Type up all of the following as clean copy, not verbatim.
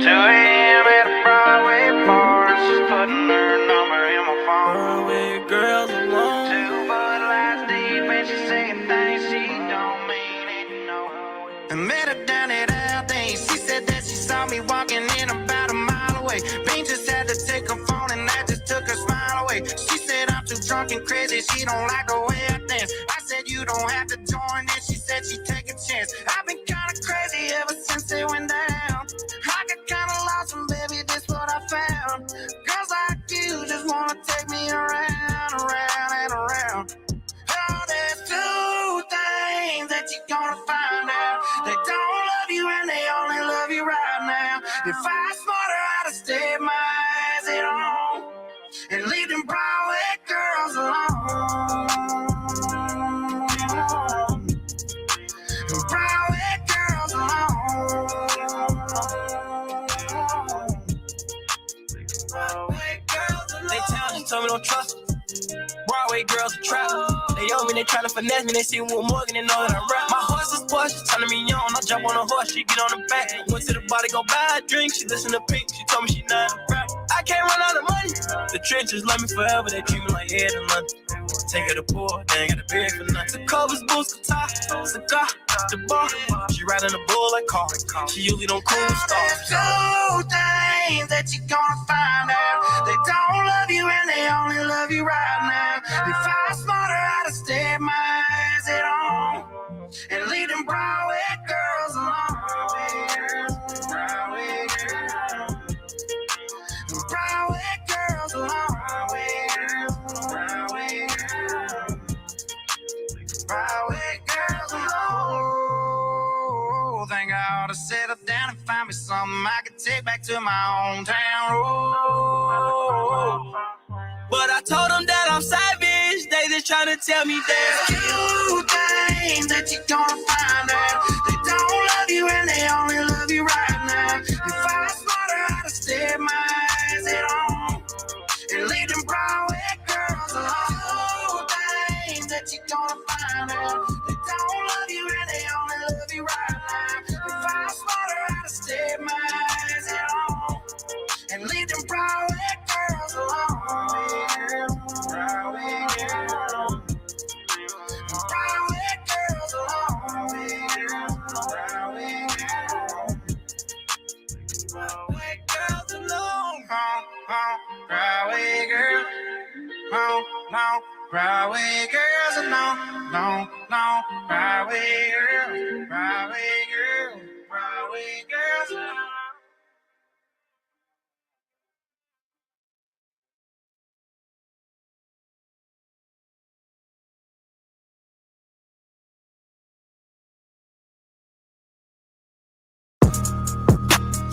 a.m. at a Broadway bar, she's putting her number in my phone. Broadway girls alone. 2 Bud Lights deep and she's saying things she don't mean it, no. I met her down at Aldi. She said that she saw me walking in about a mile away. Bean just had to take her phone and that just took her smile away. She said I'm too drunk and crazy, she don't like the way I dance. I said you don't have to join in, she said she'd take a chance. I've been kinda crazy ever since it went down. I got kinda lost and baby, this what I found. Girls like you just wanna take me around, around and around. Oh, there's 2 things that you're gonna find out. They don't love you and they only love you right now. If I was smarter, I'd have stayed my eyes at home and leave them Broadway girls alone. Broadway girls alone. Broadway girls alone. They tell me, told me don't trust me. Broadway girls are trap. They owe me, they tryna finesse me. They see Will Morgan, they know that I rap. My horse is Porsche, she telling me young. I jump on a horse, she get on the back. Went to the bar to go buy a drink. She listen to Pink, she told me she not a rap. I can't run out of money. The trenches love me forever. They treat me like Ed and London. Take her to poor, they ain't got a bed for nothing. The covers, boots, guitar, cigar, the bar. She riding a bull like car. She usually don't cool stars. There's 2 things that you're gonna find out. They don't love you and they only love you right now. If I was smarter, I'd have stayed my eyes at home and leave them Broadway girls alone. Broadway girls. Broadway girls alone. Broadway girls. Broadway girls alone. Think I ought to settle down and find me something I could take back to my hometown. Oh. But I told them that I'm savage. They just tryna tell me that. There's 2 things that you're gonna find out. They don't love you and they only love you right now. If I was smarter, I'd have stayed my eyes at home and leave them Broadway girls alone. 2 things that you're gonna find out. They don't love you and they only love you right now. If I was smarter, I'd have stayed my eyes at home and leave them Broadway girls alone. Broadway girls. Broadway girls alone. Broadway girls. Broadway girls alone. Broadway girls. Broadway girls alone. No. Broadway girls. Broadway girls. Broadway girls alone.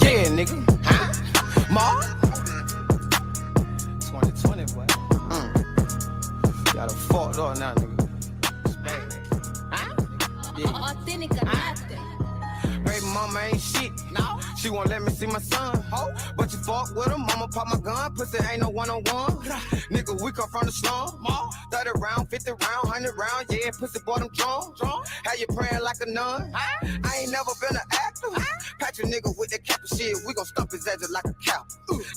Yeah, nigga. Huh? Ma? 2020, boy. Got a fucked up now, nigga. It's bad. Huh? Yeah. Authentic or nothing. Baby mama ain't shit. No. She won't let me see my son. Oh. But you fuck with her, mama pop my gun. Pussy ain't no one-on-one. Nigga, we come from the slum. 30 round, 50 round, 100 round. Yeah, pussy boy, them drunk. How you praying like a nun? I ain't never been an actor. Patch a nigga with that cap of shit. We gon' stump his ass just like a cow.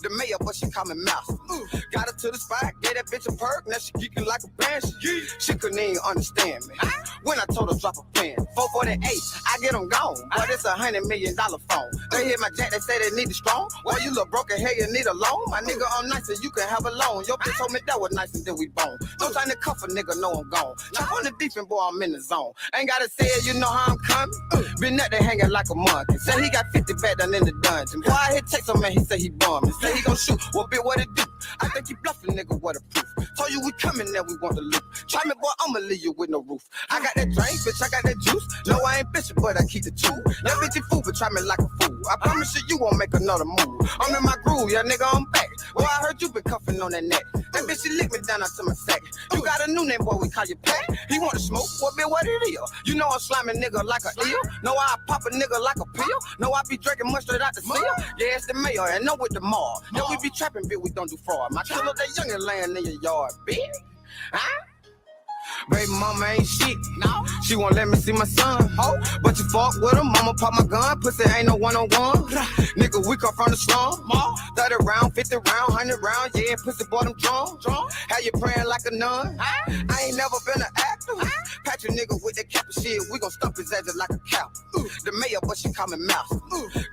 The mayor, but she call me mouse. Got her to the spot, gave that bitch a perk. Now she geeking like a banshee. She couldn't even understand me. When I told her drop a pen, 448, I get them gone. But it's $100 million phone. They hit my jack, they say they need it strong. Well, you look broken, hey, you need a loan. My nigga, I'm nice and you can have a loan. Your bitch told me that was nice and then we bone. No time to cuff a nigga, know I'm gone. Chop on the deep and boy, I'm in the zone. Ain't gotta say it, you know how I'm coming. Been up there hanging like a monkey. Say he got 50 back down in the dungeon. Boy, I hit text him man, he say he bumming. Say he gon' shoot, what bit, what it do? I think he bluffing, nigga, what a proof. Told you we coming there, we want the loot. Try me, boy, I'ma leave you with no roof. I got that drink, bitch, I got that juice. No, I ain't bitchin', but I keep the two. That bitch, you fool, but try me like a fool. I promise you won't make another move. I'm in my groove, yeah, nigga, I'm back. Well, I heard you been cuffing on that neck. That bitch, she licked me down out to my sack. You got a new name, boy, we call you Pat. He want to smoke, what bit, what it is? You know I'm slamming nigga like a eel. No, I pop a nigga like a pill. No, I be drinking mustard out the seal. Yeah, it's the mayor, and no with the mall. Yeah, we be trapping, bitch, we don't do fraud. My killer, that youngin' laying in your yard, bitch. Huh? Baby mama ain't shit. No. She won't let me see my son. Oh. But you fuck with him, mama pop my gun. Pussy ain't no one-on-one. Nigga, we come from the slum. 30 round, 50 round, 100 round. Yeah, pussy boy, them drunk. How you praying like a nun? I ain't never been an actor. Patch a nigga with that cap of shit. We gon' stump his ass like a cow. The mayor, but she call me mouse.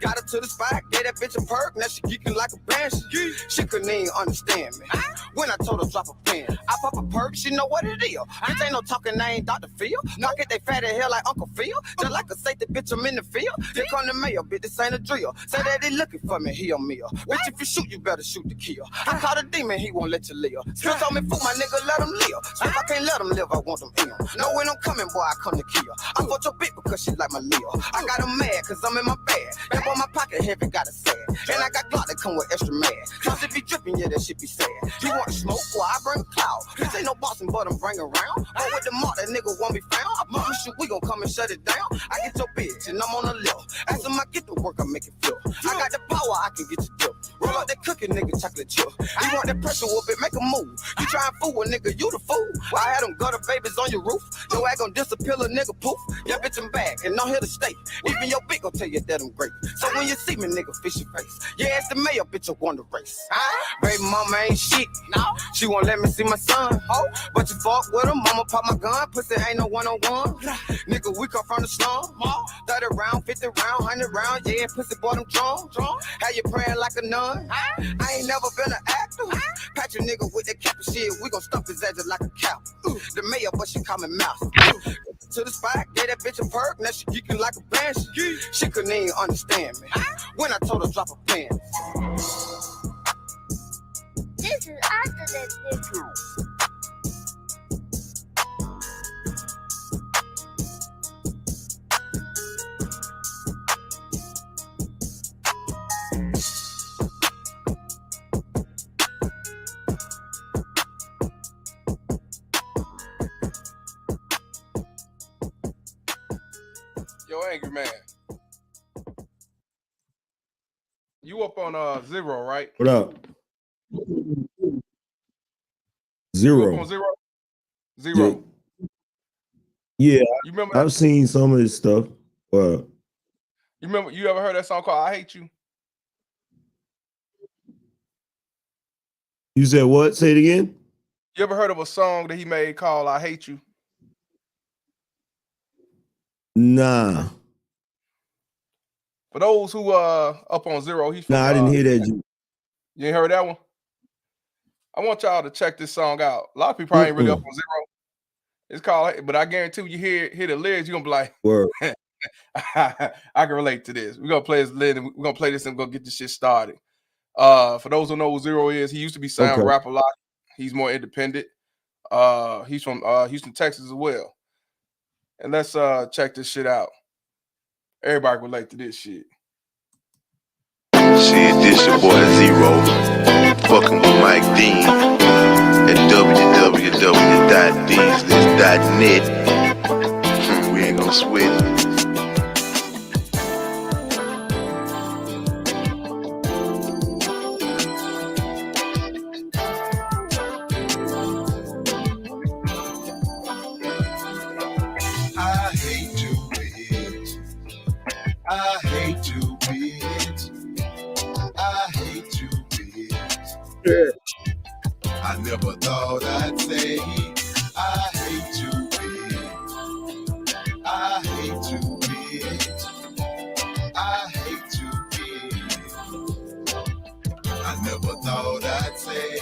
Got her to the spot, gave that bitch a perk. Now she geeking like a banshee. She couldn't even understand me. When I told her drop a pen, I pop a perk, she know what it is. Bitch ain't no talking name, Dr. Phil. Knock it, they fat as hell like Uncle Phil. Just like a safety bitch, I'm in the field. Here come the mayor, bitch, this ain't a drill. Say that they looking for me, he a meal. Bitch, if you shoot, you better shoot to kill. I caught a demon, he won't let you live. Still told me, fool my nigga, let him live. So if I can't let him live, I want him in. Know when I'm coming, boy, I come to kill. I fought your bitch because she like my Leo. I got him mad cause I'm in my bag. And boy, my pocket heavy, got a sad. And I got Glock that come with extra mad. Cause if he dripping, yeah, that shit be sad. He want to smoke, well, I bring a cloud. This ain't no bossing, but I'm bring around. But with the mark, that nigga won't be found. I promise you, we gon' come and shut it down. I get your bitch, and I'm on the left. After I get to work, I make it flip. I got the power, I can get you dip. Roll up that cookie, nigga, chocolate chip. You want that pressure whoop it, make a move. You try and fool a nigga, you the fool. Well, I had them gutter babies on your roof. Your ass gon' disappear, a nigga poof. Yeah, bitch, I'm back, and I'm here to stay. Even your bitch gon' tell you that I'm great. So when you see me, nigga, fish your face. Yeah, it's the mayor, bitch, I won the race. Baby mama ain't shit. No. She won't let me see my son. Oh. But you fuck with him, mama pop my gun. Pussy ain't no one-on-one. Nigga, we come from the slum. 30 round, 50 round, 100 round. Yeah, pussy boy, them drunk. How you praying like a nun? I ain't never been an actor. Patch a nigga with that cap of shit. We gon' stump his ass like a cow. The mayor, but she call me mouse. To the spot, gave that bitch a perk. Now she geeking like a banshee. She couldn't even understand me. When I told her drop a pen. This is after that nigga. Yo, Angry Man. You up on zero, right? What up? You Zero. up on zero? Zero. Yeah, You remember that? I've seen some of this stuff. You remember? You ever heard that song called "I Hate You"? You said what? Say it again. You ever heard of a song that he made called "I Hate You"? Nah. For those who up on zero, he's from, Nah, I didn't hear that. You ain't heard that one? I want y'all to check this song out. A lot of people probably ain't really up on zero. It's called, but I guarantee you hear the lyrics, you're gonna be like, Word. I can relate to this. We're gonna play this, we're gonna play this and go get this shit started. For those who know who Zero is, he used to be signed rap a lot. He's more independent. He's from Houston, Texas as well. And let's check this shit out. Everybody can relate to this shit. Shit, this your boy Zero, fucking with Mike Dean at www.deeslist.net. We ain't gonna sweat it. I never thought I'd say I hate you, bitch. I hate you, bitch. I hate you, bitch. I never thought I'd say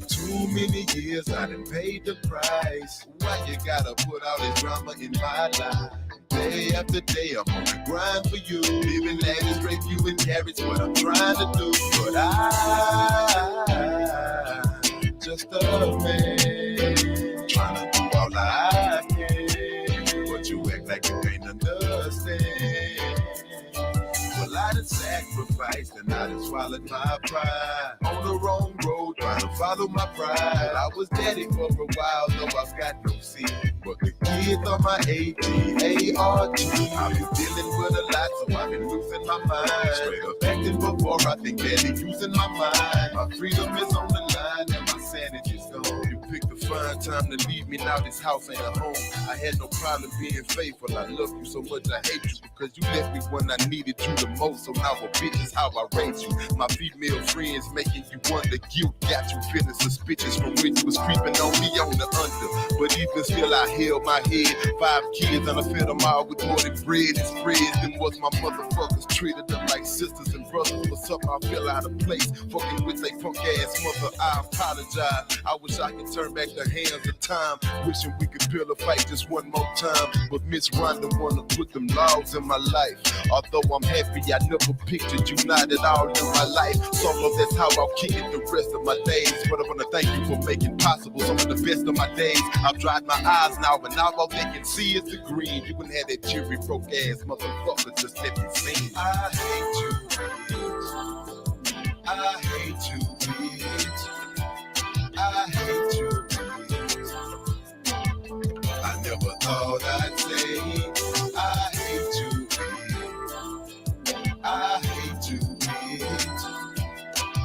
too many years I done paid the price. Why you gotta put all this drama in my life? Day after day, I'm on the grind for you. Living lavish, rape you and carrots, what I'm trying to do. But I'm just a man, trying to do all I can. But you act like you ain't understand. Well, I done sacrificed and I done swallowed my pride. On the wrong road, trying to follow my pride. I was daddy for a while, though I've got no seed. But the kids are my ADART. I've been dealing with a lot, so I've been losing my mind. Straight up acting before, I think barely using my mind. My freedom is on the line and my sanity's gone. You pick the find time to leave me now. This house ain't a home. I had no problem being faithful. I love you so much, I hate you because you left me when I needed you the most. So now a bitch is how I raise you. My female friends making you wonder. Guilt got you feeling suspicious from when you was creeping on me on the under. But even still, I held my head. 5 kids and I fed them all with more than bread and spreads. Them was my motherfuckers. Treated them like sisters and brothers. For something I feel out of place. Fucking with they punk ass mother. I apologize. I wish I could turn back the hands of time. Wishing we could build a fight just one more time. But Miss Rhonda wanna put them laws in my life. Although I'm happy, I never pictured you not at all in my life. Solo, that's how I'll kick it the rest of my days. But I wanna thank you for making possible some of the best of my days. I've dried my eyes now, but now all they can see is the green. You wouldn't have that cherry broke ass motherfucker just let me sing. I hate you, bitch. I hate you, bitch. I hate you, bitch. I never thought I'd say I hate you, bitch. I hate you, bitch.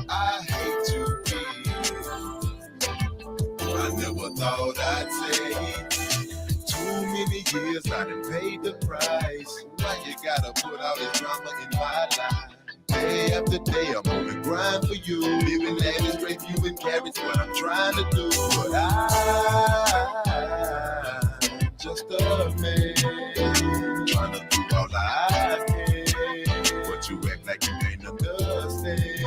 I hate you, bitch. I never thought I'd say too many years I done paid the price. Why you gotta put all this drama in my life? Day after day, I'm on the grind for you. Living lavish, straight view and carrots, what I'm trying to do. But I'm just a man, trying to do all I can. But you act like you ain't understand.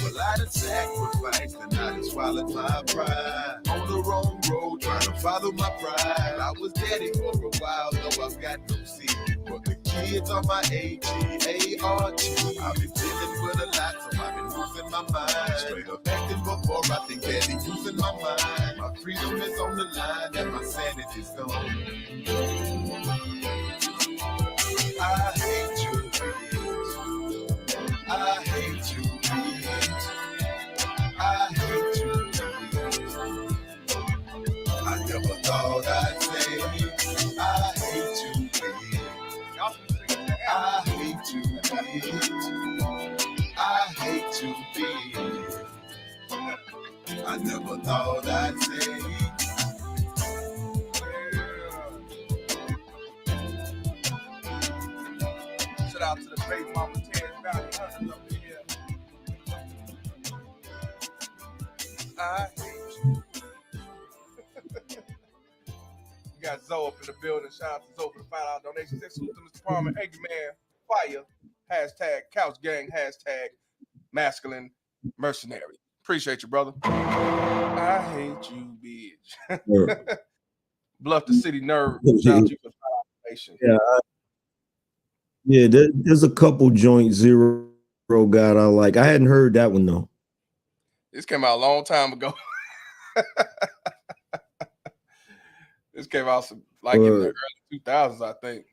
Well, I done sacrificed and I done swallowed my pride. On the wrong road, trying to follow my pride. I was daddy for a while, though I've got no seat. But the kids on my A-G-A-R-T. I've been dealing with a lot, so I've been losing my mind. Straight up acting before I think daddy using my mind. My freedom is on the line and my sanity's gone. I hate you, bitch. I hate you, bitch. I hate you, bitch. I never thought I'd say I hate you, bitch. I hate you, bitch. I hate you, bitch. I never thought I'd say. Shout out to the baby mama Terrence Valley Hunters up in here. I hate you. We got Zoe up in the building. Shout out to Zoe for the $5 donation. Salute to Mr. Palmer. Eggman, fire. Hashtag couch gang. Hashtag masculine mercenary. Appreciate you, brother. I hate you, bitch. Bluff the City Nerd. Shout out to you for the $5 donation. Yeah, there's a couple joint Zero got I like. I hadn't heard that one though. This came out a long time ago. This came out in the early 2000s, I think.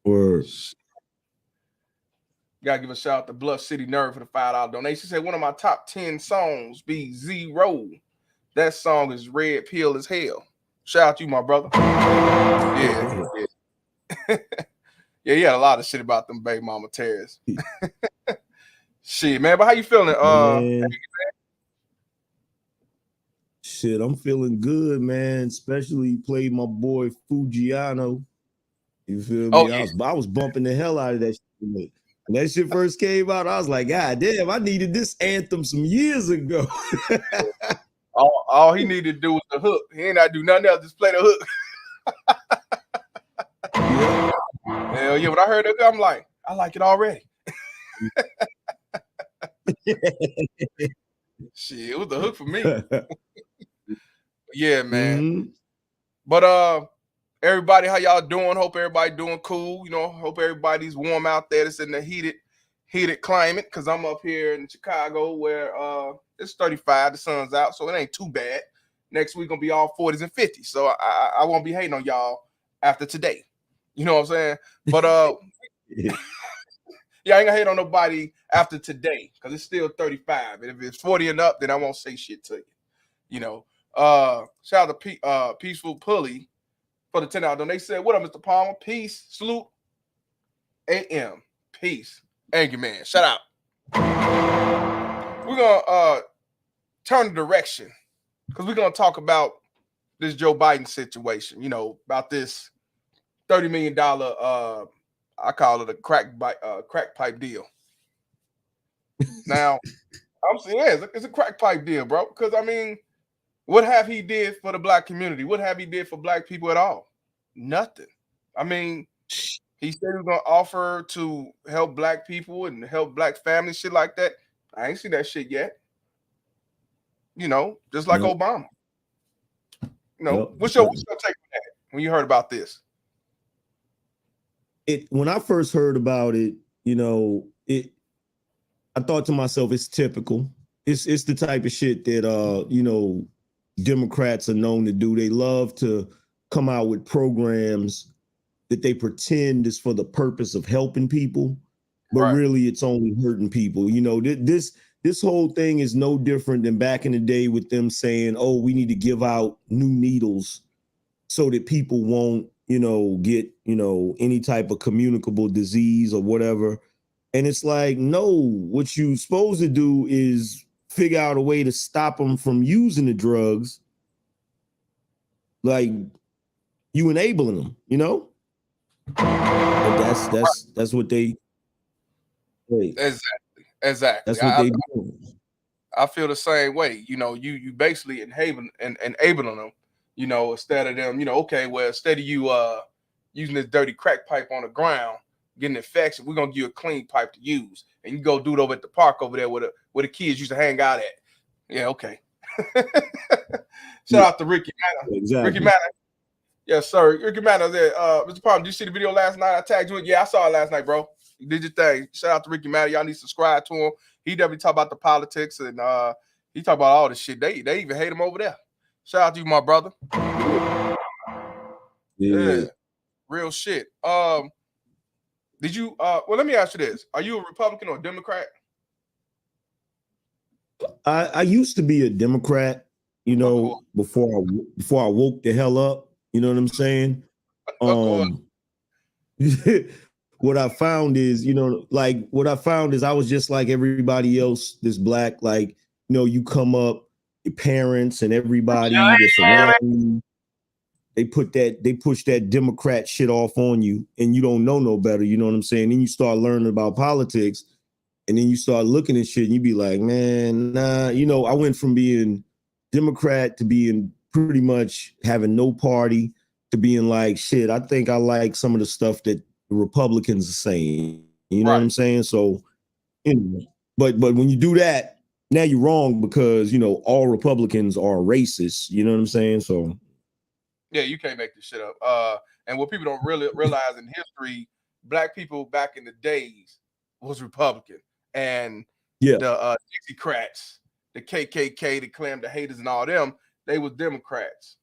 Word. Gotta give a shout out to Bluff City Nerd for the $5 donation. He said one of my top 10 songs be Zero. That song is red pill as hell. Shout out to you, my brother. Yeah. Yeah, he had a lot of shit about them baby mama Terrence. Shit, man. But how you feeling? Shit, I'm feeling good, man. Especially played my boy Fujiano. You feel me? Oh, yeah. I was bumping the hell out of that shit. When that shit first came out, I was like, God damn, I needed this anthem some years ago. all he needed to do was the hook. He ain't got to do nothing else, just play the hook. Yeah. Hell yeah, when I heard that, I'm like, I like it already. Shit, it was the hook for me. Yeah, man. Mm-hmm. But everybody, how y'all doing? Hope everybody doing cool. You know, hope everybody's warm out there. It's in the heated climate, because I'm up here in Chicago where it's 35, the sun's out, so it ain't too bad. Next week gonna be all 40s and 50s. So I won't be hating on y'all after today. You know what I'm saying? But yeah, I ain't gonna hate on nobody after today because it's still 35. And if it's 40 and up, then I won't say shit to you. You know. Shout out to Peaceful Pulley for the $10 donation. They said, what up, Mr. Palmer? Peace, salute. AM. Peace. Angry man. Shout out. We're gonna turn the direction, because we're gonna talk about this Joe Biden situation. You know, about this $30 million. I call it a crack pipe deal. Now, I'm saying, yeah, it's a crack pipe deal, bro. Because I mean, what have he did for the black community? What have he did for black people at all? Nothing. I mean, he said he was gonna offer to help black people and help black families, shit like that. I ain't seen that shit yet. You know, just like Yep. Obama. You know, Yep. what's your take on that when you heard about this? When I first heard about it, you know, I thought to myself, it's typical. It's the type of shit that you know, Democrats are known to do. They love to come out with programs that they pretend is for the purpose of helping people, but Right. really it's only hurting people. You know, this whole thing is no different than back in the day with them saying, oh, we need to give out new needles so that people won't, you know, get, you know, any type of communicable disease or whatever. And it's like, no, what you're supposed to do is figure out a way to stop them from using the drugs. Like, you enabling them, you know? But that's what they hey, Exactly. that's what they do. I feel the same way. You know, you basically enabling them, you know, instead of them, you know, okay, well, instead of you using this dirty crack pipe on the ground, getting infection, we're gonna give you a clean pipe to use. And you go do it over at the park over there where the kids used to hang out at. Yeah, okay. Shout out to Ricky Manna. Exactly. Ricky Manna. Yes, sir. Ricky Manna there. Mr. Palm, did you see the video last night? I tagged you in. Yeah, I saw it last night, bro. You did your thing. Shout out to Ricky Manna. Y'all need to subscribe to him. He definitely talk about the politics and he talk about all this shit. They even hate him over there. Shout out to you, my brother. Yeah. Real shit. Did you well, let me ask you this. Are you a Republican or a Democrat? I used to be a Democrat, you know, before I woke the hell up. You know what I'm saying? What I found is, you know, like what I found is I was just like everybody else, this black, like, you know, you come up, your parents and everybody that's around you, they push that Democrat shit off on you and you don't know no better. You know what I'm saying? Then you start learning about politics and then you start looking at shit and you be like, man, nah, you know, I went from being Democrat to being pretty much having no party to being like, shit, I think I like some of the stuff that the Republicans are saying. You know what I'm saying? So, anyway, but when you do that, now you're wrong because, you know, all Republicans are racist. You know what I'm saying? So, yeah, you can't make this shit up. And what people don't really realize in history, black people back in the days was Republican. And the Dixiecrats, the KKK, the Klan, the haters and all them, they was Democrats.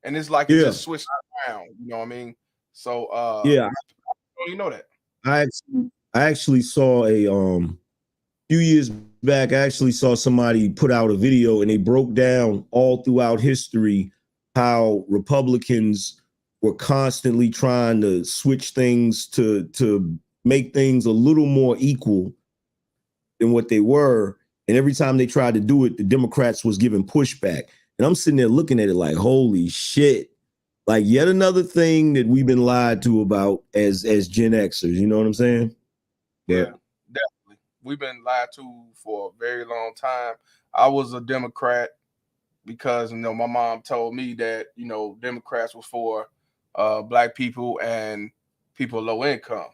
And it's like it just switched around, you know what I mean? So you know that. I actually saw a few years back, I actually saw somebody put out a video and they broke down all throughout history how Republicans were constantly trying to switch things to make things a little more equal than what they were. And every time they tried to do it, the Democrats was giving pushback. And I'm sitting there looking at it like, holy shit. Like yet another thing that we've been lied to about as Gen Xers. You know what I'm saying? Yeah, definitely. We've been lied to for a very long time. I was a Democrat because, you know, my mom told me that, you know, Democrats was for black people and people low income.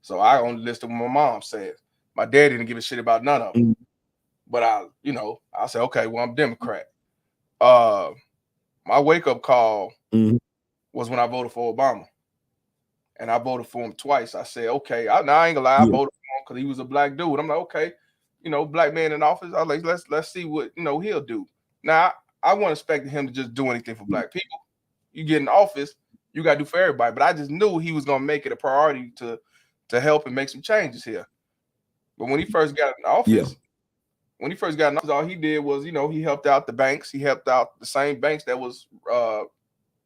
So I only listed what my mom said. My dad didn't give a shit about none of them. But I said, okay, well, I'm Democrat. My wake-up call was when I voted for Obama. And I voted for him twice. I said, okay, I ain't gonna lie, I voted for him because he was a black dude. I'm like, okay, you know, black man in office. I was like, let's see what, you know, he'll do. Now, I wasn't expecting him to just do anything for black people. You get in office, you gotta do for everybody. But I just knew he was gonna make it a priority to help and make some changes here. But when he first got in office, all he did was, you know, he helped out the banks. He helped out the same banks that was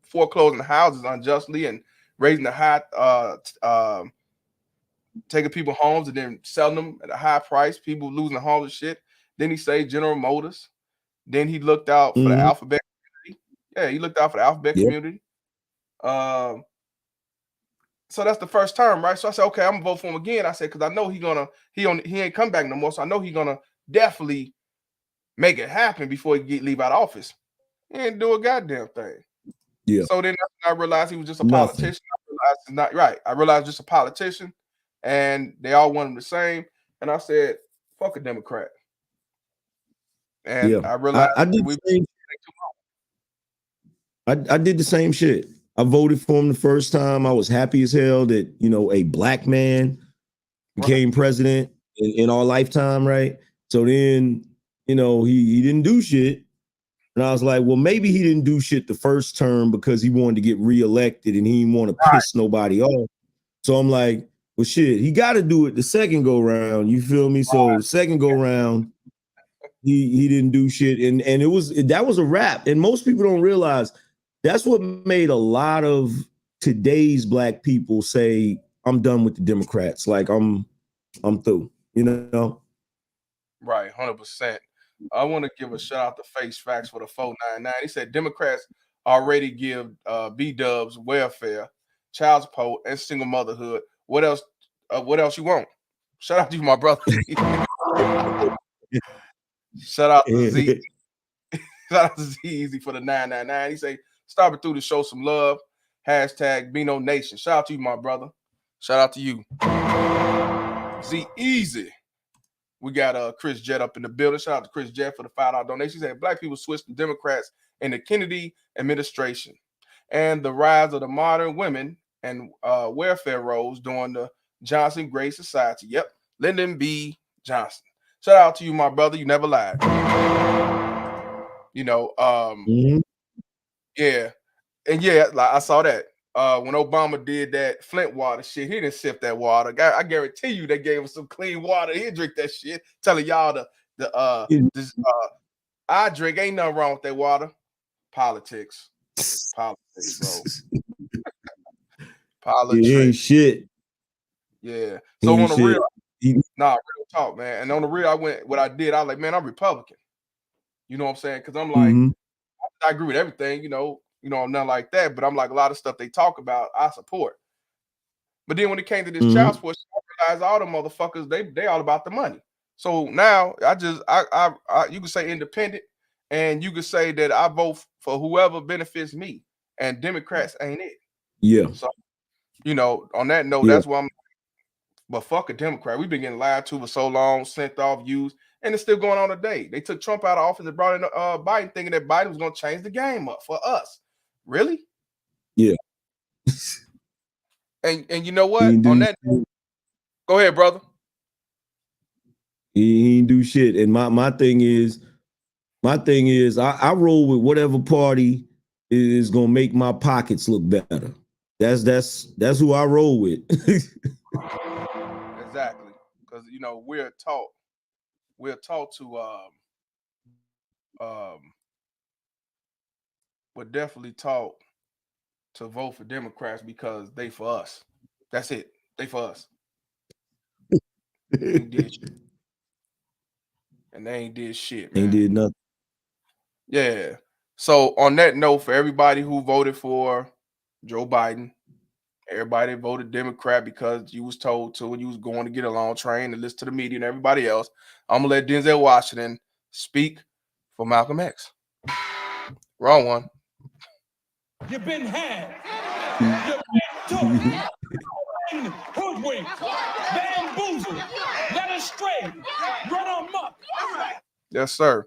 foreclosing houses unjustly and raising the high, taking people homes and then selling them at a high price. People losing homes and shit. Then he saved General Motors. Then he looked out for the Mhm. alphabet community. Yeah, he looked out for the alphabet Yep. community. So that's the first term, right? So I said, okay, I'm gonna vote for him again. I said, because I know he ain't come back no more. So I know he's gonna definitely make it happen before he leave out of office. He didn't do a goddamn thing. Yeah. So then I realized he was just a Nothing. politician. I realized it's not right. I realized just a politician, and they all want him the same. And I said, fuck a Democrat. And Yeah. I realized I did the same. I did the same shit. I voted for him the first time. I was happy as hell that, you know, a black man became president in our lifetime, right? So then, you know, he didn't do shit. And I was like, well, maybe he didn't do shit the first term because he wanted to get reelected and he didn't want to piss nobody off. So I'm like, well, shit, he got to do it the second go round. You feel me? So the second go round, he didn't do shit, and that was a wrap. And most people don't realize that's what made a lot of today's black people say, I'm done with the Democrats. Like I'm through, you know? Right, 100%. I want to give a shout out to Face Facts for the 499. He said Democrats already give B-dubs welfare, child support, and single motherhood. What else? What else you want? Shout out to you, my brother. Shout out to Z. Shout out to Z Easy for the 999. He say stopping through to show some love. Hashtag Bino Nation. Shout out to you, my brother. Shout out to you. Z Easy. We got Chris Jett up in the building. Shout out to Chris Jett for the $5 donation. He said black people switched to Democrats in the Kennedy administration and the rise of the modern women and welfare roles during the Johnson Great Society. Yep, Lyndon B. Johnson. Shout out to you, my brother. You never lied. You know, yeah. And yeah, like I saw that. When Obama did that Flint water shit, he didn't sip that water. I guarantee you they gave him some clean water. He didn't drink that shit. Telling y'all I drink, ain't nothing wrong with that water. Politics. Politics, bro. Politics. Ain't shit. Yeah. So on the shit. real, real talk, man. And on the real, I was like, man, I'm Republican. You know what I'm saying? Because I'm like, I agree with everything, you know, nothing like that. But I'm like, a lot of stuff they talk about, I support. But then when it came to this child support, I realized all the motherfuckers, they all about the money. So now I you could say independent, and you could say that I vote for whoever benefits me, and Democrats ain't it. Yeah. So, you know, on that note, that's why but fuck a Democrat. We've been getting lied to for so long, sent off, used, and it's still going on today. They took Trump out of office and brought in Biden, thinking that Biden was going to change the game up for us. Really? Yeah. And you know what? On that, go ahead, brother. He ain't do shit. And my thing is, I roll with whatever party is gonna make my pockets look better. That's who I roll with. Exactly, because you know we're taught to we're definitely taught to vote for Democrats because they for us. That's it. They for us. They did shit. And they ain't did shit, man. Ain't did nothing. Yeah. So on that note, for everybody who voted for Joe Biden, everybody voted Democrat because you was told to when you was going to get a long train and listen to the media and everybody else, I'm gonna let Denzel Washington speak for Malcolm X. Wrong one. You've been had. You've been took. Hoodwinked. Bamboozled. Led astray. Run amok. Yes, sir.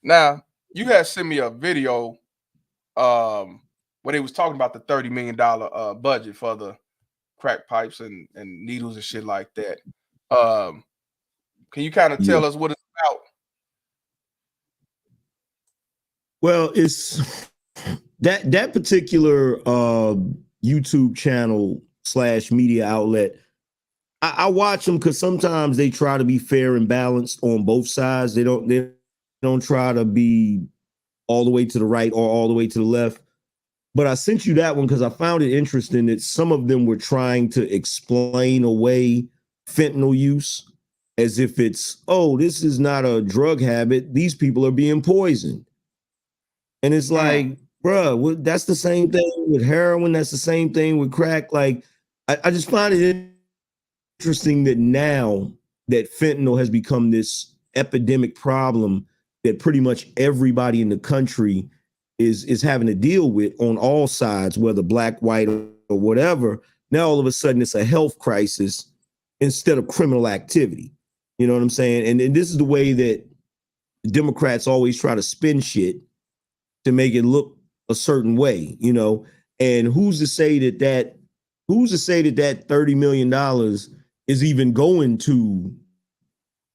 Now, you had sent me a video where they was talking about the $30 million budget for the crack pipes and needles and shit like that. Can you kind of tell us what it's about? Well, it's that particular YouTube channel / media outlet. I watch them because sometimes they try to be fair and balanced on both sides. They don't try to be all the way to the right or all the way to the left. But I sent you that one because I found it interesting that some of them were trying to explain away fentanyl use as if it's, oh, this is not a drug habit. These people are being poisoned. And it's like, bruh, that's the same thing with heroin. That's the same thing with crack. Like, I just find it interesting that now that fentanyl has become this epidemic problem that pretty much everybody in the country is having to deal with on all sides, whether black, white, or whatever. Now all of a sudden it's a health crisis instead of criminal activity. You know what I'm saying? And this is the way that Democrats always try to spin shit to make it look a certain way, you know. And who's to say that $30 million is even going to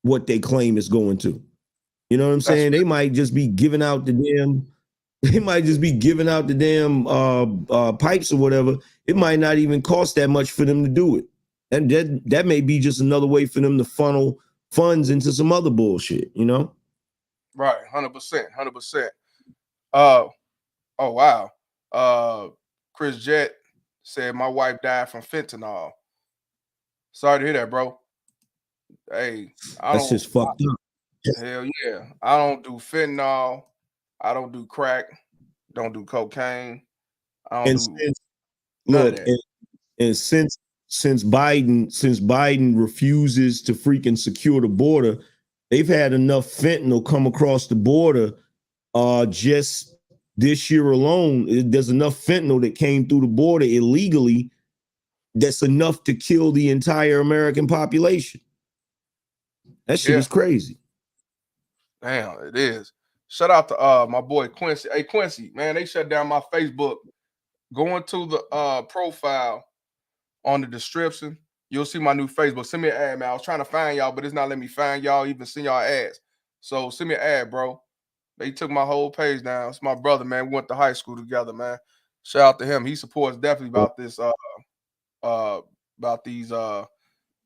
what they claim is going to? You know what I'm saying? They might just be giving out the damn pipes or whatever. It might not even cost that much for them to do it. And that may be just another way for them to funnel funds into some other bullshit, you know? Right, 100%. Oh wow. Chris Jett said my wife died from fentanyl. Sorry to hear that, bro. Hey, that's just fucked up. Hell yeah. I don't do fentanyl. I don't do crack. Don't do cocaine. I don't do none of that. And since Biden refuses to freaking secure the border, they've had enough fentanyl come across the border. Just this year alone, there's enough fentanyl that came through the border illegally. That's enough to kill the entire American population. That shit is crazy. Damn, it is. Shout out to my boy Quincy. Hey Quincy, man, they shut down my Facebook. Going to the profile on the description, you'll see my new Facebook. Send me an ad, man. I was trying to find y'all, but it's not letting me find y'all, even send y'all ads. So send me an ad, bro. They took my whole page down. It's my brother, man. We went to high school together, man. Shout out to him. He supports definitely about this about these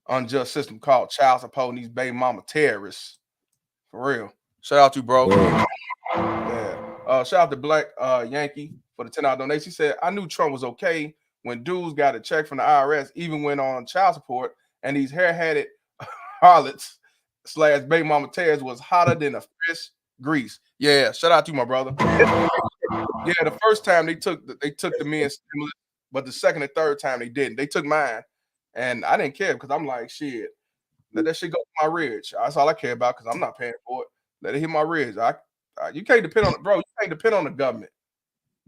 unjust system called child support and these baby mama terrorists. For real. Shout out to you, bro. Yeah. Shout out to Black Yankee for the $10 donation. He said, I knew Trump was okay when dudes got a check from the IRS, even went on child support, and these hair-headed harlots / baby mama terrorists was hotter than a fish grease. Yeah, shout out to you, my brother. Yeah, the first time they took the men's stimulus, but the second and third time they didn't. They took mine, and I didn't care because I'm like, shit, let that shit go to my ridge. That's all I care about because I'm not paying for it. Let it hit my ridge. You can't depend on it, bro. You can't depend on the government.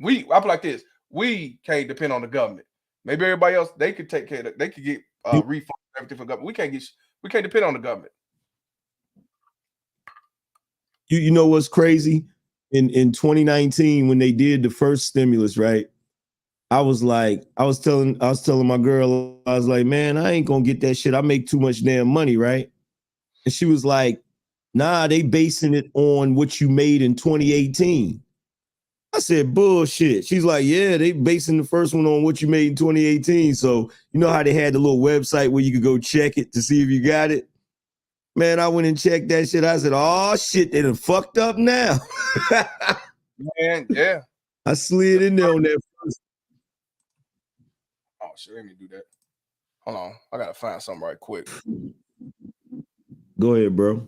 I feel like this. We can't depend on the government. Maybe everybody else they could take care of it. They could get refunds everything from government. We can't depend on the government. You know what's crazy? In 2019, when they did the first stimulus, right? I was telling my girl, I was like, man, I ain't gonna get that shit. I make too much damn money, right? And she was like, nah, they basing it on what you made in 2018. I said, bullshit. She's like, yeah, they basing the first one on what you made in 2018. So you know how they had the little website where you could go check it to see if you got it? Man, I went and checked that shit. I said, oh shit, they done fucked up now. Man, yeah. I slid in there on that first. Oh shit, let me do that. Hold on. I gotta find something right quick. Go ahead, bro.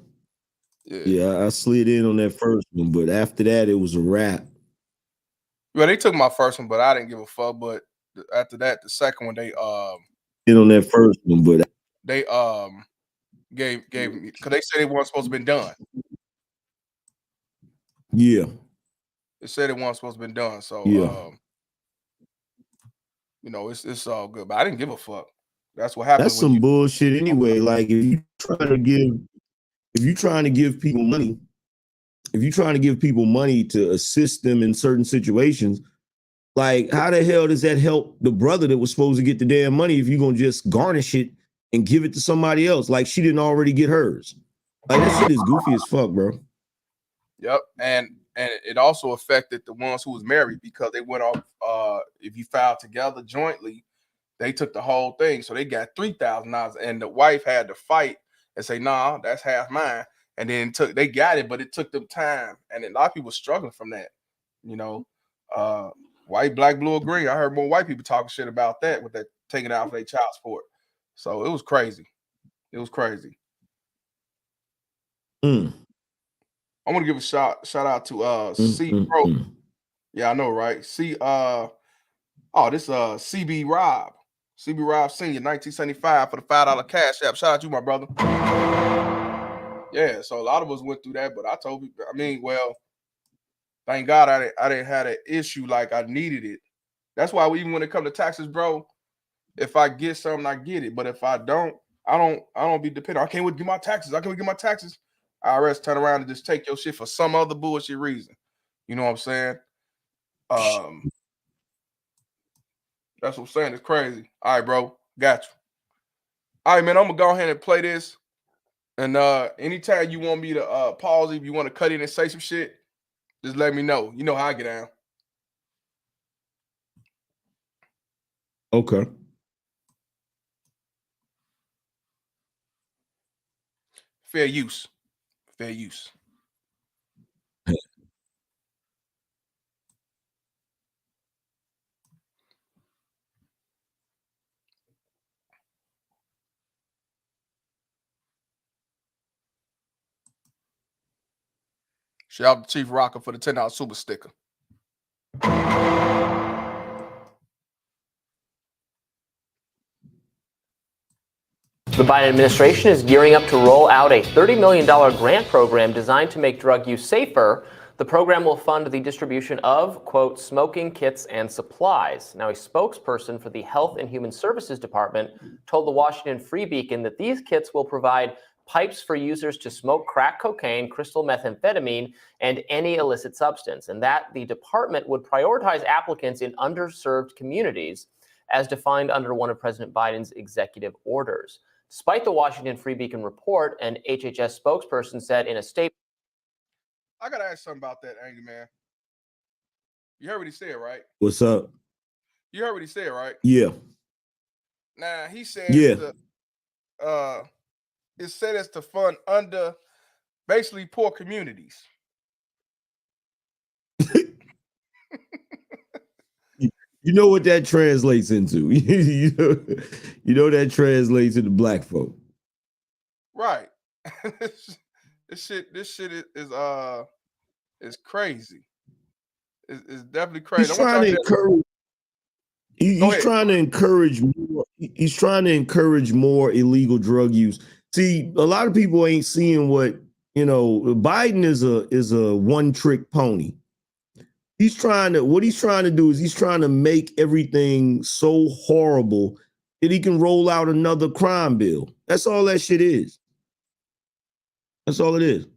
Yeah, I slid in on that first one, but after that, it was a wrap. Well, they took my first one, but I didn't give a fuck. But after that, the second one, they in on that first one, but they gave me because they said it wasn't supposed to have been done. Yeah, they said it wasn't supposed to have been done. So yeah, you know, it's all good. But I didn't give a fuck. That's what happened. That's some bullshit anyway. Like if you're trying to give people money, to assist them in certain situations, like how the hell does that help the brother that was supposed to get the damn money if you're gonna just garnish it and give it to somebody else? Like she didn't already get hers. Like that shit is goofy as fuck, bro. Yep, and it also affected the ones who was married because they went off. If you filed together jointly, they took the whole thing, so they got $3,000, and the wife had to fight and say, "Nah, that's half mine." And then they got it, but it took them time, and a lot of people struggling from that. You know, white, black, blue, or green. I heard more white people talking shit about that with that taking out for their child support. So it was crazy. It was crazy. Mm. I want to give a shout out to C Bro. Yeah, I know, right? This CB Rob. CB Rob Senior, 1975 for the $5 cash app. Shout out to you, my brother. Yeah, so a lot of us went through that, but I told you, I mean, well, thank God I didn't have an issue like I needed it. That's why even when it comes to taxes, bro, if I get something, I get it. But if I don't be dependent. I can't wait to get my taxes. I can't wait to get my taxes. IRS turn around and just take your shit for some other bullshit reason. You know what I'm saying? That's what I'm saying. It's crazy. All right, bro. Got you. All right, man. I'm gonna go ahead and play this. And anytime you want me to pause, if you want to cut in and say some shit, just let me know. You know how I get down. Okay. Fair use. Fair use. Shout out to Chief Rocker for the $10 super sticker. The Biden administration is gearing up to roll out a $30 million grant program designed to make drug use safer. The program will fund the distribution of, quote, smoking kits and supplies. Now, a spokesperson for the Health and Human Services Department told the Washington Free Beacon that these kits will provide pipes for users to smoke crack cocaine, crystal methamphetamine, and any illicit substance, and that the department would prioritize applicants in underserved communities as defined under one of President Biden's executive orders. Despite the Washington Free Beacon report, an HHS spokesperson said in a statement, I got to ask something about that, Angry Man. You heard what he said, right? What's up? You heard what he said, right? Yeah. Now, he said it said it's to fund under basically poor communities. You know what that translates into. you know that translates into black folk. Right. This shit is crazy. It's definitely crazy. He's trying to encourage. He's trying to encourage more. He's trying to encourage more illegal drug use. See, a lot of people ain't seeing what, you know, Biden is a one-trick pony. What he's trying to do is he's trying to make everything so horrible that he can roll out another crime bill. That's all that shit is. That's all it is.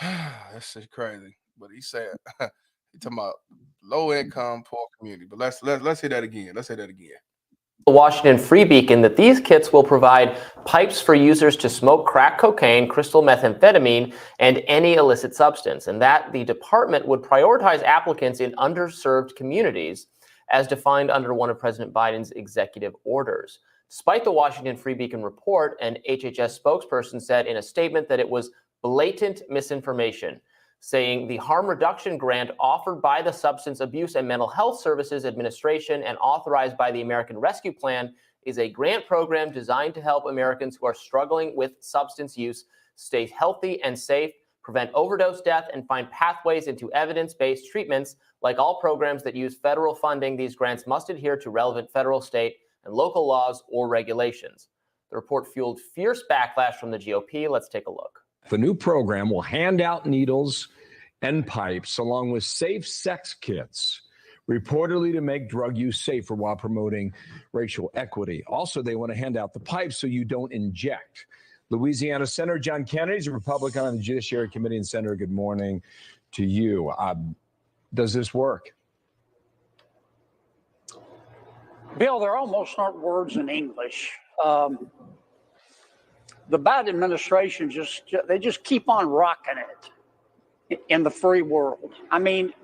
That shit's crazy. But he said he talking about low income, poor community. But let's hear that again. Let's hear that again. The Washington Free Beacon that these kits will provide pipes for users to smoke crack cocaine, crystal methamphetamine, and any illicit substance, and that the department would prioritize applicants in underserved communities as defined under one of President Biden's executive orders. Despite the Washington Free Beacon report, an HHS spokesperson said in a statement that it was blatant misinformation, saying the harm reduction grant offered by the Substance Abuse and Mental Health Services Administration and authorized by the American Rescue Plan is a grant program designed to help Americans who are struggling with substance use stay healthy and safe, prevent overdose death, and find pathways into evidence-based treatments. Like all programs that use federal funding, these grants must adhere to relevant federal, state, and local laws or regulations. The report fueled fierce backlash from the GOP. Let's take a look. The new program will hand out needles and pipes along with safe sex kits, reportedly to make drug use safer while promoting racial equity. Also, they want to hand out the pipes so you don't inject. Louisiana Senator John Kennedy is a Republican on the Judiciary Committee. And Senator, good morning to you. Does this work? Bill, there almost aren't words in English. The Biden administration just keep on rocking it in the free world. I mean,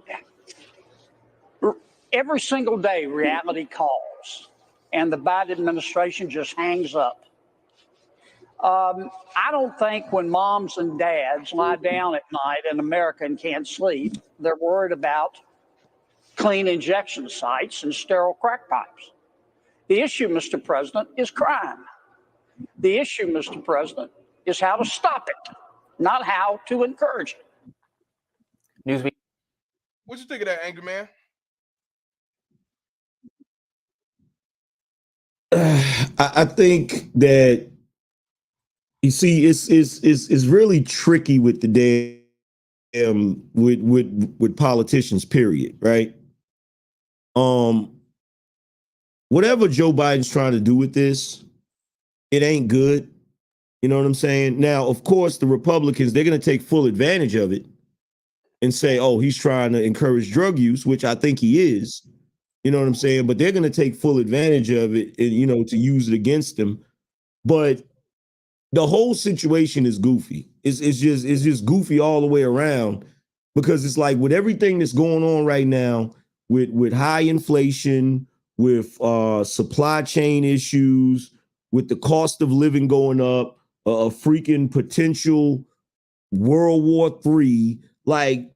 every single day reality calls and the Biden administration just hangs up. I don't think when moms and dads lie down at night in America and can't sleep, they're worried about clean injection sites and sterile crack pipes. The issue, Mr. President, is crime. The issue, Mr. President, is how to stop it. not how to encourage it. Newsweek. What you think of that, Angry Man? I think that you see, it's really tricky with the damn with politicians. Period. Right. Whatever Joe Biden's trying to do with this, it ain't good. You know what I'm saying? Now, of course, the Republicans, they're going to take full advantage of it and say, oh, he's trying to encourage drug use, which I think he is. You know what I'm saying? But they're going to take full advantage of it and, you know, to use it against him. But the whole situation is goofy. It's just goofy all the way around, because it's like with everything that's going on right now with high inflation, with supply chain issues, with the cost of living going up, a freaking potential World War III. Like,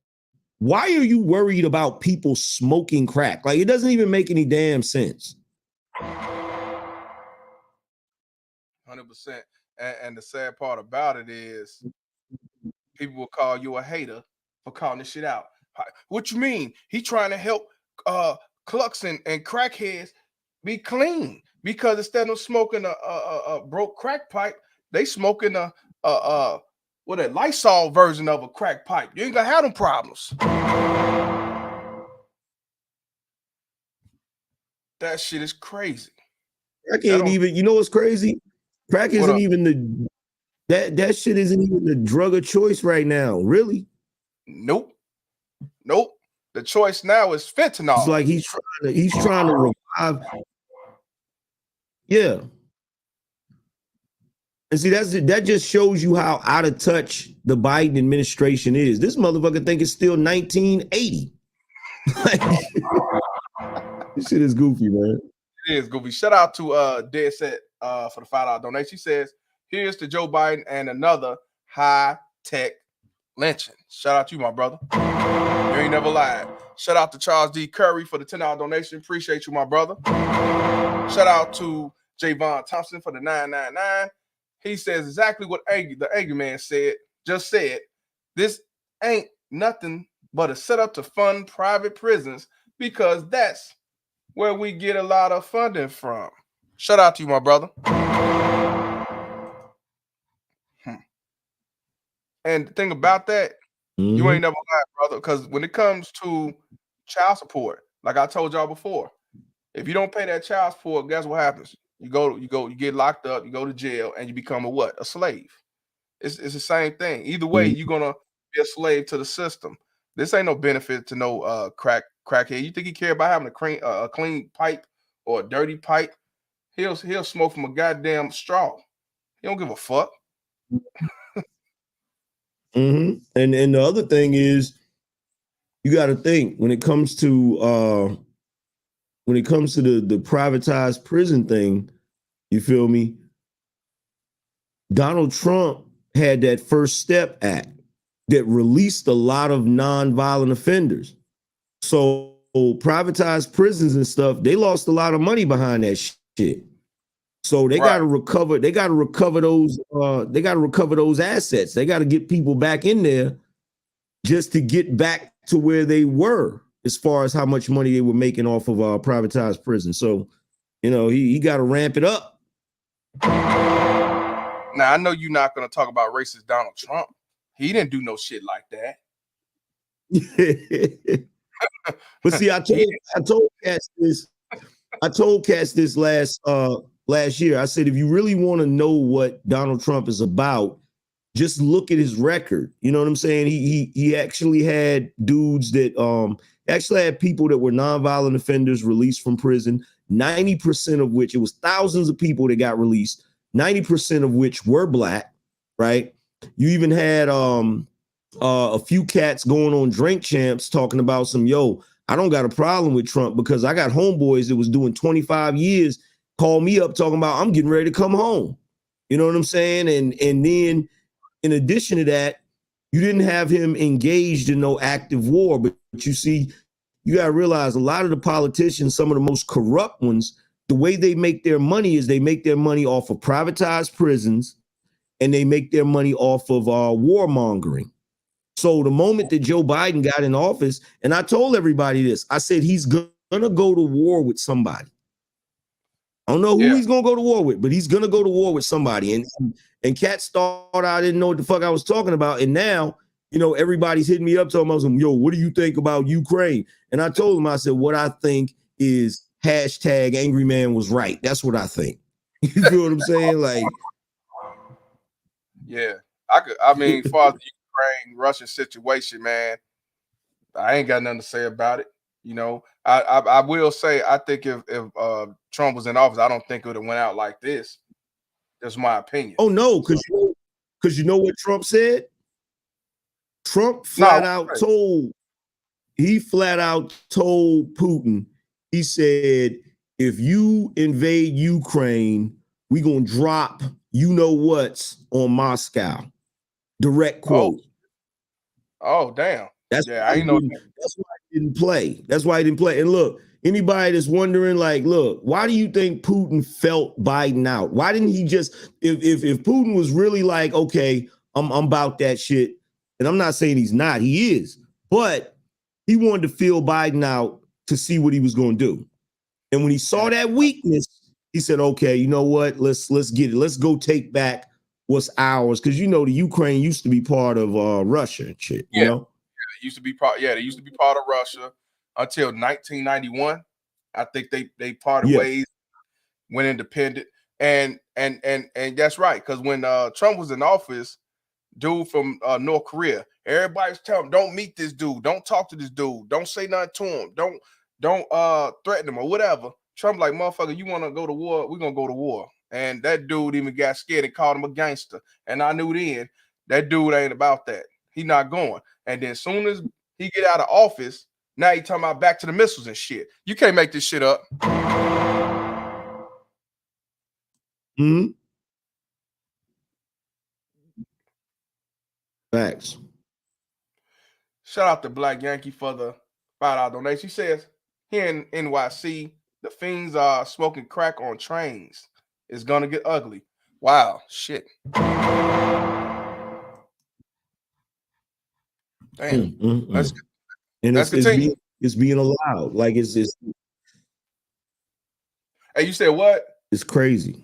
why are you worried about people smoking crack? Like, it doesn't even make any damn sense. 100%. And the sad part about it is people will call you a hater for calling this shit out. What you mean? He trying to help clucks and crackheads be clean, because instead of smoking a broke crack pipe, they smoking a Lysol version of a crack pipe. You ain't gonna have them problems. That shit is crazy. I can't even, you know what's crazy? Crack isn't even that shit isn't even the drug of choice right now, really. Nope. The choice now is fentanyl. It's like he's trying to revive. Yeah. And see, that just shows you how out of touch the Biden administration is. This motherfucker think it's still 1980. This shit is goofy, man. It is goofy. Shout out to Dead Set for the $5 donation. She says, here's to Joe Biden and another high-tech lynching. Shout out to you, my brother. You ain't never lied. Shout out to Charles D. Curry for the $10 donation. Appreciate you, my brother. Shout out to Javon Thompson for the $9.99. He says exactly what the angry man just said. This ain't nothing but a setup to fund private prisons, because that's where we get a lot of funding from. Shout out to you, my brother. And the thing about that, you ain't never lied, brother, because when it comes to child support, like I told y'all before, if you don't pay that child support, guess what happens? You get locked up, you go to jail, and you become a slave. It's the same thing. Either way, you're gonna be a slave to the system. This ain't no benefit to no crackhead. You think he care about having a clean pipe or a dirty pipe? He'll smoke from a goddamn straw. He don't give a fuck. And the other thing is, you got to think when it comes to the privatized prison thing, you feel me? Donald Trump had that First Step Act that released a lot of nonviolent offenders. So privatized prisons and stuff, they lost a lot of money behind that shit. So they got to recover. They got to recover those. They got to recover those assets. They got to get people back in there just to get back to where they were, as far as how much money they were making off of privatized prison. So, you know, he got to ramp it up. Now, I know you're not going to talk about racist Donald Trump. He didn't do no shit like that. But see, I told Cass this last year. I said, if you really want to know what Donald Trump is about, just look at his record. You know what I'm saying? He actually had dudes that actually had people that were nonviolent offenders released from prison. 90% of which, it was thousands of people that got released. 90% of which were black, right? You even had a few cats going on Drink Champs talking about I don't got a problem with Trump because I got homeboys that was doing 25 years call me up talking about I'm getting ready to come home. You know what I'm saying? And then in addition to that, you didn't have him engaged in no active war. But you see, you got to realize a lot of the politicians, some of the most corrupt ones, the way they make their money is they make their money off of privatized prisons and they make their money off of warmongering. So the moment that Joe Biden got in office, and I told everybody this, I said he's gonna go to war with somebody. I don't know who he's gonna go to war with, but he's gonna go to war with somebody. And cats thought I didn't know what the fuck I was talking about. And now, you know, everybody's hitting me up talking about some, yo, what do you think about Ukraine? And I told him, I said, what I think is hashtag angry man was right. That's what I think. You feel what I'm saying? Like, yeah, I mean, as far as the Ukraine-Russia situation, man, I ain't got nothing to say about it. You know, I will say, I think if Trump was in office, I don't think it would have went out like this. That's my opinion. Oh no, because you know what Trump said? Trump flat out told Putin, he said, if you invade Ukraine, we gonna drop you know what's on Moscow. Direct quote. Oh damn. That's I ain't know. That's why he didn't play. That's why he didn't play. And look, anybody that's wondering, like, look, why do you think Putin felt Biden out? Why didn't he just, if Putin was really like, okay, I'm about that shit, and I'm not saying he's not, he is, but he wanted to feel Biden out to see what he was going to do. And when he saw that weakness, he said, okay, you know what? Let's get it. Let's go take back what's ours. Because, you know, the Ukraine used to be part of Russia and shit, you know? They used to be part of Russia until 1991. I think they parted ways, went independent. And that's right. Because when Trump was in office, dude from North Korea, everybody's telling him, don't meet this dude, don't talk to this dude, don't say nothing to him, don't threaten him or whatever. Trump like, motherfucker, you want to go to war? We're gonna go to war. And that dude even got scared and called him a gangster. And I knew then that dude ain't about that. He not going. And then as soon as he get out of office, now he talking about back to the missiles and shit. You can't make this shit up. Facts. Shout out to Black Yankee for the $5 donation. He says, here in NYC, the fiends are smoking crack on trains. It's gonna get ugly. Wow, shit. Damn. Let's continue. It's being allowed. Like it's Hey, you said what? It's crazy.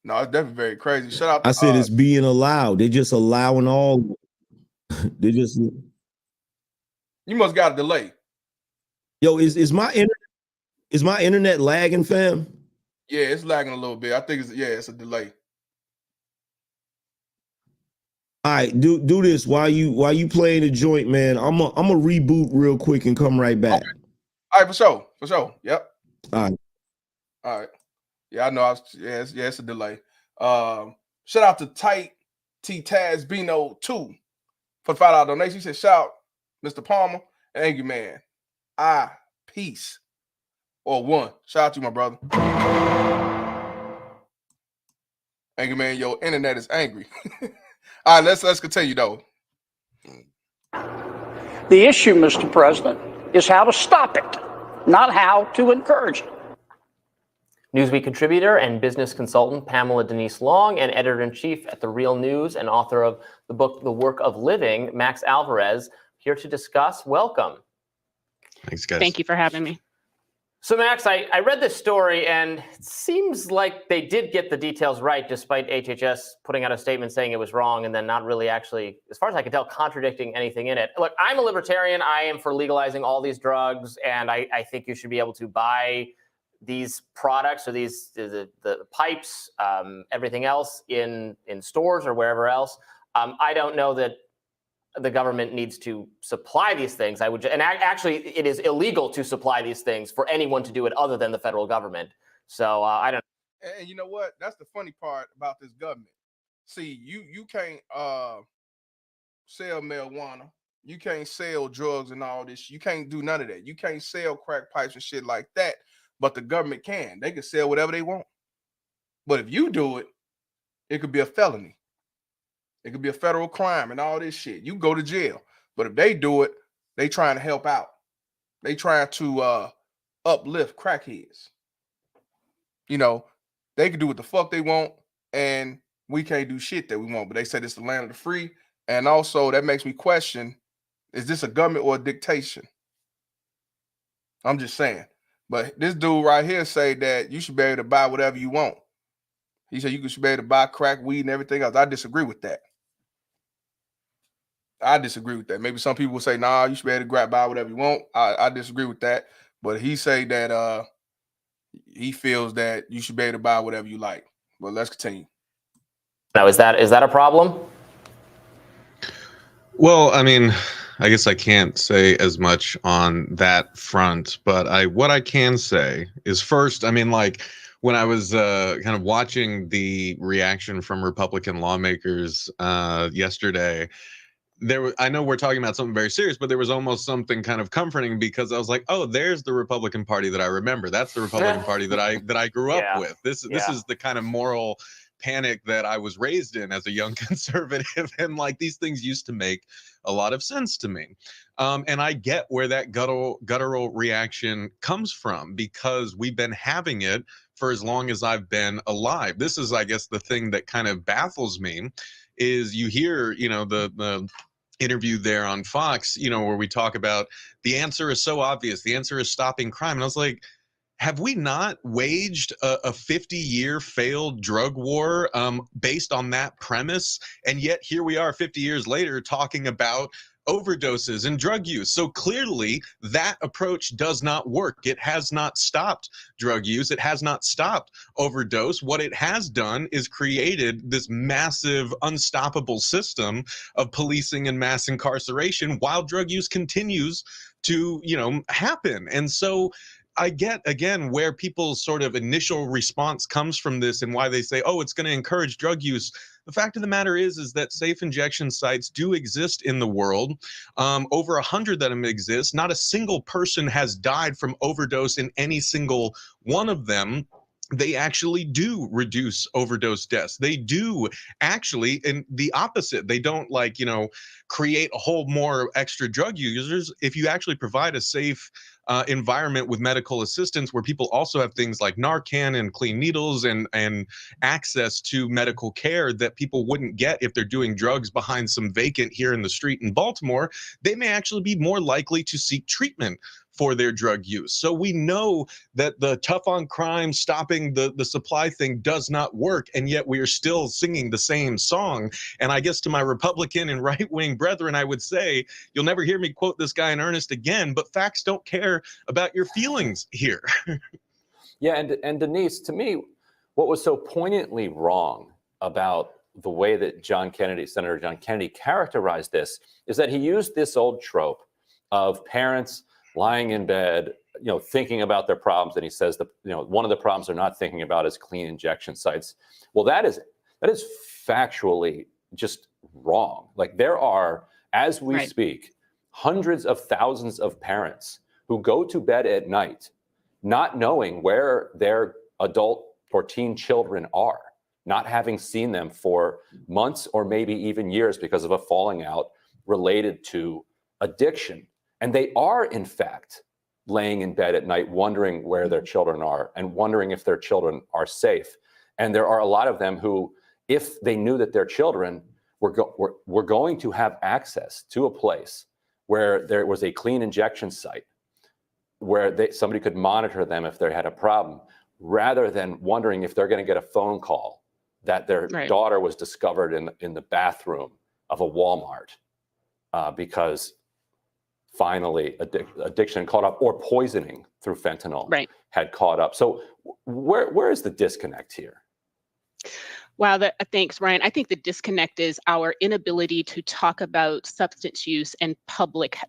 No, it's definitely very crazy. Shout out to I said it's being allowed. They're just allowing all. They just. You must got a delay. Yo, is my internet lagging, fam? Yeah, it's lagging a little bit. I think it's a delay. All right, do this while you playing the joint, man. I'm a reboot real quick and come right back. Okay. All right, for sure. Yep. All right. Yeah, I know. It's a delay. Shout out to Tight T Taz Bino 2 for the $5 donation. He said, shout Mr. Palmer and Angry Man. Peace. Or one. Shout out to you, my brother. Angry Man, your internet is angry. All right, let's continue though. The issue, Mr. President, is how to stop it, not how to encourage it. Newsweek contributor and business consultant Pamela Denise Long and editor-in-chief at The Real News and author of the book The Work of Living, Max Alvarez, here to discuss. Welcome. Thanks, guys. Thank you for having me. So, Max, I read this story, and it seems like they did get the details right, despite HHS putting out a statement saying it was wrong and then not really actually, as far as I can tell, contradicting anything in it. Look, I'm a libertarian. I am for legalizing all these drugs, and I think you should be able to buy these products or the pipes, everything else in stores or wherever else. I don't know that the government needs to supply these things. Actually, it is illegal to supply these things for anyone to do it other than the federal government. So I don't. And you know what? That's the funny part about this government. See, you can't sell marijuana. You can't sell drugs and all this. You can't do none of that. You can't sell crack pipes and shit like that. But the government can. They can sell whatever they want. But if you do it, it could be a felony. It could be a federal crime and all this shit. You go to jail. But if they do it, they trying to help out. They trying to uplift crackheads. You know, they can do what the fuck they want. And we can't do shit that we want. But they said it's the land of the free. And also that makes me question, is this a government or a dictation? I'm just saying. But this dude right here say that you should be able to buy whatever you want. He said you should be able to buy crack, weed, and everything else. I disagree with that. Maybe some people will say, nah, you should be able to buy whatever you want. I disagree with that. But he say that he feels that you should be able to buy whatever you like. But let's continue. Now, is that a problem? Well, I mean, I guess I can't say as much on that front, but what I can say is, first, I mean, like, when I was kind of watching the reaction from Republican lawmakers yesterday, I know we're talking about something very serious, but there was almost something kind of comforting, because I was like, oh, there's the Republican Party that I remember. That's the Republican Party that I grew up with. This is the kind of moral panic that I was raised in as a young conservative, and like these things used to make a lot of sense to me. And I get where that guttural reaction comes from, because we've been having it for as long as I've been alive. This is, I guess, the thing that kind of baffles me, is you hear, the interview there on Fox, where we talk about the answer is so obvious. The answer is stopping crime. And I was like, have we not waged a 50-year failed drug war based on that premise? And yet here we are 50 years later talking about overdoses and drug use. So clearly that approach does not work. It has not stopped drug use. It has not stopped overdose. What it has done is created this massive, unstoppable system of policing and mass incarceration while drug use continues to, happen. And so I get, again, where people's sort of initial response comes from this and why they say, oh, it's going to encourage drug use. The fact of the matter is that safe injection sites do exist in the world. Over 100 of them exist. Not a single person has died from overdose in any single one of them. They actually do reduce overdose deaths. They do actually, and the opposite. They don't create a whole more extra drug users. If you actually provide a safe environment with medical assistance, where people also have things like Narcan and clean needles and access to medical care that people wouldn't get if they're doing drugs behind some vacant here in the street in Baltimore, they may actually be more likely to seek treatment for their drug use. So we know that the tough on crime, stopping the supply thing does not work, and yet we are still singing the same song. And I guess to my Republican and right-wing brethren, I would say, you'll never hear me quote this guy in earnest again, but facts don't care about your feelings here. Yeah, and Denise, to me, what was so poignantly wrong about the way that Senator John Kennedy characterized this is that he used this old trope of parents lying in bed, thinking about their problems. And he says that, one of the problems they're not thinking about is clean injection sites. Well, that is factually just wrong. Like, there are, as we speak, hundreds of thousands of parents who go to bed at night not knowing where their adult or teen children are, not having seen them for months or maybe even years because of a falling out related to addiction. And they are, in fact, laying in bed at night wondering where their children are and wondering if their children are safe. And there are a lot of them who, if they knew that their children were going to have access to a place where there was a clean injection site, where somebody could monitor them if they had a problem, rather than wondering if they're going to get a phone call that their daughter was discovered in the bathroom of a Walmart because finally addiction caught up, or poisoning through fentanyl had caught up. So where is the disconnect here? Wow, thanks, Ryan. I think the disconnect is our inability to talk about substance use and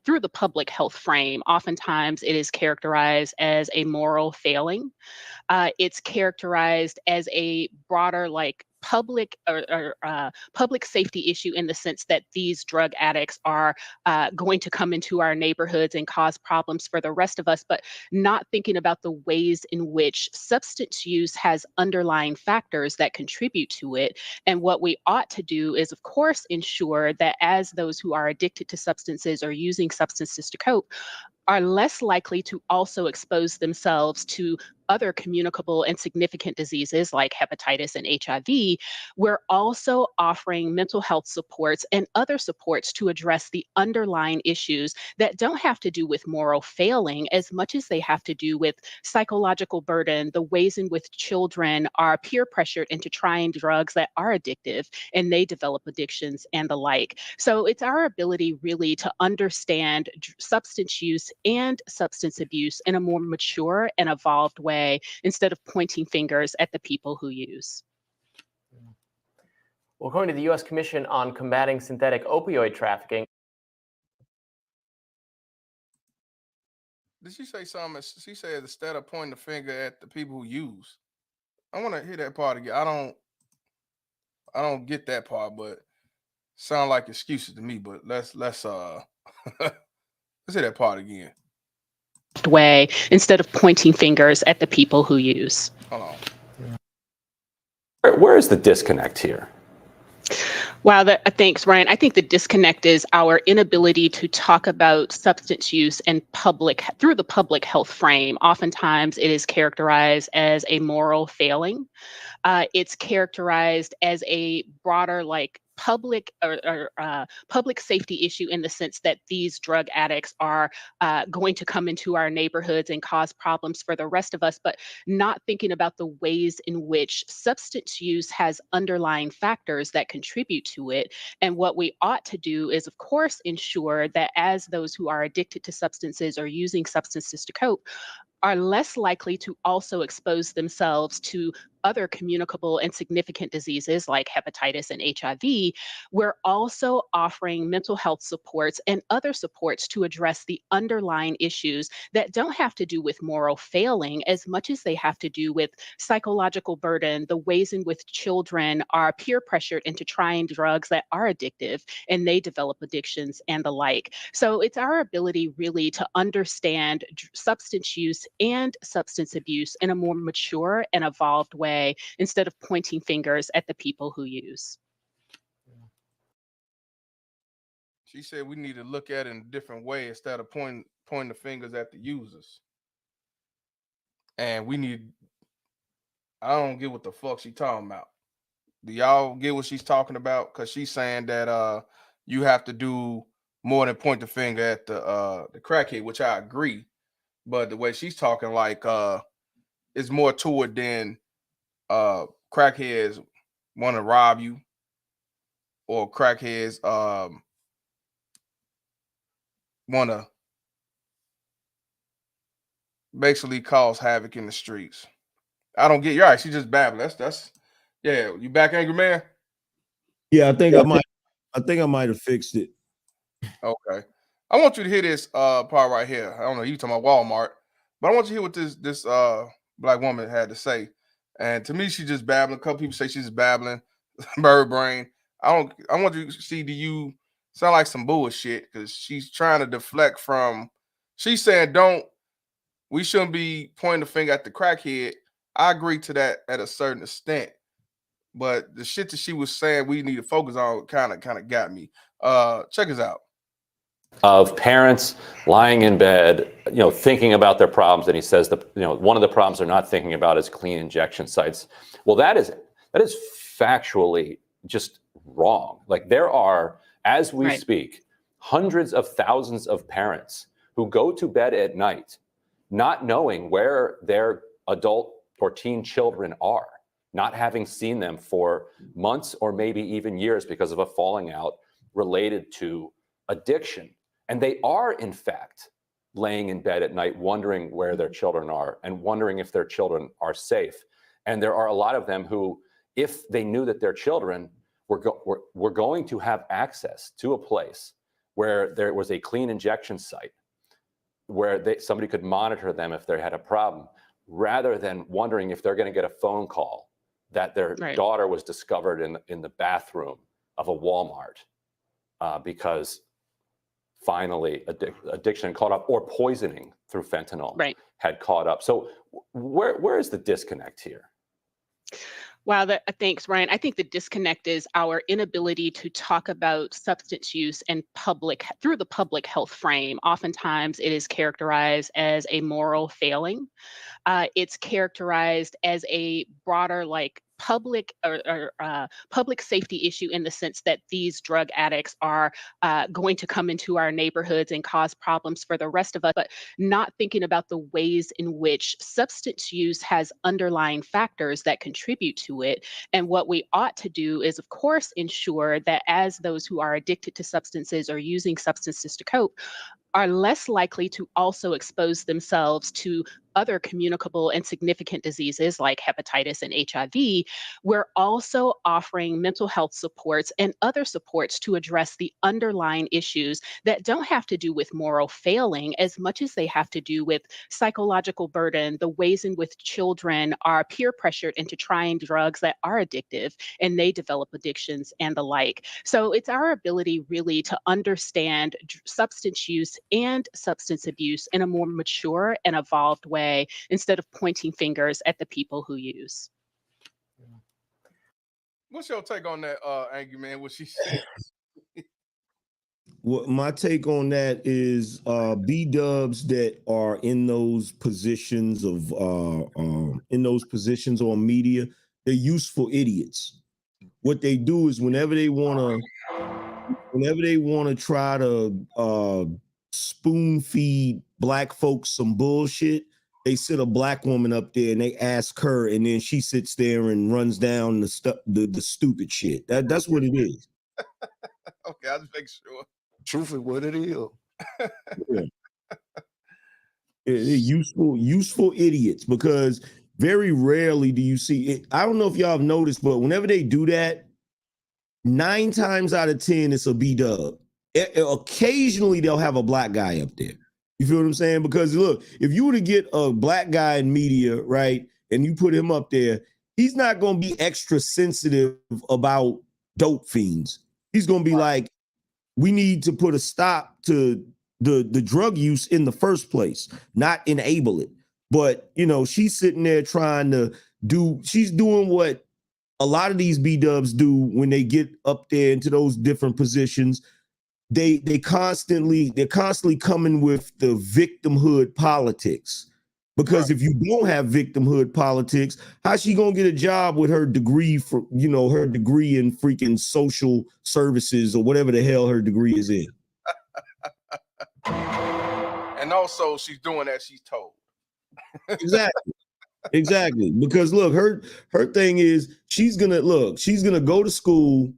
through the public health frame. Oftentimes it is characterized as a moral failing. It's characterized as a broader public public safety issue, in the sense that these drug addicts are going to come into our neighborhoods and cause problems for the rest of us, but not thinking about the ways in which substance use has underlying factors that contribute to it. And what we ought to do is, of course, ensure that as those who are addicted to substances or using substances to cope are less likely to also expose themselves to other communicable and significant diseases like hepatitis and HIV, we're also offering mental health supports and other supports to address the underlying issues that don't have to do with moral failing as much as they have to do with psychological burden, the ways in which children are peer pressured into trying drugs that are addictive and they develop addictions and the like. So it's our ability really to understand substance use and substance abuse in a more mature and evolved way instead of pointing fingers at the people who use. Well, according to the U.S. Commission on Combating Synthetic Opioid Trafficking. Did she say something? She said instead of pointing the finger at the people who use. I want to hear that part again. I don't get that part, but sound like excuses to me. But let's let's hear that part again. Way instead of pointing fingers at the people who use. Hold on. Where is the disconnect here? Wow, thanks, Ryan. I think the disconnect is our inability to talk about substance use and through the public health frame. Oftentimes, it is characterized as a moral failing. It's characterized as a broader, like public public safety issue in the sense that these drug addicts are going to come into our neighborhoods and cause problems for the rest of us, but not thinking about the ways in which substance use has underlying factors that contribute to it. And what we ought to do is, of course, ensure that as those who are addicted to substances or using substances to cope are less likely to also expose themselves to other communicable and significant diseases like hepatitis and HIV, we're also offering mental health supports and other supports to address the underlying issues that don't have to do with moral failing as much as they have to do with psychological burden, the ways in which children are peer pressured into trying drugs that are addictive and they develop addictions and the like. So it's our ability really to understand substance use and substance abuse in a more mature and evolved way instead of pointing fingers at the people who use. She said we need to look at it in a different way instead of pointing the fingers at the users. And I don't get what the fuck she talking about. Do y'all get what she's talking about? Because she's saying that you have to do more than point the finger at the crackhead, which I agree. But the way she's talking, like it's more to it than crackheads want to rob you, or crackheads want to basically cause havoc in the streets. I don't get you. All right, she just babbling. That's yeah. You back, angry man? Yeah, I think I might have fixed it. Okay. I want you to hear this part right here. I don't know, you talking about Walmart, but I want you to hear what this black woman had to say. And to me, she's just babbling. A couple people say she's just babbling, bird brain. I want you to see, do you sound like some bullshit? Because she's trying to deflect from, she's saying we shouldn't be pointing the finger at the crackhead. I agree to that at a certain extent. But the shit that she was saying we need to focus on kind of got me. Check us out. Of parents lying in bed, thinking about their problems, and he says one of the problems they're not thinking about is clean injection sites. Well, that is factually just wrong. Like, there are, as we speak, hundreds of thousands of parents who go to bed at night not knowing where their adult or teen children are, not having seen them for months or maybe even years because of a falling out related to addiction. And they are, in fact, laying in bed at night wondering where their children are and wondering if their children are safe. And there are a lot of them who, if they knew that their children were going to have access to a place where there was a clean injection site, where somebody could monitor them if they had a problem, rather than wondering if they're going to get a phone call that their daughter was discovered in the bathroom of a Walmart because finally addiction caught up, or poisoning through fentanyl had caught up. So where is the disconnect here? Wow, thanks, Ryan. I think the disconnect is our inability to talk about substance use and through the public health frame. Oftentimes, it is characterized as a moral failing. It's characterized as a broader, like public safety issue in the sense that these drug addicts are going to come into our neighborhoods and cause problems for the rest of us, but not thinking about the ways in which substance use has underlying factors that contribute to it. And what we ought to do is, of course, ensure that as those who are addicted to substances or using substances to cope, are less likely to also expose themselves to other communicable and significant diseases like hepatitis and HIV, we're also offering mental health supports and other supports to address the underlying issues that don't have to do with moral failing as much as they have to do with psychological burden, the ways in which children are peer pressured into trying drugs that are addictive and they develop addictions and the like. So it's our ability really to understand substance use and substance abuse in a more mature and evolved way instead of pointing fingers at the people who use. What's your take on that, Angry Man? What she said? Well, my take on that is B-dubs that are in those positions on media, they're useful idiots. What they do is whenever they want to try to spoon feed black folks some bullshit, they sit a black woman up there and they ask her, and then she sits there and runs down the stupid shit. That's what it is. Okay, I'll just make sure. Truth is what it is. Yeah. They're useful idiots, because very rarely do you see it. I don't know if y'all have noticed, but whenever they do that, 9 times out of 10, it's a B-dub. Occasionally, they'll have a black guy up there. You feel what I'm saying? Because look, if you were to get a black guy in media, right, and you put him up there, he's not going to be extra sensitive about dope fiends. He's going to be like, we need to put a stop to the drug use in the first place, not enable it. But, you know, she's sitting there she's doing what a lot of these B-dubs do when they get up there into those different positions. They're constantly coming with the victimhood politics, because if you don't have victimhood politics, how's she gonna get a job with her degree in freaking social services or whatever the hell her degree is in? And also, she's doing that she's told. Exactly. Because look, her thing is she's gonna go to school.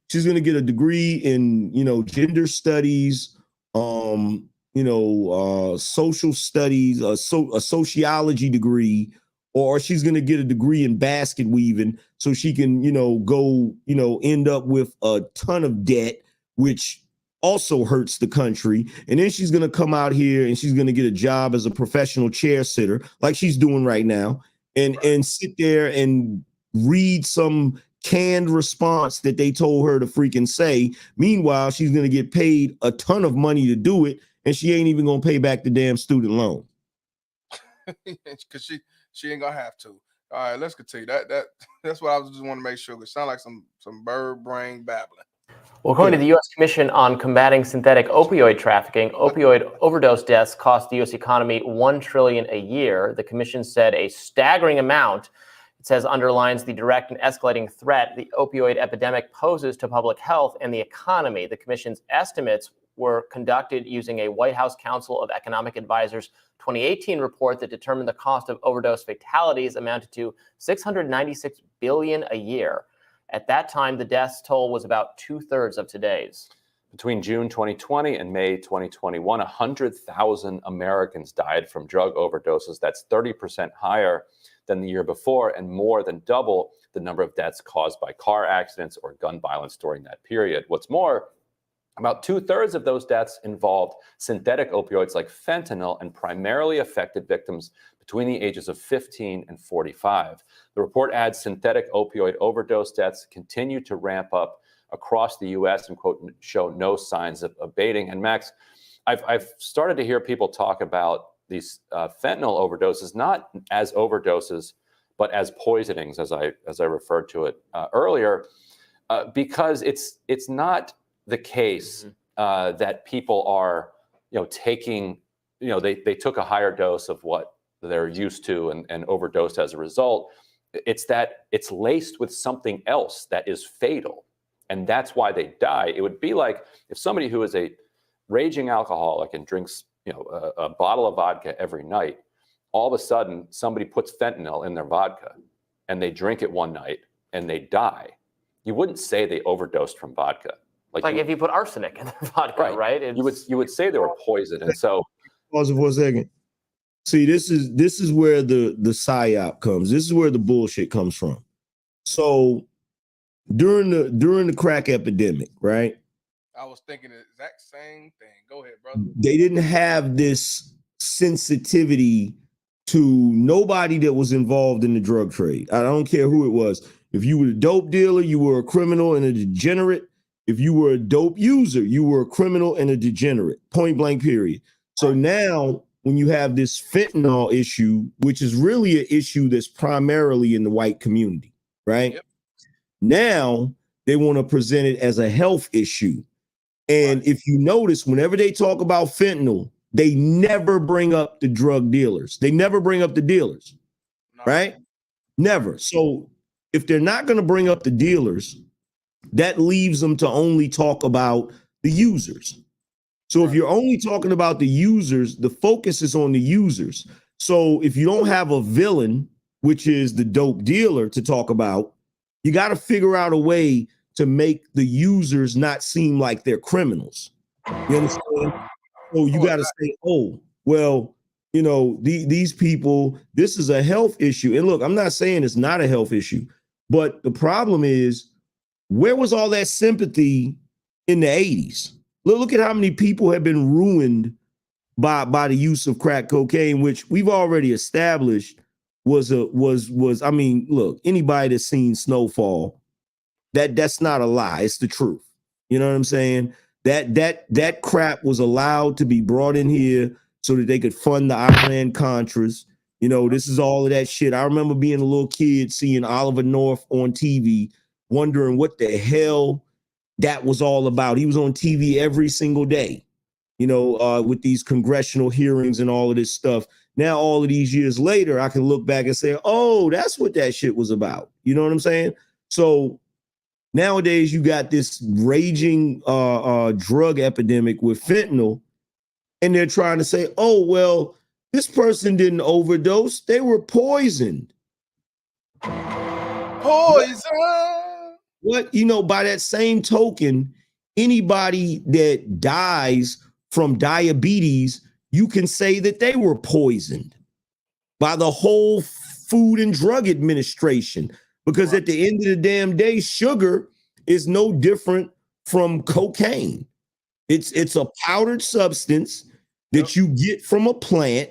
She's going to get a degree in, gender studies, social studies, a sociology degree, or she's going to get a degree in basket weaving so she can, go, end up with a ton of debt, which also hurts the country. And then she's going to come out here and she's going to get a job as a professional chair sitter, like she's doing right now, and sit there and read some canned response that they told her to freaking say. Meanwhile, she's going to get paid a ton of money to do it, and she ain't even going to pay back the damn student loan. Because she ain't going to have to. All right, let's continue. That's what I just want to make sure. It sounds like some bird brain babbling. Well, according to the U.S. Commission on Combating Synthetic Opioid Trafficking, opioid overdose deaths cost the U.S. economy $1 trillion a year. The commission said a staggering amount. It says underlines the direct and escalating threat the opioid epidemic poses to public health and the economy. The commission's estimates were conducted using a White House Council of Economic Advisors 2018 report that determined the cost of overdose fatalities amounted to $696 billion a year. At that time, the death toll was about 2/3 of today's. Between June 2020 and May 2021, 100,000 Americans died from drug overdoses. That's 30% higher than the year before and more than double the number of deaths caused by car accidents or gun violence during that period. What's more, about 2/3 of those deaths involved synthetic opioids like fentanyl and primarily affected victims between the ages of 15 and 45. The report adds synthetic opioid overdose deaths continue to ramp up across the U.S. and, quote, show no signs of abating. And Max, I've started to hear people talk about these fentanyl overdoses, not as overdoses, but as poisonings, as I referred to it earlier, because it's not the case that people are, taking, they took a higher dose of what they're used to and overdosed as a result. It's that it's laced with something else that is fatal, and that's why they die. It would be like if somebody who is a raging alcoholic and drinks, a bottle of vodka every night, all of a sudden somebody puts fentanyl in their vodka and they drink it one night and they die. You wouldn't say they overdosed from vodka. Like if you put arsenic in their vodka, right? You would say they were poisoned. And so pause it for a second. See, this is where the psyop comes. This is where the bullshit comes from. So during the crack epidemic, right? I was thinking the exact same thing. Go ahead, brother. They didn't have this sensitivity to nobody that was involved in the drug trade. I don't care who it was. If you were a dope dealer, you were a criminal and a degenerate. If you were a dope user, you were a criminal and a degenerate. Point blank, period. So now when you have this fentanyl issue, which is really an issue that's primarily in the white community, right? Yep. Now they want to present it as a health issue. And if you notice, whenever they talk about fentanyl, they never bring up the drug dealers. They never bring up the dealers, right? Never. So if they're not going to bring up the dealers, that leaves them to only talk about the users. So if you're only talking about the users, the focus is on the users. So if you don't have a villain, which is the dope dealer, to talk about, you got to figure out a way to make the users not seem like they're criminals. You understand? So you got to say, oh, well, these people, this is a health issue. And look, I'm not saying it's not a health issue, but the problem is, where was all that sympathy in the 80s? Look at how many people have been ruined by the use of crack cocaine, which we've already established was I mean, look, anybody that's seen Snowfall, that's not a lie. It's the truth. You know what I'm saying? That crap was allowed to be brought in here so that they could fund the Iran Contras. This is all of that shit. I remember being a little kid seeing Oliver North on TV, wondering what the hell that was all about. He was on TV every single day, with these congressional hearings and all of this stuff. Now, all of these years later, I can look back and say, oh, that's what that shit was about. You know what I'm saying? So nowadays, you got this raging drug epidemic with fentanyl, and they're trying to say, oh, well, this person didn't overdose. They were poisoned. Poison. What? By that same token, anybody that dies from diabetes, you can say that they were poisoned by the whole Food and Drug Administration. Because at the end of the damn day, sugar is no different from cocaine. It's a powdered substance that you get from a plant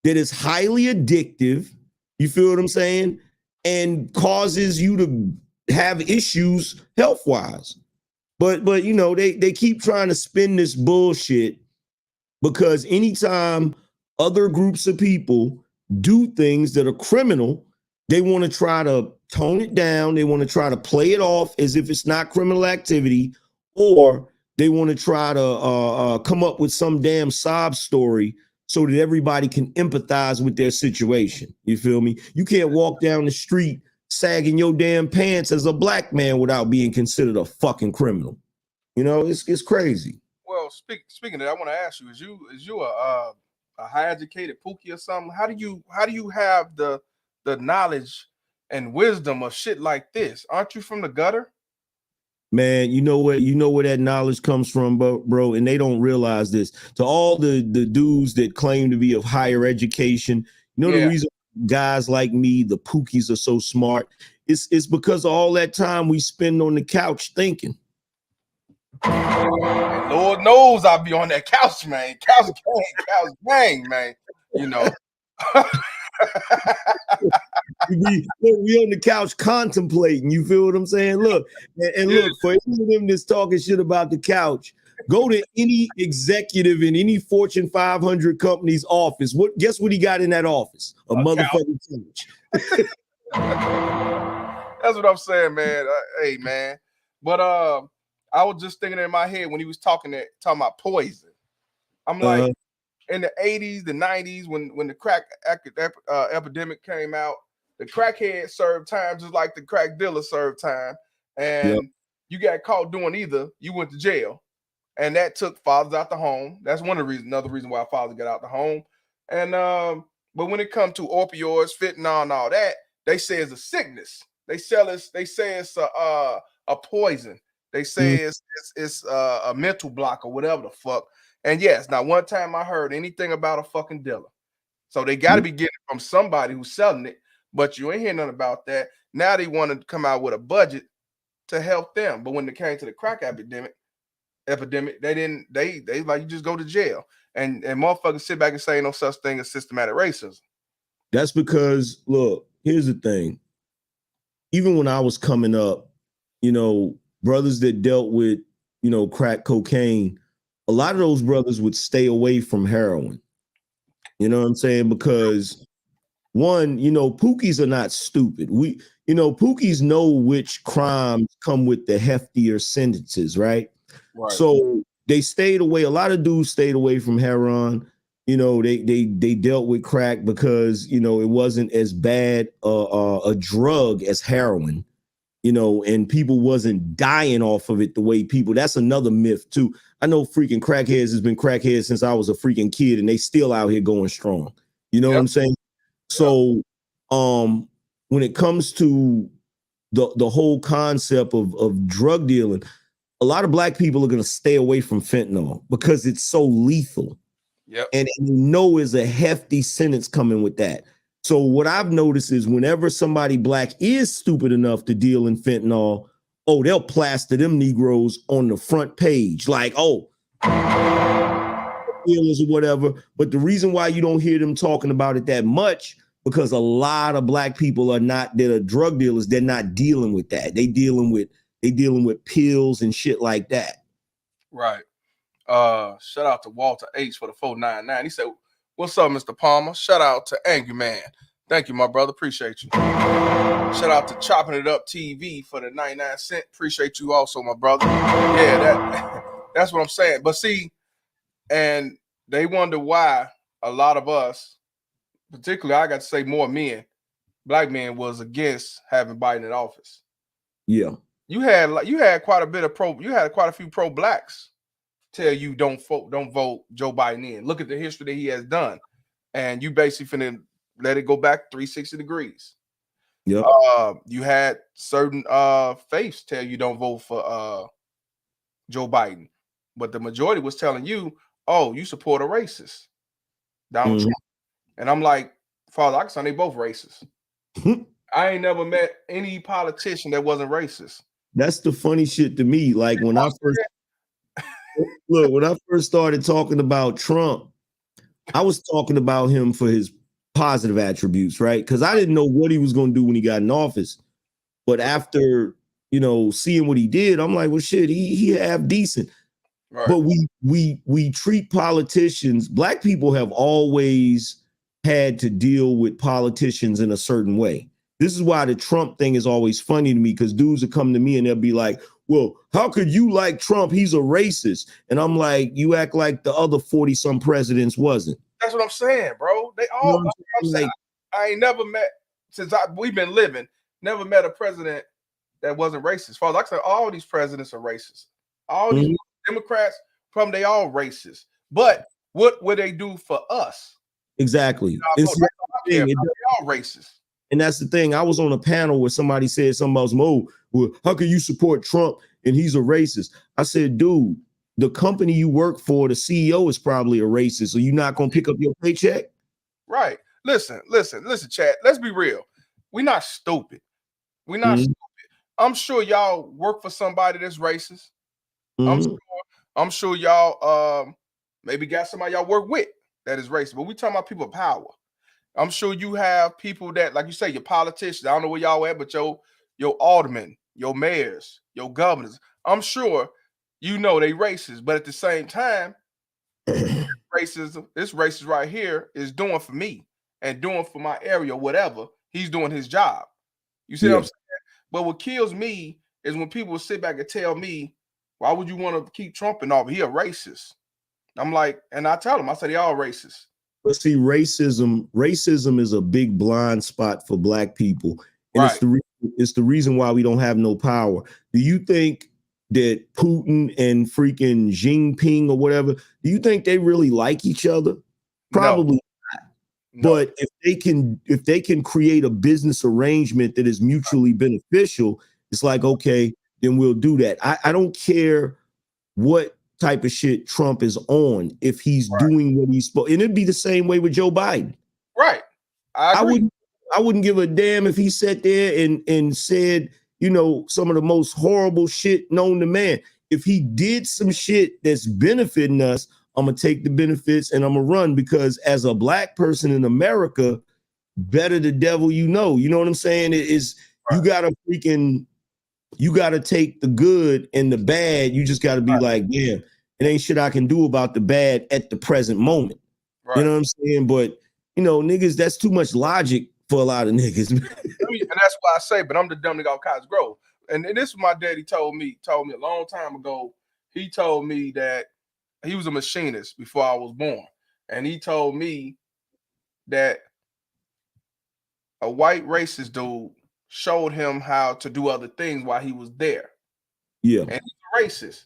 that is highly addictive. You feel what I'm saying? And causes you to have issues health-wise. But they keep trying to spin this bullshit, because anytime other groups of people do things that are criminal, they want to try to tone it down. They want to try to play it off as if it's not criminal activity, or they want to try to come up with some damn sob story so that everybody can empathize with their situation. You feel me? You can't walk down the street sagging your damn pants as a black man without being considered a fucking criminal. It's crazy. Well, speaking of that, I want to ask you: is you a high educated pookie or something? How do you have the knowledge and wisdom of shit like this? Aren't you from the gutter? Man, you know where that knowledge comes from, bro, and they don't realize this. To all the dudes that claim to be of higher education, the reason guys like me, the pookies, are so smart, it's because of all that time we spend on the couch thinking. And Lord knows I'll be on that couch, man. Couch bang, man. We on the couch contemplating. You feel what I'm saying? Look, and look, for any of them that's talking shit about the couch, go to any executive in any Fortune 500 company's office. Guess what he got in that office? A motherfucking couch. That's what I'm saying, man. Hey, man. But I was just thinking in my head when he was talking about poison. I'm like, in the 80s, the 90s, when the crack epidemic came out, the crackhead served time just like the crack dealer served time. And you got caught doing either, you went to jail. And that took fathers out the home. That's one of the reasons, another reason why fathers get out the home. And but when it comes to opioids, fentanyl, and all that, they say it's a sickness. They say it's a poison. They say it's a mental block or whatever the fuck. And yes, not one time I heard anything about a fucking dealer. So they got to be getting it from somebody who's selling it, but you ain't hear nothing about that. Now they want to come out with a budget to help them. But when it came to the crack epidemic, they didn't, they like, you just go to jail. And motherfuckers sit back and say no such thing as systematic racism. That's because, look, here's the thing. Even when I was coming up, you know, brothers that dealt with, you know, crack cocaine, a lot of those brothers would stay away from heroin. You know what I'm saying? Because one, you know, Pookies are not stupid. Pookies know which crimes come with the heftier sentences, right? So they stayed away. A lot of dudes stayed away from heroin. You know, they dealt with crack because, you know, it wasn't as bad a drug as heroin, you know, and people wasn't dying off of it the way people. That's another myth too. I know freaking crackheads has been crackheads since I was a freaking kid, and they still out here going strong. You know what I'm saying? So when it comes to the whole concept of drug dealing, a lot of black people are going to stay away from fentanyl because it's so lethal. And you know, is a hefty sentence coming with that. So what I've noticed is whenever somebody black is stupid enough to deal in fentanyl, oh, they'll plaster them Negroes on the front page, like, oh, dealers or whatever. But the reason why you don't hear them talking about it that much, because a lot of black people that are drug dealers, they're not dealing with that. They dealing with pills and shit like that. Right. Shout out to Walter H for the 499. He said, "What's up, Mr. Palmer?" Shout out to Angry Man. Thank you, my brother. Appreciate you. Shout out to Chopping It Up TV for the 99 cent. Appreciate you also, my brother. Yeah, that's what I'm saying. But see, and they wonder why a lot of us, particularly I got to say more men, black men, was against having Biden in office. Yeah. You had quite a few pro-blacks tell you don't vote Joe Biden in. Look at the history that he has done. And you basically finna let it go back 360 degrees. Yep. You had certain faiths tell you don't vote for Joe Biden. But the majority was telling you, oh, you support a racist, Donald Trump. And I'm like, Father, I can say they both racist. I ain't never met any politician that wasn't racist. That's the funny shit to me. Like when I first started talking about Trump, I was talking about him for his positive attributes, right? Because I didn't know what he was going to do when he got in office. But after, you know, seeing what he did, I'm like, well, shit, he half decent. Right. But we treat politicians, black people have always had to deal with politicians in a certain way. This is why the Trump thing is always funny to me, because dudes will come to me and they'll be like, well, how could you like Trump? He's a racist. And I'm like, you act like the other 40 some presidents wasn't. That's what I'm saying, bro. They all, I ain't never met, since we've been living, never met a president that wasn't racist. Father, like I said, all these presidents are racist. All these Democrats, they all racist. But what would they do for us? Exactly. They all racist. And that's the thing. I was on a panel where somebody said something about, oh, well, how can you support Trump and he's a racist? I said, dude, the company you work for, the CEO is probably a racist. So you're not going to pick up your paycheck? Right. Listen, chat. Let's be real. We're not stupid. We're not stupid. I'm sure y'all work for somebody that's racist. I'm sure y'all maybe got somebody y'all work with that is racist. But we talking about people of power. I'm sure you have people that, like you say, your politicians. I don't know where y'all at, but your aldermen, your mayors, your governors. I'm sure you know they racist, but at the same time, this racist right here is doing for me and doing for my area, whatever. He's doing his job. You see what I'm saying? But what kills me is when people sit back and tell me, why would you want to keep Trump in office? He a racist. I'm like, and I tell them, I say they all racist. But see, racism is a big blind spot for black people. And it's the reason why we don't have no power. Do you think that Putin and freaking Jinping or whatever, do you think they really like each other? Probably not. No. But if they can create a business arrangement that is mutually beneficial, it's like, okay, then we'll do that. I don't care what type of shit Trump is on if he's doing what he's supposed. And it'd be the same way with Joe Biden. Right. I wouldn't give a damn if he sat there and said, you know, some of the most horrible shit known to man. If he did some shit that's benefiting us, I'm gonna take the benefits and I'm gonna run, because as a black person in America, better the devil you know. You know what I'm saying? It is you gotta take the good and the bad. You just gotta be like, damn, it ain't shit I can do about the bad at the present moment. You know what I'm saying? But you know, niggas, that's too much logic for a lot of niggas. And that's why I say, but I'm the dumb nigga off Cotton's Grove. And this is what my daddy told me a long time ago. He told me that he was a machinist before I was born. And he told me that a white racist dude showed him how to do other things while he was there. Yeah. And he's racist.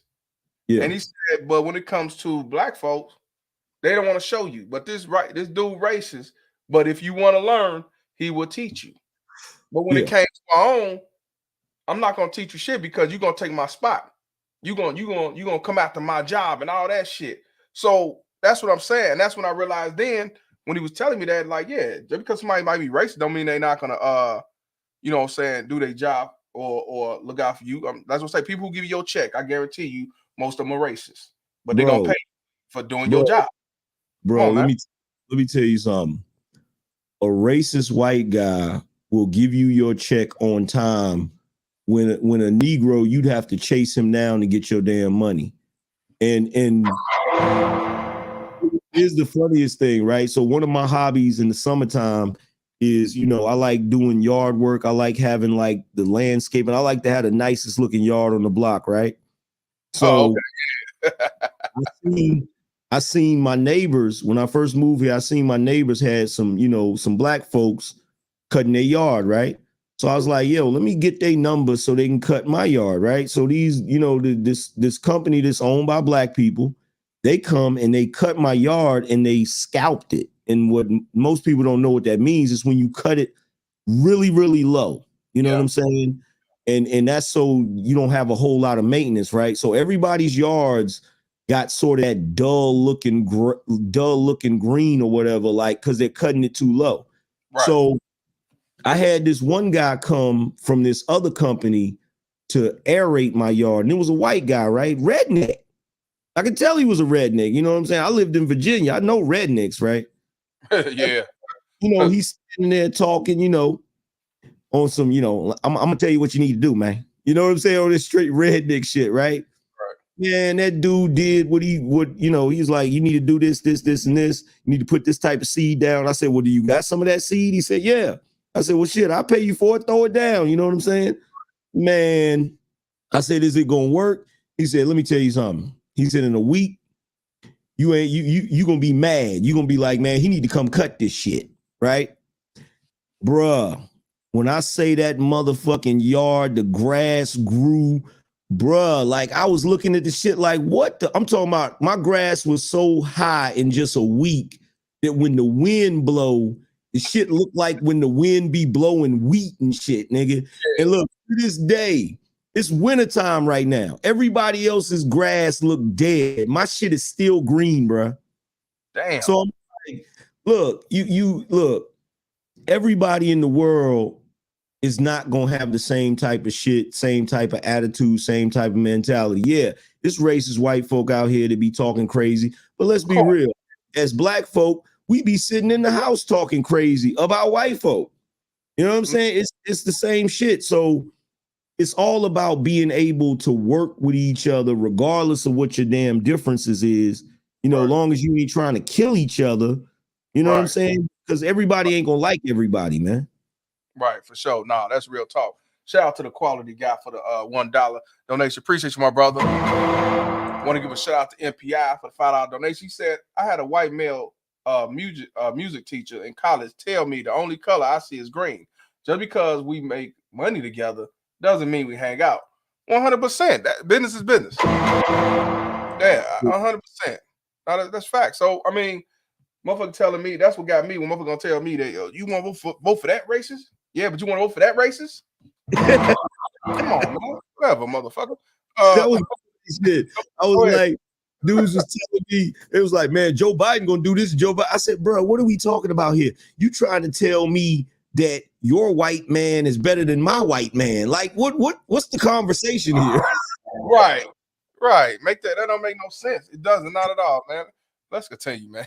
Yeah. And he said, but when it comes to black folks, they don't want to show you. But this dude racist. But if you want to learn, he will teach you. But when it came to my own, I'm not gonna teach you shit because you're gonna take my spot. You're gonna come after my job and all that shit. So that's what I'm saying. That's when I realized then when he was telling me that, like, yeah, just because somebody might be racist don't mean they're not gonna you know what I'm saying, do their job or look out for you. That's what I say. People who give you your check, I guarantee you, most of them are racist. But they're gonna pay you for doing your job. Bro, let me tell you something. A racist white guy will give you your check on time. When a Negro, you'd have to chase him down to get your damn money. And here's the funniest thing, right? So one of my hobbies in the summertime is, you know, I like doing yard work. I like having like the landscape, and I like to have the nicest looking yard on the block, right? So I seen my neighbors when I first moved here. I seen my neighbors had some black folks cutting their yard, right? So I was like, yo, let me get their numbers so they can cut my yard, right? So these, you know, this company that's owned by black people, they come and they cut my yard and they scalped it. And what most people don't know what that means is when you cut it really, really low. You know what I'm saying? And that's so you don't have a whole lot of maintenance, right? So everybody's yards got sort of that dull looking green or whatever, like, because they're cutting it too low. Right. So I had this one guy come from this other company to aerate my yard, and it was a white guy, right? Redneck. I could tell he was a redneck. You know what I'm saying? I lived in Virginia. I know rednecks, right? Yeah. You know, he's sitting there talking, you know, on some, you know, I'm gonna tell you what you need to do, man. You know what I'm saying? On this straight redneck shit, right? Yeah, and that dude did what you know, he's like, you need to do this, and this. You need to put this type of seed down. I said, well, do you got some of that seed? He said, yeah. I said, well, shit, I'll pay you for it. Throw it down. You know what I'm saying? Man, I said, is it going to work? He said, let me tell you something. He said, in a week, you going to be mad. You're going to be like, man, he need to come cut this shit, right? Bruh, when I say that motherfucking yard, the grass grew, bruh, like I was looking at the shit like, what the? I'm talking about my grass was so high in just a week that when the wind blow, the shit looked like when the wind be blowing wheat and shit, nigga. And look, to this day, it's wintertime right now. Everybody else's grass look dead. My shit is still green, bruh. Damn. So I'm like, look, you look, everybody in the world is not gonna have the same type of shit, same type of attitude, same type of mentality. Yeah, this racist white folk out here that be talking crazy, but let's be real. As black folk, we be sitting in the house talking crazy about white folk. You know what I'm saying? It's the same shit. So it's all about being able to work with each other, regardless of what your damn differences is. You know, as long as you ain't trying to kill each other. You know what I'm saying? Because everybody ain't gonna like everybody, man. Right, for sure. Nah, that's real talk. Shout out to the quality guy for the $1 donation. Appreciate you, my brother. Want to give a shout out to MPI for the $5 donation. He said, I had a white male music teacher in college tell me the only color I see is green. Just because we make money together doesn't mean we hang out. 100%. That business is business. Yeah, 100%. That's fact. So, I mean, motherfucker telling me, that's what got me when motherfucker gonna tell me that, yo, you want to vote for that racist? Yeah, but you want to vote for that racist? Come on, man. Whatever, motherfucker. That was shit. I was like, dudes was telling me, it was like, man, Joe Biden gonna do this. Joe Biden. I said, bro, what are we talking about here? You trying to tell me that your white man is better than my white man? Like, what's the conversation here? Right. Make that don't make no sense. It doesn't, not at all, man. Let's continue, man.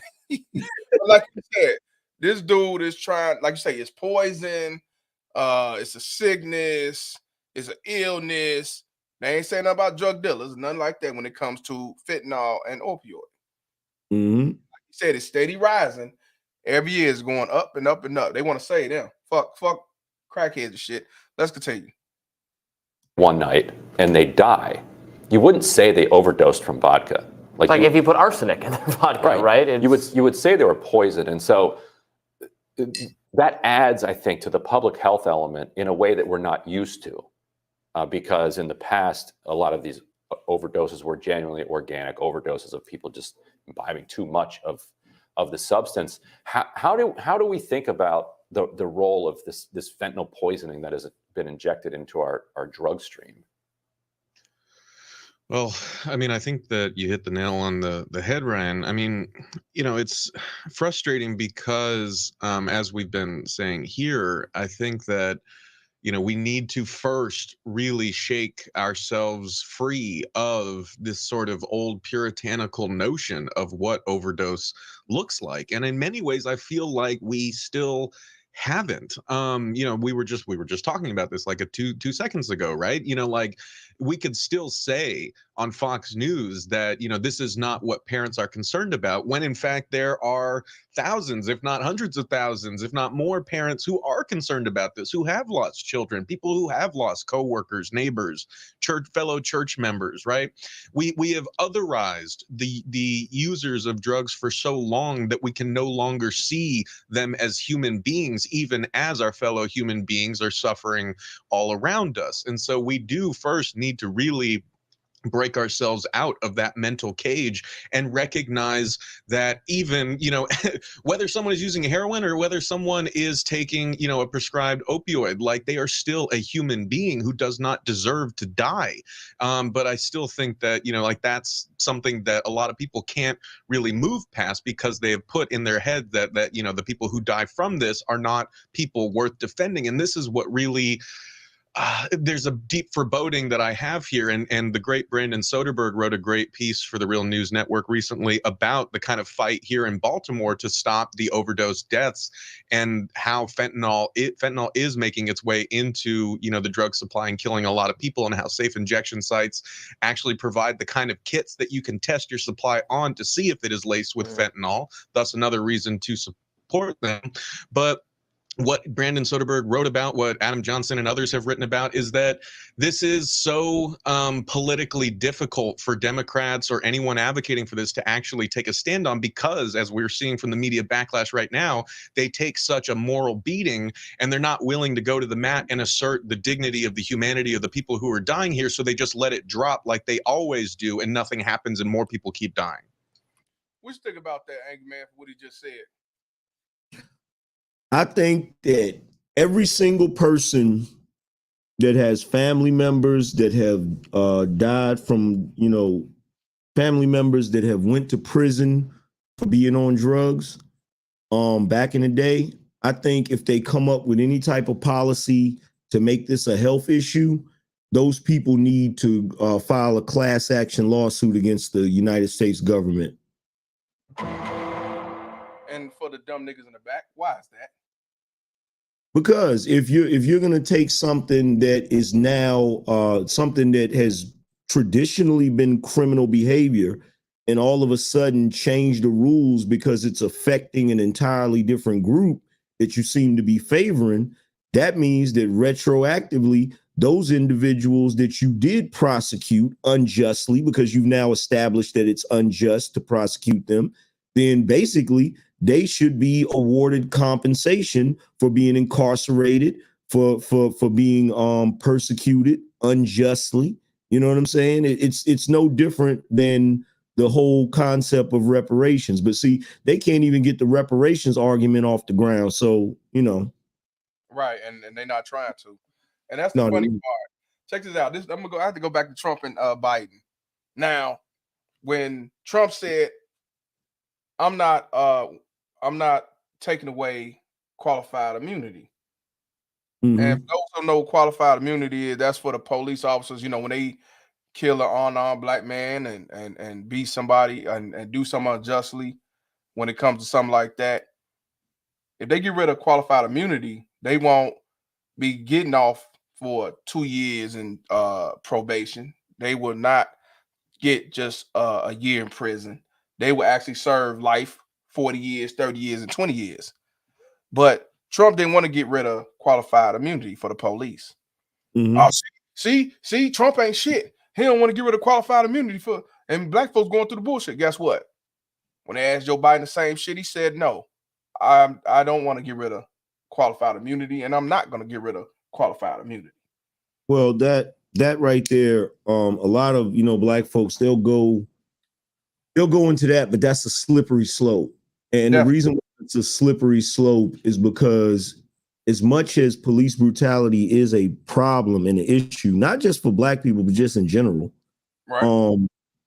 Like you said, this dude is trying, like you say, it's poison, it's a sickness, it's an illness. They ain't saying nothing about drug dealers, nothing like that when it comes to fentanyl and opioid. Mm-hmm. Like you said, it's steady rising. Every year it's going up and up and up. They want to say them. Fuck crackheads and shit. Let's continue. One night and they die. You wouldn't say they overdosed from vodka. Like if you put arsenic in their vodka, right? You would say they were poisoned. And so that adds, I think, to the public health element in a way that we're not used to. Because in the past, a lot of these overdoses were genuinely organic overdoses of people just imbibing too much of the substance. How do we think about the role of this fentanyl poisoning that has been injected into our drug stream? Well, I mean, I think that you hit the nail on the head, Ryan. I mean, it's frustrating because, as we've been saying here, I think that, we need to first really shake ourselves free of this sort of old puritanical notion of what overdose looks like. And in many ways, I feel like we still haven't. We were just talking about this like two seconds ago, right? Like we could still say on Fox News that this is not what parents are concerned about, when in fact there are thousands, if not hundreds of thousands, if not more parents who are concerned about this, who have lost children, people who have lost coworkers, neighbors, fellow church members, right? We have otherized the users of drugs for so long that we can no longer see them as human beings, even as our fellow human beings are suffering all around us. And so we do first need to really break ourselves out of that mental cage and recognize that even, whether someone is using heroin or whether someone is taking, a prescribed opioid, like they are still a human being who does not deserve to die. But I still think that, like that's something that a lot of people can't really move past because they have put in their head that, the people who die from this are not people worth defending. And this is what really there's a deep foreboding that I have here, and the great Brandon Soderberg wrote a great piece for the Real News Network recently about the kind of fight here in Baltimore to stop the overdose deaths and how fentanyl is making its way into the drug supply and killing a lot of people, and how safe injection sites actually provide the kind of kits that you can test your supply on to see if it is laced with fentanyl. Thus another reason to support them. But what Brandon Soderberg wrote about, what Adam Johnson and others have written about, is that this is so politically difficult for Democrats or anyone advocating for this to actually take a stand on, because, as we're seeing from the media backlash right now, they take such a moral beating and they're not willing to go to the mat and assert the dignity of the humanity of the people who are dying here. So they just let it drop like they always do, and nothing happens and more people keep dying. What you think about that, Angry Man, for what he just said? I think that every single person that has family members that have died from, family members that have went to prison for being on drugs back in the day, I think if they come up with any type of policy to make this a health issue, those people need to file a class action lawsuit against the United States government. And for the dumb niggas in the back, why is that? Because if you're going to take something that is now something that has traditionally been criminal behavior and all of a sudden change the rules because it's affecting an entirely different group that you seem to be favoring, that means that retroactively, those individuals that you did prosecute unjustly, because you've now established that it's unjust to prosecute them, then basically they should be awarded compensation for being incarcerated, for being persecuted unjustly. You know what I'm saying? It's no different than the whole concept of reparations. But see, they can't even get the reparations argument off the ground. So, you know. Right, and they're not trying to. And that's the No, funny part. Check this out. I have to go back to Trump and Biden. Now, when Trump said, I'm not taking away qualified immunity. Mm-hmm. And those who know qualified immunity is, that's for the police officers, you know, when they kill an unarmed black man and beat somebody and do something unjustly, when it comes to something like that, if they get rid of qualified immunity, they won't be getting off for 2 years in probation. They will not get just a year in prison. They will actually serve life, 40 years, 30 years, and 20 years. But Trump didn't want to get rid of qualified immunity for the police. Mm-hmm. Oh, see, Trump ain't shit. He don't want to get rid of qualified immunity for, and black folks going through the bullshit. Guess what? When they asked Joe Biden the same shit, he said, no, I don't want to get rid of qualified immunity, and I'm not going to get rid of qualified immunity. Well, that right there, a lot of, you know, black folks, they'll go into that, but that's a slippery slope. And the reason it's a slippery slope is because as much as police brutality is a problem and an issue, not just for black people, but just in general, right?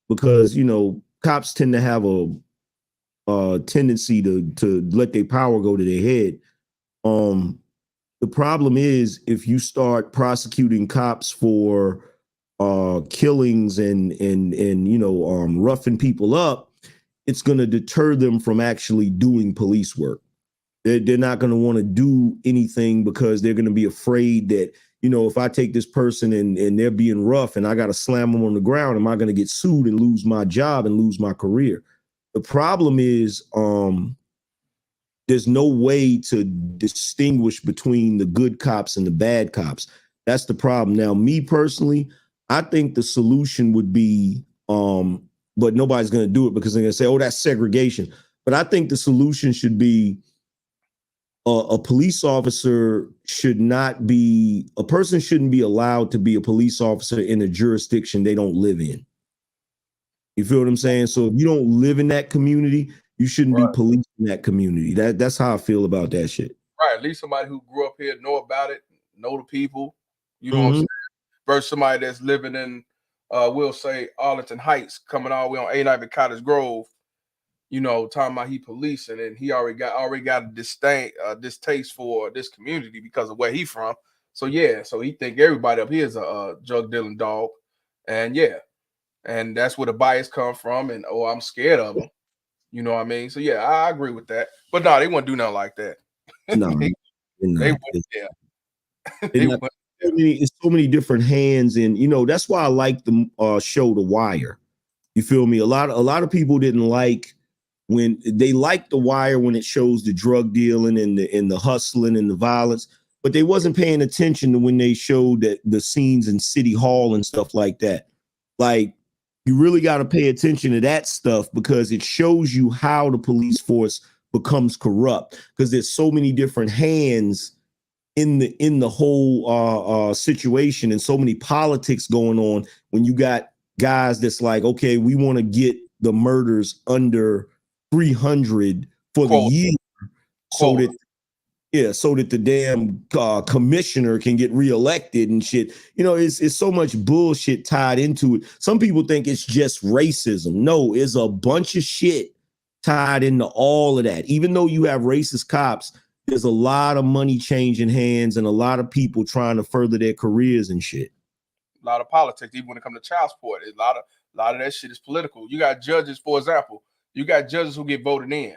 Because, you know, cops tend to have a tendency to let their power go to their head. The problem is if you start prosecuting cops for killings and you know, roughing people up, it's going to deter them from actually doing police work. They're not going to want to do anything because they're going to be afraid that, you know, if I take this person and they're being rough and I got to slam them on the ground, am I going to get sued and lose my job and lose my career? The problem is there's no way to distinguish between the good cops and the bad cops. That's the problem. Now, me personally, I think the solution would be, but nobody's going to do it because they're going to say, oh, that's segregation. But I think the solution should be a police officer shouldn't be allowed to be a police officer in a jurisdiction they don't live in. You feel what I'm saying? So if you don't live in that community, you shouldn't be policing that community. That's how I feel about that shit. Right. At least somebody who grew up here, know about it, know the people, you know what I'm saying? Versus somebody that's living in, we'll say, Arlington Heights, coming all the way on 89th and Cottage Grove, you know, talking about he policing, and he already got a distaste for this community because of where he from. So yeah, so he think everybody up here is a drug dealing dog, and yeah, and that's where the bias come from. And oh, I'm scared of them. You know what I mean? So yeah, I agree with that. But no, they wouldn't do nothing like that. No, they wouldn't. Yeah, it's so many different hands, and you know that's why I like the show The Wire. You feel me? A lot of people didn't like when they liked The Wire when it shows the drug dealing and the hustling and the violence, but they wasn't paying attention to when they showed that the scenes in City Hall and stuff like that. Like, you really got to pay attention to that stuff because it shows you how the police force becomes corrupt, because there's so many different hands in the whole situation and so many politics going on when you got guys that's like, okay, we want to get the murders under 300 for the year so that the damn commissioner can get reelected and shit. You know, it's so much bullshit tied into it. Some people think it's just racism. No, it's a bunch of shit tied into all of that. Even though you have racist cops, there's a lot of money changing hands and a lot of people trying to further their careers and shit. A lot of politics, even when it comes to child support. A lot of that shit is political. You got judges, for example, you got judges who get voted in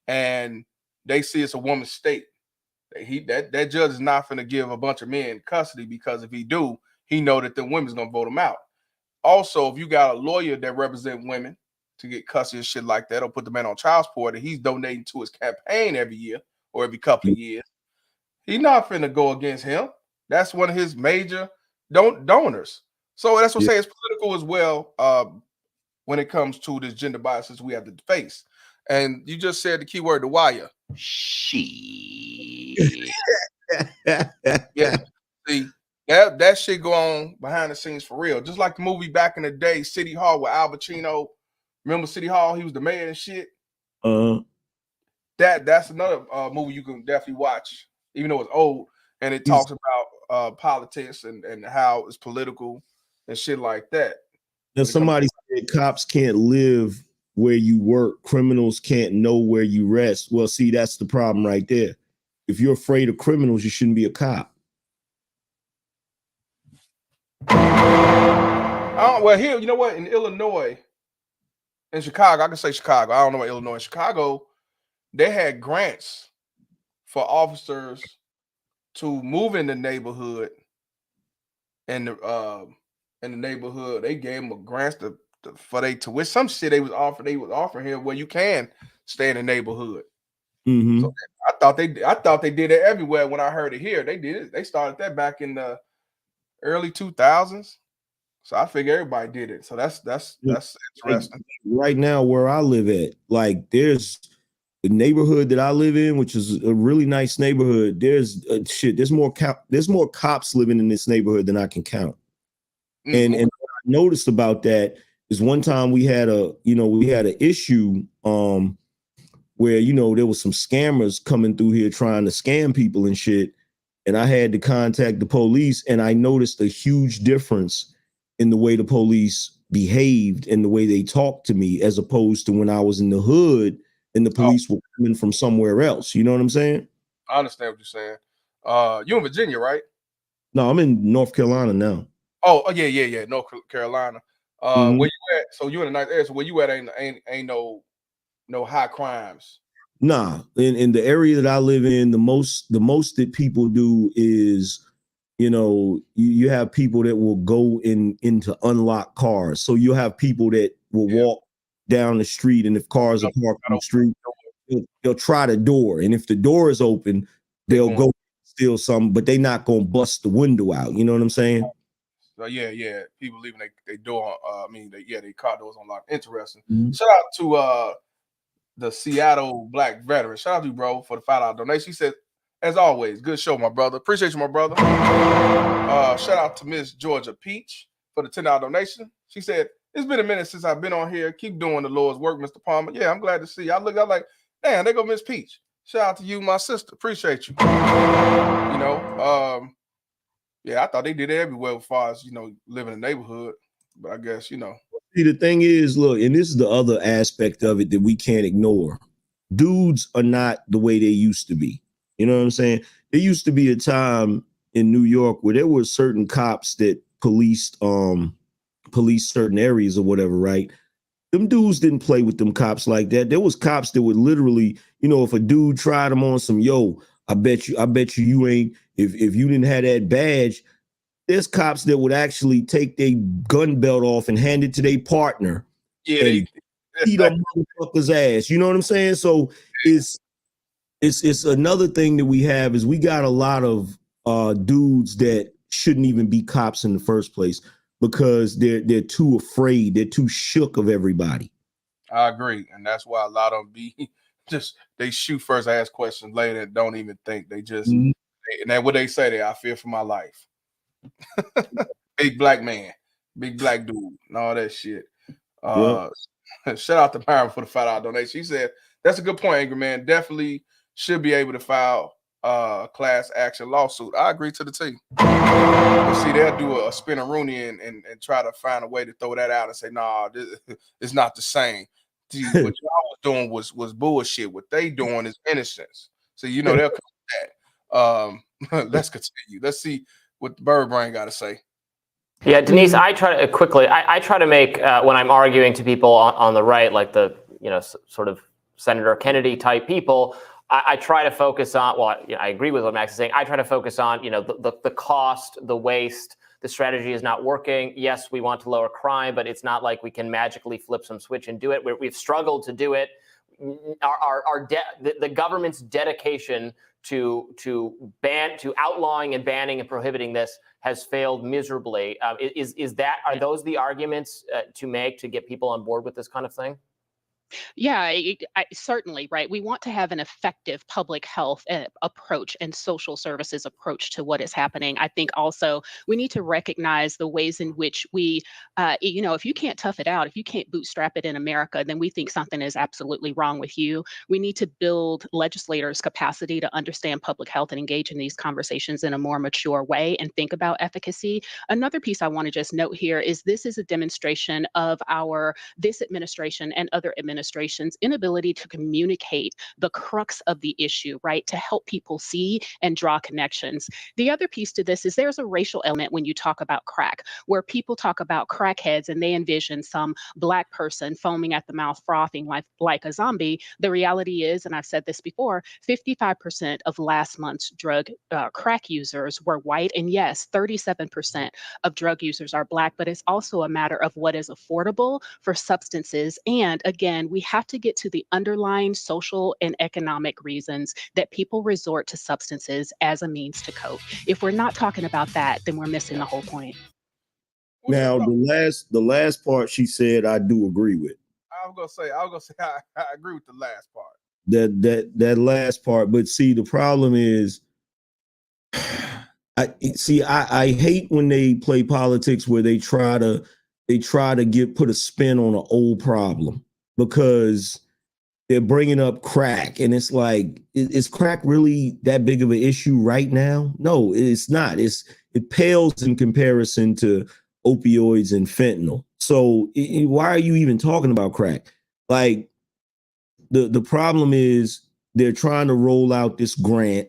and they see it's a woman's state. That judge is not going to give a bunch of men custody, because if he do, he know that the women's going to vote him out. Also, if you got a lawyer that represent women to get custody and shit like that, or put the man on child support, and he's donating to his campaign every year or every couple of years, He's not finna go against him. That's one of his major donors. So that's what I'm saying. It's political as well when it comes to this gender biases we have to face. And you just said the key word, the wire. Yeah. See, that shit go on behind the scenes for real. Just like the movie back in the day, City Hall with Al Pacino. Remember City Hall? He was the mayor and shit. That's another movie you can definitely watch, even though it's old, and it talks about politics and how it's political and shit like that. Now, somebody said cops can't live where you work. Criminals can't know where you rest. Well, see, that's the problem right there. If you're afraid of criminals, you shouldn't be a cop. Well, here, you know what? In Illinois, in Chicago, I can say Chicago. I don't know about Illinois. In Chicago, they had grants for officers to move in the neighborhood. And in the neighborhood, they gave them grants for they to some shit they was offering here where you can stay in the neighborhood. So I thought they did it everywhere. When I heard it here, they did it. They started that back in the early 2000s. So I figure everybody did it. So that's interesting. Right now, where I live at, like there's the neighborhood that I live in, which is a really nice neighborhood. There's there's more cops living in this neighborhood than I can count. And what I noticed about that is one time we had an issue where there was some scammers coming through here trying to scam people and shit. And I had to contact the police, and I noticed a huge difference in the way the police behaved and the way they talked to me, as opposed to when I was in the hood and the police were coming from somewhere else. You know what I'm saying? I understand what you're saying. You in Virginia, right? No, I'm in North Carolina now. Oh yeah. North Carolina. Where you at? So you in a nice area. So where you at ain't no high crimes. Nah, in the area that I live in, the most that people do is, you have people that will go into unlocked cars. So you have people that will walk down the street, and if cars are parked on the street, they'll try the door, and if the door is open, they'll go steal some, but they're not gonna bust the window out. You know what I'm saying? So yeah. People leaving their door. Their car doors unlocked. Interesting. Shout out to the Seattle Black veteran. Shout out to you, bro, for the $5 donation. He said, as always, good show, my brother. Appreciate you, my brother. Shout out to Miss Georgia Peach for the $10 donation. She said, it's been a minute since I've been on here. Keep doing the Lord's work, Mr. Palmer. Yeah, I'm glad to see you. I like, damn, there go Miss Peach. Shout out to you, my sister. Appreciate you. I thought they did it everywhere as far as, living in the neighborhood. But I guess, See, the thing is, look, and this is the other aspect of it that we can't ignore. Dudes are not the way they used to be. You know what I'm saying? There used to be a time in New York where there were certain cops that policed certain areas or whatever, right? Them dudes didn't play with them cops like that. There was cops that would literally, if a dude tried them on some, I bet you ain't, if you didn't have that badge, there's cops that would actually take their gun belt off and hand it to their partner. Yeah, and beat a motherfucker's ass. You know what I'm saying? So it's another thing that we have is we got a lot of dudes that shouldn't even be cops in the first place because they're too afraid, they're too shook of everybody. I agree, and that's why a lot of them be they shoot first, ask questions later, and don't even think. They just and then what they say, I fear for my life. Big black man, big black dude, and all that shit. Shout out to Myron for the $5 donation. He said that's a good point, Angry Man. Definitely should be able to file class action lawsuit. I agree to the T. See, they'll do a spin-a-rooney and try to find a way to throw that out and say, nah, it's not the same. See, what y'all was doing was bullshit. What they doing is innocence. So they'll come with that. Let's continue. Let's see what the bird brain got to say. Yeah, Denise, I try to quickly. I try to make when I'm arguing to people on the right, like the sort of Senator Kennedy type people, I try to focus on. Well, I agree with what Max is saying. I try to focus on the cost, the waste. The strategy is not working. Yes, we want to lower crime, but it's not like we can magically flip some switch and do it. We've struggled to do it. the government's dedication to outlawing and banning and prohibiting this has failed miserably. Are those the arguments to make to get people on board with this kind of thing? Yeah, certainly, right. We want to have an effective public health approach and social services approach to what is happening. I think also we need to recognize the ways in which we, if you can't tough it out, if you can't bootstrap it in America, then we think something is absolutely wrong with you. We need to build legislators' capacity to understand public health and engage in these conversations in a more mature way and think about efficacy. Another piece I want to just note here is this is a demonstration of this administration and other administrations' inability to communicate the crux of the issue, right? To help people see and draw connections. The other piece to this is there's a racial element when you talk about crack, where people talk about crackheads and they envision some Black person foaming at the mouth, frothing like a zombie. The reality is, and I've said this before, 55% of last month's crack users were white. And yes, 37% of drug users are Black, but it's also a matter of what is affordable for substances. And again, we have to get to the underlying social and economic reasons that people resort to substances as a means to cope. If we're not talking about that, then we're missing the whole point. Now, the last part she said, I do agree with. I was gonna say I agree with the last part. That last part, but see, the problem is, I hate when they play politics where they try to put a spin on an old problem, because they're bringing up crack, and it's like, is crack really that big of an issue right now? No, it's not. It pales in comparison to opioids and fentanyl. So why are you even talking about crack? Like, the problem is they're trying to roll out this grant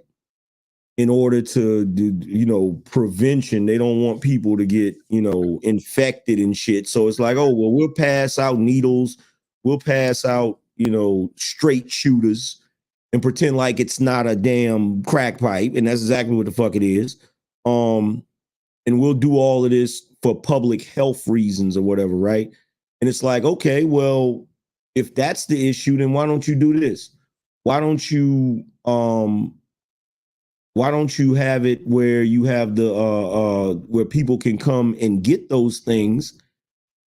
in order to do, prevention. They don't want people to get, infected and shit. So it's like, oh, well, we'll pass out needles. We'll pass out, straight shooters and pretend like it's not a damn crack pipe. And that's exactly what the fuck it is. And we'll do all of this for public health reasons or whatever, right? And it's like, okay, well, if that's the issue, then why don't you do this? Why don't you have it where you have the where people can come and get those things,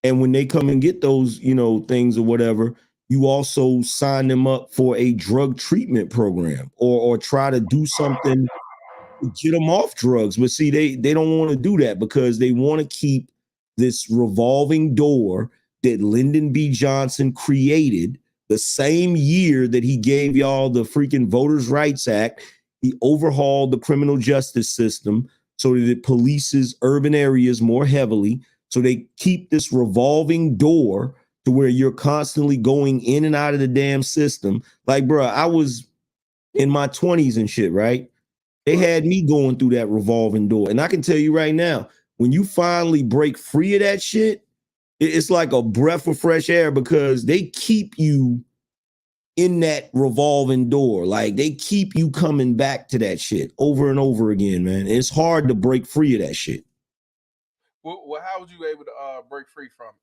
and when they come and get those, things or whatever, you also sign them up for a drug treatment program, or try to do something to get them off drugs. But see, they don't want to do that because they want to keep this revolving door that Lyndon B. Johnson created the same year that he gave y'all the freaking Voters' Rights Act. He overhauled the criminal justice system so that it polices urban areas more heavily. So they keep this revolving door to where you're constantly going in and out of the damn system. Like, bro, I was in my 20s and shit, right? They had me going through that revolving door. And I can tell you right now, when you finally break free of that shit, it's like a breath of fresh air, because they keep you in that revolving door. Like, they keep you coming back to that shit over and over again, man. It's hard to break free of that shit. Well, how was you able to break free from it?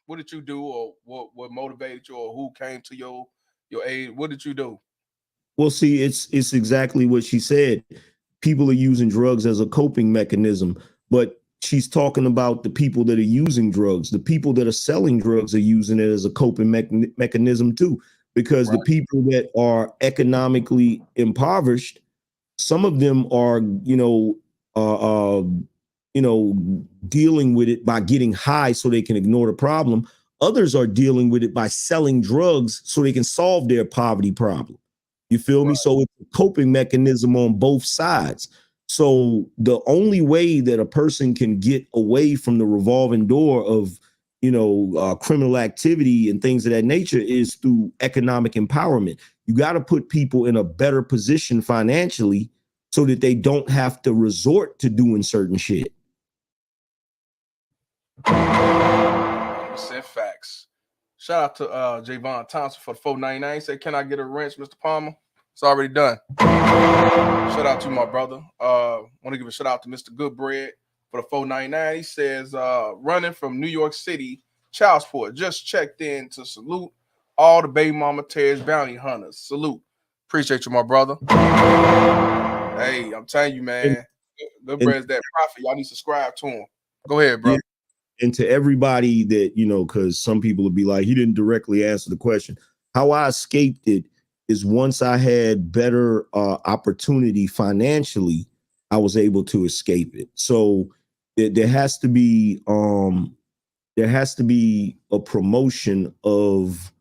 What did you do, or what motivated you, or who came to your aid? What did you do? Well, see, it's exactly what she said. People are using drugs as a coping mechanism, but she's talking about the people that are using drugs. The people that are selling drugs are using it as a coping mechanism too, because the people that are economically impoverished, some of them are, dealing with it by getting high so they can ignore the problem. Others are dealing with it by selling drugs so they can solve their poverty problem. You feel me? So it's a coping mechanism on both sides. So the only way that a person can get away from the revolving door of, criminal activity and things of that nature is through economic empowerment. You got to put people in a better position financially so that they don't have to resort to doing certain shit. 100% facts. Shout out to Javon Thompson for the $4.99. He said, "Can I get a wrench, Mr. Palmer?" It's already done. Shout out to my brother. Want to give a shout out to Mr. Goodbread for the $4.99. He says, running from New York City, child support. Just checked in to salute all the baby mama terrorists, bounty hunters. Salute. Appreciate you, my brother. Hey, I'm telling you, man. Good brother's that prophet. Y'all need to subscribe to him. Go ahead, bro. Yeah. And to everybody that, you know, because some people would be like, he didn't directly answer the question. How I escaped it is once I had better opportunity financially, I was able to escape it. So there has to be a promotion of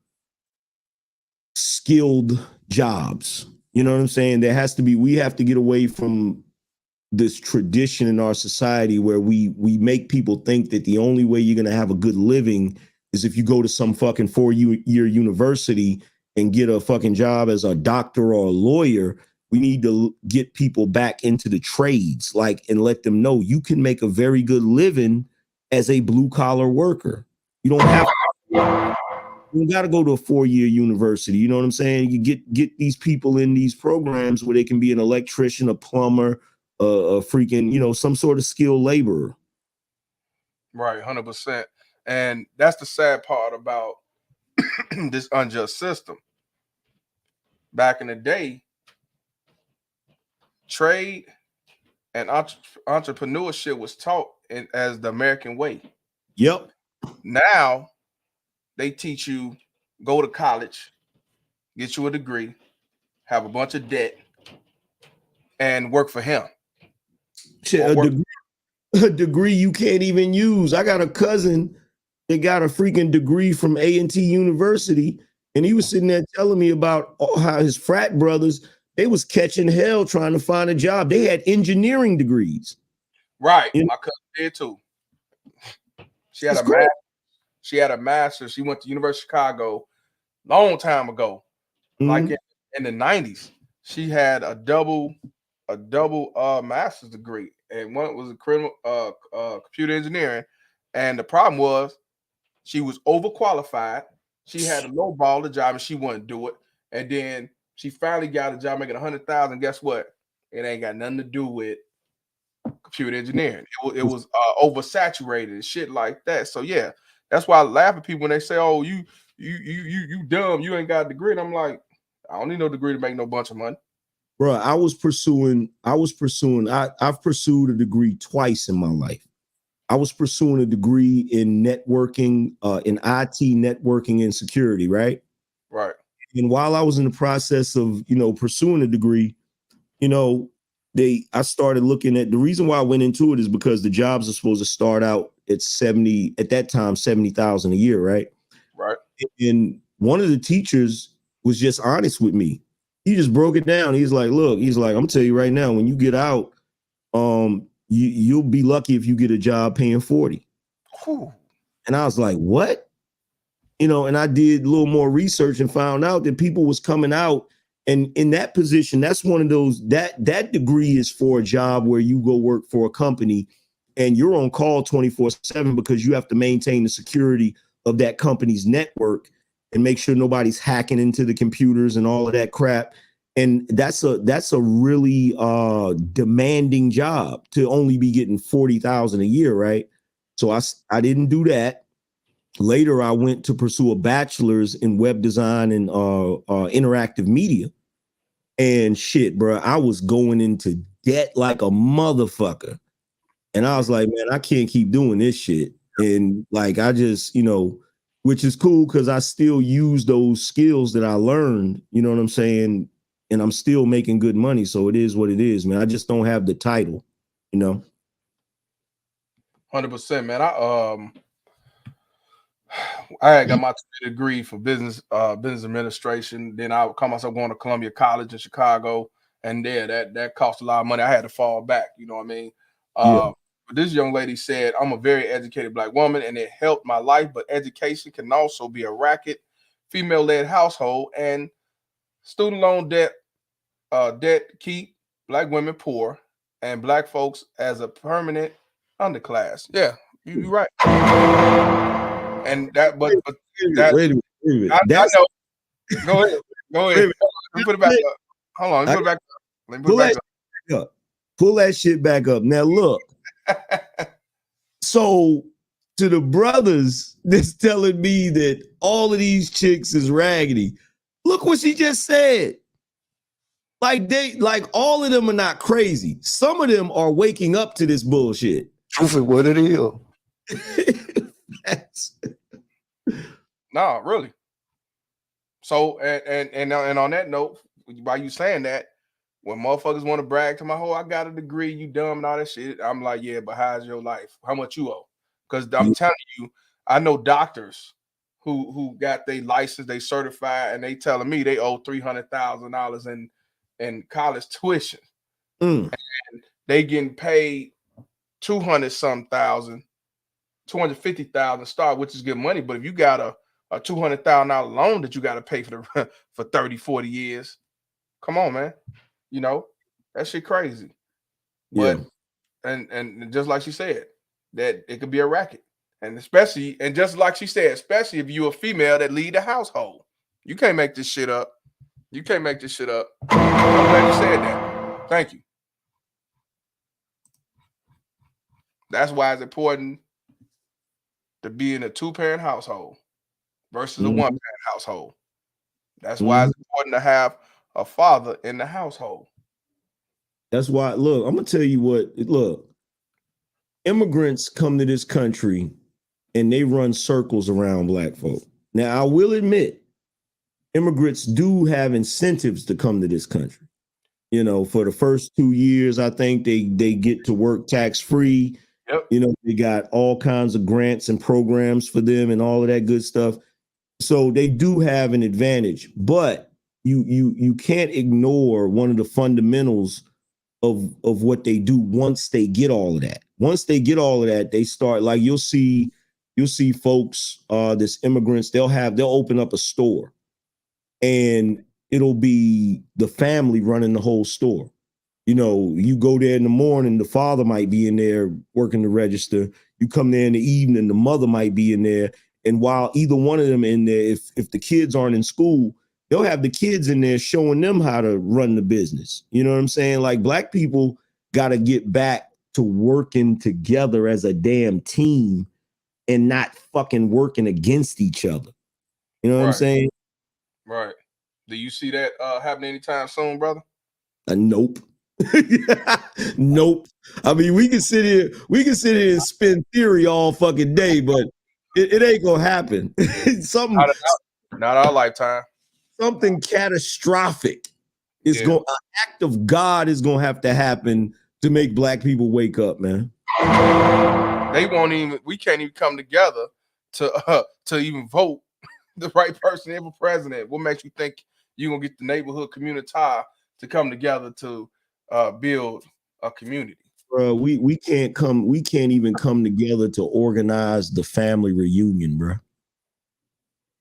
skilled jobs. You know what I'm saying? We have to get away from this tradition in our society where we make people think that the only way you're going to have a good living is if you go to some fucking 4-year university and get a fucking job as a doctor or a lawyer. We need to get people back into the trades, and let them know you can make a very good living as a blue collar worker. You don't have to. You got to go to a 4-year university. You know what I'm saying? You get these people in these programs where they can be an electrician, a plumber, a freaking, you know, some sort of skilled laborer. Right, 100%. And that's the sad part about this unjust system. Back in the day, trade and entrepreneurship was taught as the American way. Yep. Now they teach you go to college, get you a degree, have a bunch of debt, and work for him. Shit, a degree you can't even use. I got a cousin that got a freaking degree from A&T University, and he was sitting there telling me about how his frat brothers, they was catching hell trying to find a job. They had engineering degrees. Right. My cousin did too. She had a master's. She went to University of Chicago long time ago, like in the 90s. She had a double master's degree, and one was a computer engineering. And the problem was she was overqualified. She had a low ball the job and she wouldn't do it. And then she finally got a job making $100,000. Guess what? It ain't got nothing to do with computer engineering. It was oversaturated and shit like that. So yeah, that's why I laugh at people when they say, "Oh, you dumb, you ain't got a degree." And I'm like, I don't need no degree to make no bunch of money. Bro, I've pursued a degree twice in my life. I was pursuing a degree in networking, in IT networking and security, right? Right. And while I was in the process of, you know, pursuing a degree, you know, I started looking at the reason why I went into it is because the jobs are supposed to start out at 70,000 a year, right? Right. And one of the teachers was just honest with me. He just broke it down. He's like, look, I'm gonna tell you right now, when you get out, you'll be lucky if you get a job paying 40. Whew. And I was like, what? You know, and I did a little more research and found out that people was coming out, and in that position, that's one of those, that degree is for a job where you go work for a company and you're on call 24/7 because you have to maintain the security of that company's network and make sure nobody's hacking into the computers and all of that crap. And that's a really demanding job to only be getting 40,000 a year, right? So I didn't do that. Later, I went to pursue a bachelor's in web design and interactive media. And shit, bro, I was going into debt like a motherfucker. And I was like, man, I can't keep doing this shit. And like, I just, you know, which is cool because I still use those skills that I learned, you know what I'm saying? And I'm still making good money. So it is what it is, man. I just don't have the title, you know? 100%, man. I had got my degree for business administration. Then I caught myself going to Columbia College in Chicago, and there that cost a lot of money. I had to fall back. You know what I mean? But this young lady said, "I'm a very educated Black woman, and it helped my life. But education can also be a racket, female-led household, and student loan debt keep Black women poor and Black folks as a permanent underclass." Yeah, you're right. And that, but that, wait a minute. I know. Go ahead. Let me put it back up. Hold on. Let me put it back up. Let me put it back up. Pull that shit back up. Now look. So to the brothers that's telling me that all of these chicks is raggedy. Look what she just said. Like all of them are not crazy. Some of them are waking up to this bullshit. Truth is what it is. No, really. So and on that note, by you saying that, when motherfuckers want to brag to my whole, I got a degree, you dumb and all that shit, I'm like, yeah, but how's your life? How much you owe? Because I'm telling you, I know doctors who got their license, they certified, and they telling me they owe $300,000 in college tuition. And they getting paid 250,000 start, which is good money. But if you got a $200,000 loan that you got to pay for 30, 40 years, come on, man. You know, that shit crazy. But and just like she said, that it could be a racket. And especially, and just like she said, especially if you're a female that lead the household. You can't make this shit up. You can't make this shit up. I'm glad you said that. Thank you. That's why it's important to be in a two-parent household versus a one-parent household. That's why it's important to have a father in the household. That's why, look, I'm gonna tell you what, look, immigrants come to this country and they run circles around black folk. Now, I will admit, immigrants do have incentives to come to this country. You know, for the first 2 years, I think they get to work tax-free. Yep. You know, they got all kinds of grants and programs for them and all of that good stuff. So they do have an advantage, but you can't ignore one of the fundamentals of what they do once they get all of that. Once they get all of that, they start, like, you'll see folks, this immigrants, they'll open up a store and it'll be the family running the whole store. You know, you go there in the morning, the father might be in there working the register. You come there in the evening, the mother might be in there. And while either one of them in there, if the kids aren't in school, they'll have the kids in there showing them how to run the business. You know what I'm saying? Like, black people got to get back to working together as a damn team and not fucking working against each other. You know what I'm saying? Right. Do you see that happening anytime soon, brother? Nope. Nope. I mean, we can sit here and spin theory all fucking day, but it ain't gonna happen. Something not our lifetime. Something catastrophic is an act of God is gonna have to happen to make black people wake up, man. We can't even come together to even vote the right person in for president. What makes you think you're gonna get the neighborhood community to come together to build a community? Bro, we can't even come together to organize the family reunion, bro.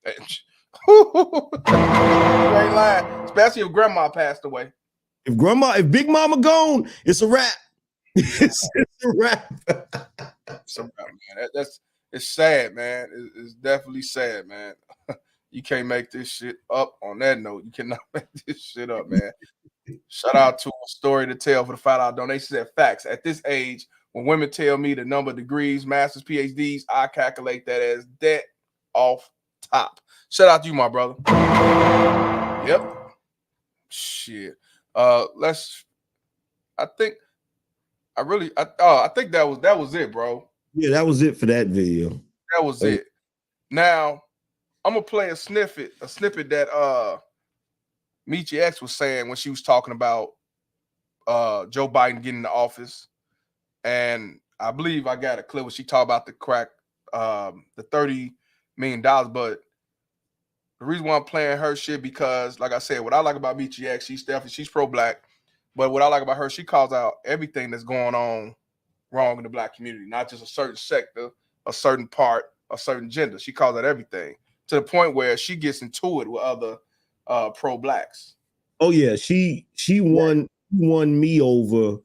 You ain't lying, especially if grandma passed away. If Big Mama gone, it's a wrap. It's a wrap. It's a wrap, man. It's sad, man. It's definitely sad, man. You can't make this shit up. On that note, you cannot make this shit up, man. Shout out to A Story to Tell for the $5 donations at Facts. At this age, when women tell me the number of degrees, masters, PhDs, I calculate that as debt off top. Shout out to you, my brother. Yep. Shit. I think that was it, bro. Yeah, that was it for that video. That was it. Now, I'm gonna play a snippet that Michi X was saying when she was talking about Joe Biden getting into office. And I believe I got a clip where she talked about the crack, the $30 million. But the reason why I'm playing her shit, because like I said, what I like about Michi X, she's pro-black. But what I like about her, she calls out everything that's going on wrong in the black community, not just a certain sector, a certain part, a certain gender. She calls out everything to the point where she gets into it with other pro-blacks. Oh yeah, she won me over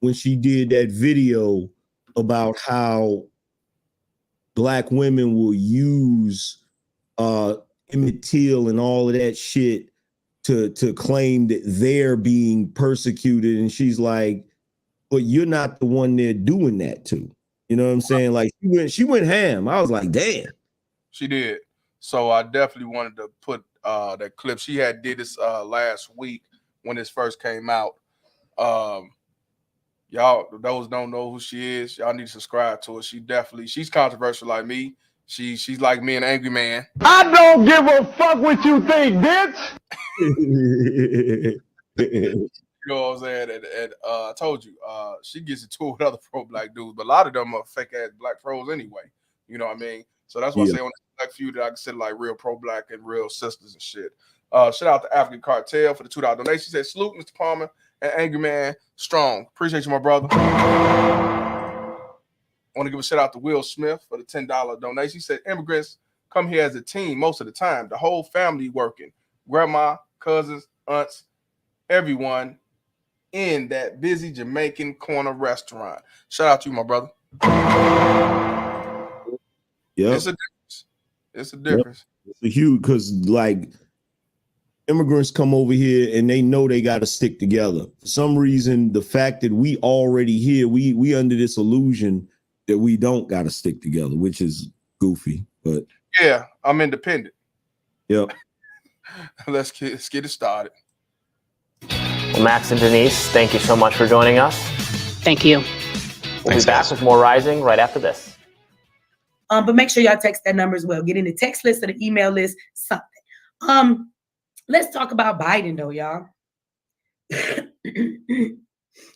when she did that video about how black women will use Emmett Till and all of that shit to claim that they're being persecuted, and she's like, but you're not the one they're doing that to. You You know what I'm saying? Like she went ham. I was like, damn. She did. So I definitely wanted to put that clip. She did this last week when this first came out. Y'all, those don't know who she is, y'all need to subscribe to her. She's controversial like me. She's like me, an angry man. I don't give a fuck what you think, bitch. You know what I'm saying? And I told you, she gets into it with other pro-black dudes, but a lot of them are fake-ass black pros anyway. You know what I mean? So that's why I say on the black few that I consider like real pro-black and real sisters and shit. Shout out to African Cartel for the $2 donation. She said, salute, Mr. Palmer and Angry Man Strong. Appreciate you, my brother. I want to give a shout out to Will Smith for the $10 donation. He said, immigrants come here as a team most of the time. The whole family working. Grandma, cousins, aunts, everyone in that busy Jamaican corner restaurant. Shout out to you, my brother. Yeah, it's a difference. It's a difference. It's a huge, because like immigrants come over here and they know they got to stick together. For some reason, the fact that we already here, we under this illusion that we don't got to stick together, which is goofy. But yeah, I'm independent. Yep. Let's get it started. Well, Max and Denise, thank you so much for joining us. Thank you. We'll be back with more Rising right after this. But make sure y'all text that number as well. Get in the text list or the email list, something. Let's talk about Biden, though, y'all.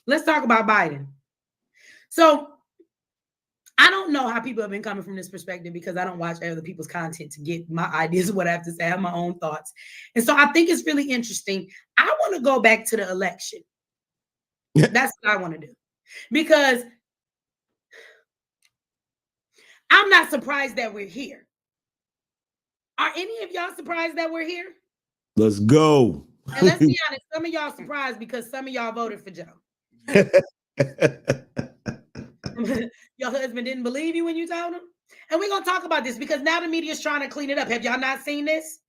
Let's talk about Biden. So I don't know how people have been coming from this perspective because I don't watch other people's content to get my ideas of what I have to say. I have my own thoughts. And so I think it's really interesting. I want to go back to the election. That's what I want to do. Because I'm not surprised that we're here. Are any of y'all surprised that we're here? Let's go. And let's be honest, some of y'all surprised because some of y'all voted for Joe. Your husband didn't believe you when you told him? And we're going to talk about this because now the media is trying to clean it up. Have y'all not seen this?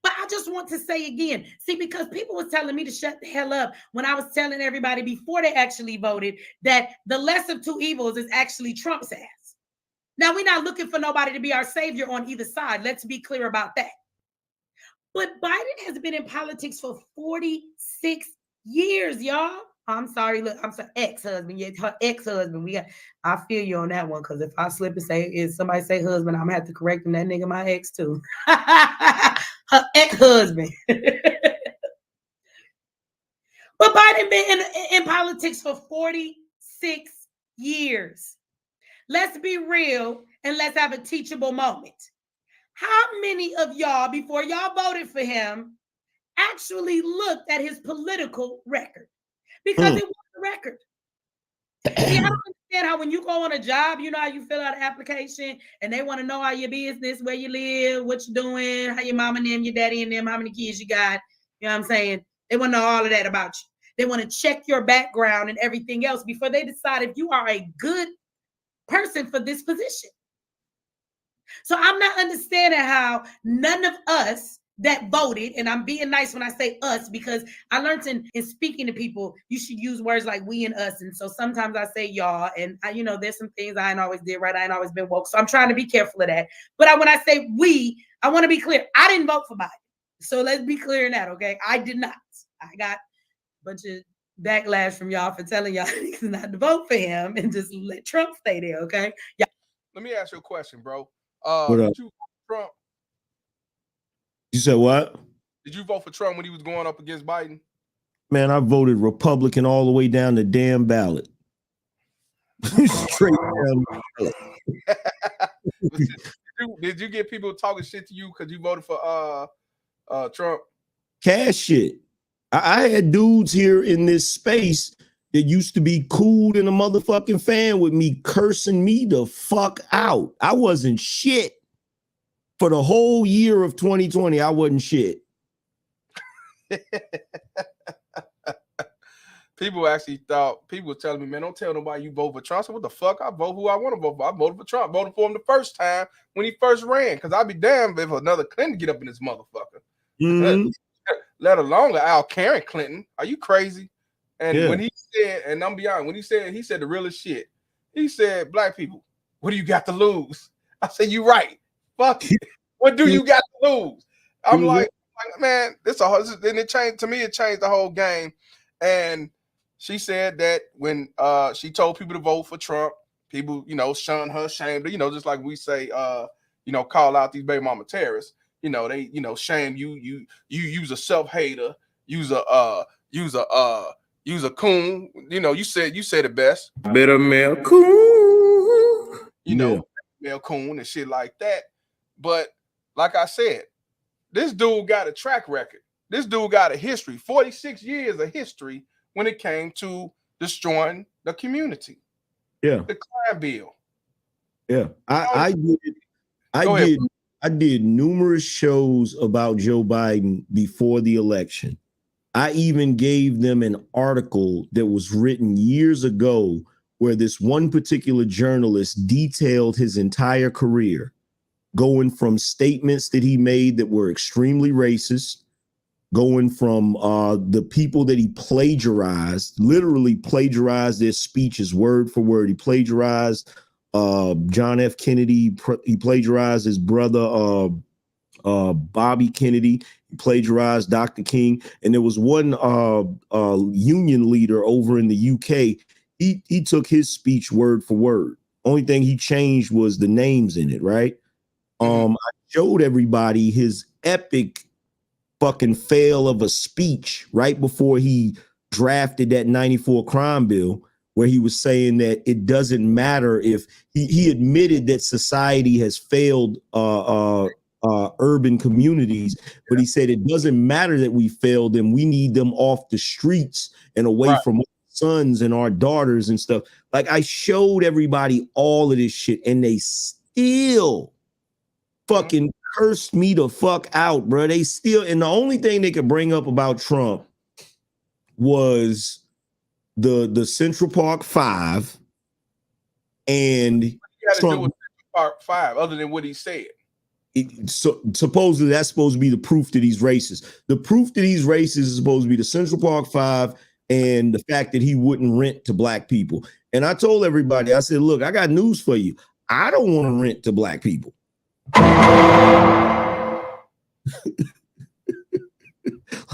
But I just want to say again, see, because people was telling me to shut the hell up when I was telling everybody before they actually voted that the less of two evils is actually Trump's ass. Now, we're not looking for nobody to be our savior on either side. Let's be clear about that. But Biden has been in politics for 46 years, y'all. I'm sorry, look, I'm sorry, ex-husband. Yeah, her ex-husband. I feel you on that one, because if I slip and say, if somebody say husband, I'm gonna have to correct him. That nigga my ex too. Her ex-husband. But Biden been in politics for 46 years. Let's be real and let's have a teachable moment. How many of y'all, before y'all voted for him, actually looked at his political record? Because it was a record. See, I don't understand how when you go on a job, you know how you fill out an application and they want to know how your business, where you live, what you're doing, how your mom and them, your daddy and them, how many kids you got. You know what I'm saying? They want to know all of that about you. They want to check your background and everything else before they decide if you are a good person for this position. So I'm not understanding how none of us that voted, and I'm being nice when I say us, because I learned in speaking to people, you should use words like we and us. And so sometimes I say y'all, and I, there's some things I ain't always did right. I ain't always been woke. So I'm trying to be careful of that. But when I say we, I want to be clear. I didn't vote for Biden. So let's be clear in that, okay? I did not. I got a bunch of backlash from y'all for telling y'all not to vote for him and just let Trump stay there, okay? Yeah. Let me ask you a question, bro. Did you vote for Trump? You said what? Did you vote for Trump when he was going up against Biden? Man, I voted Republican all the way down the damn ballot. Straight down the ballot. Did you get people talking shit to you because you voted for Trump? Cash shit. I had dudes here in this space that used to be cool and a motherfucking fan with me, cursing me the fuck out. I wasn't shit. For the whole year of 2020, I wasn't shit. People were telling me, man, don't tell nobody you vote for Trump. I said, what the fuck? I vote who I want to vote for. I voted for Trump. Voted for him the first time when he first ran, because I'd be damned if another Clinton get up in this motherfucker. Mm-hmm. Let alone Al Karen Clinton. Are you crazy? And when he said, and I'm beyond, when he said the realest shit. He said, black people, what do you got to lose? I said, you right. Fuck it. What do you got to lose? I'm like, man, then it changed to me. It changed the whole game. And she said that when she told people to vote for Trump, people, shun her, shamed her, just like we say, call out these baby mama terrorists. They, shame you. You use a self-hater, use a coon. You said it best. Better male coon. Male coon and shit like that. But like I said, this dude got a track record. This dude got a history, 46 years of history when it came to destroying the community. Yeah. The crime bill. Yeah. I did numerous shows about Joe Biden before the election. I even gave them an article that was written years ago where this one particular journalist detailed his entire career, going from statements that he made that were extremely racist, going from the people that he plagiarized, literally plagiarized their speeches word for word. He plagiarized John F. Kennedy. He plagiarized his brother, Bobby Kennedy. He plagiarized Dr. King. And there was one union leader over in the UK. He took his speech word for word. Only thing he changed was the names in it, right? I showed everybody his epic fucking fail of a speech right before he drafted that 94 crime bill, where he was saying that it doesn't matter if he admitted that society has failed urban communities, but he said it doesn't matter that we failed them. We need them off the streets and away from our sons and our daughters and stuff. Like, I showed everybody all of this shit and they still fucking cursed me the fuck out, bro. They still, and the only thing they could bring up about Trump was the Central Park 5 and Trump. Do with Central Park 5 other than what he said. Supposedly that's supposed to be the proof that he's racist. The proof that he's racist is supposed to be the Central Park 5 and the fact that he wouldn't rent to black people. And I told everybody, I said, look, I got news for you. I don't want to rent to black people.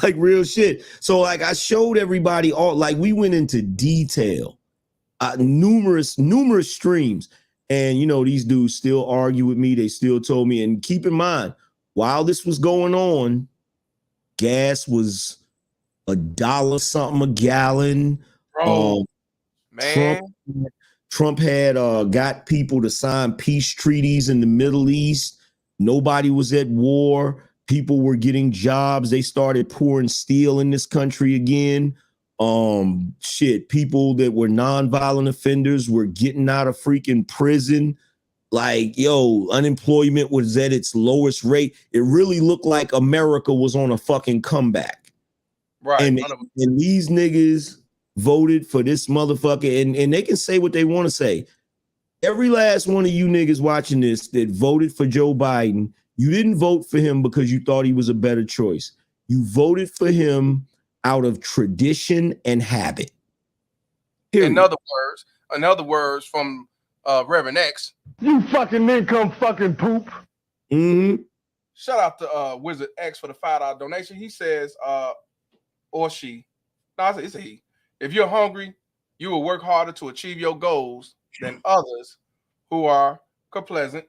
Like, real shit. So like, I showed everybody all, like, we went into detail, numerous streams. And, these dudes still argue with me. They still told me. And keep in mind, while this was going on, gas was $1 something a gallon. Bro, man. Trump had got people to sign peace treaties in the Middle East. Nobody was at war. People were getting jobs. They started pouring steel in this country again. People that were nonviolent offenders were getting out of freaking prison. Like, unemployment was at its lowest rate. It really looked like America was on a fucking comeback. Right. And these niggas voted for this motherfucker, and they can say what they want to say. Every last one of you niggas watching this that voted for Joe Biden, you didn't vote for him because you thought he was a better choice. You voted for him out of tradition and habit. Period. In other words from Reverend X. You fucking income fucking poop. Mm-hmm. Shout out to Wizard X for the $5 donation. He says, or she. No, it's a he. If you're hungry, you will work harder to achieve your goals than others who are complacent.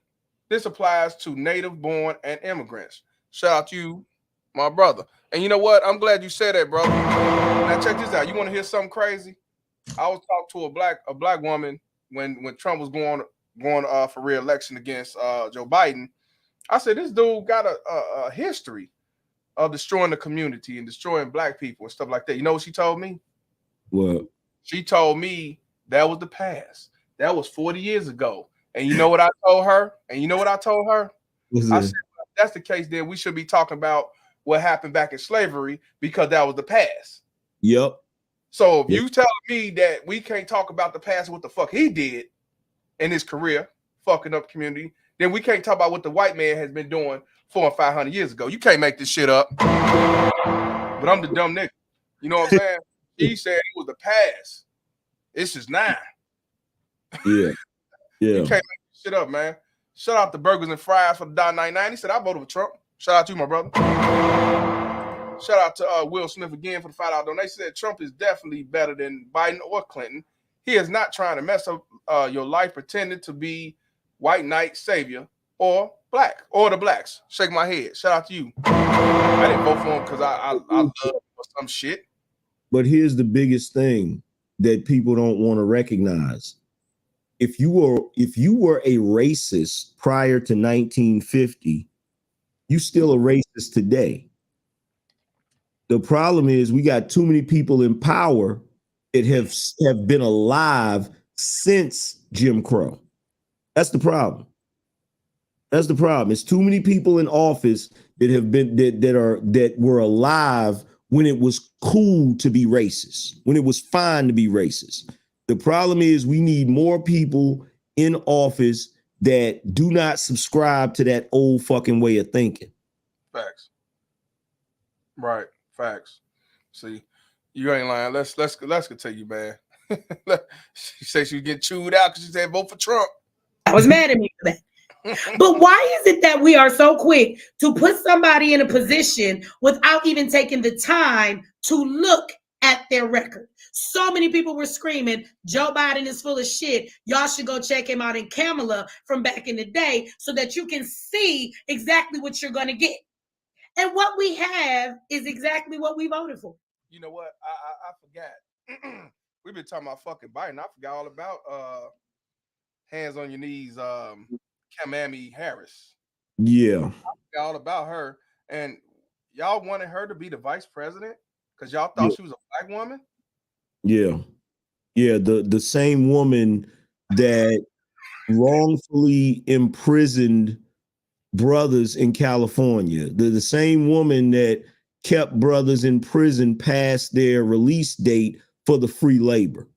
This applies to native-born and immigrants. Shout out to you, my brother. And you know what? I'm glad you said that, brother. Now check this out. You want to hear something crazy? I was talking to a black woman when Trump was going for re-election against Joe Biden. I said, this dude got a history of destroying the community and destroying black people and stuff like that. You know what she told me? What? She told me that was the past. That was 40 years ago. And you know what I told her? I said, well, if that's the case, then we should be talking about what happened back in slavery because that was the past. Yep. So if you telling me that we can't talk about the past, what the fuck he did in his career, fucking up community, then we can't talk about what the white man has been doing 400 and 500 years ago. You can't make this shit up. But I'm the dumb nigga. You know what I'm saying? He said it was the past. This is now. Yeah. You Yeah. can't make this shit up, man. Shout out to Burgers and Fries for the $1.99. He said, I voted for Trump. Shout out to you, my brother. Shout out to Will Smith again for the $5 donation. He said Trump is definitely better than Biden or Clinton. He is not trying to mess up your life pretending to be white knight savior or black or the blacks. Shake my head. Shout out to you. I didn't vote for him because I love him or some shit. But here's the biggest thing that people don't want to recognize. If you were a racist prior to 1950, you still a racist today. The problem is we got too many people in power that have been alive since Jim Crow. That's the problem. That's the problem. It's too many people in office that have been that were alive when it was cool to be racist, when it was fine to be racist. The problem is we need more people in office that do not subscribe to that old fucking way of thinking. Facts. Right. Facts. See, you ain't lying. Let's continue, man. She said she was getting chewed out because she said vote for Trump. I was mad at me for that. But why is it that we are so quick to put somebody in a position without even taking the time to look at their record? So many people were screaming, Joe Biden is full of shit. Y'all should go check him out in Kamala from back in the day so that you can see exactly what you're going to get. And what we have is exactly what we voted for. You know what? I forgot. We've been talking about fucking Biden. I forgot all about hands on your knees, Kamala Harris. Yeah. I forgot all about her. And y'all wanted her to be the vice president because y'all thought she was a black woman? Yeah. Yeah. The same woman that wrongfully imprisoned brothers in California, the same woman that kept brothers in prison past their release date for the free labor,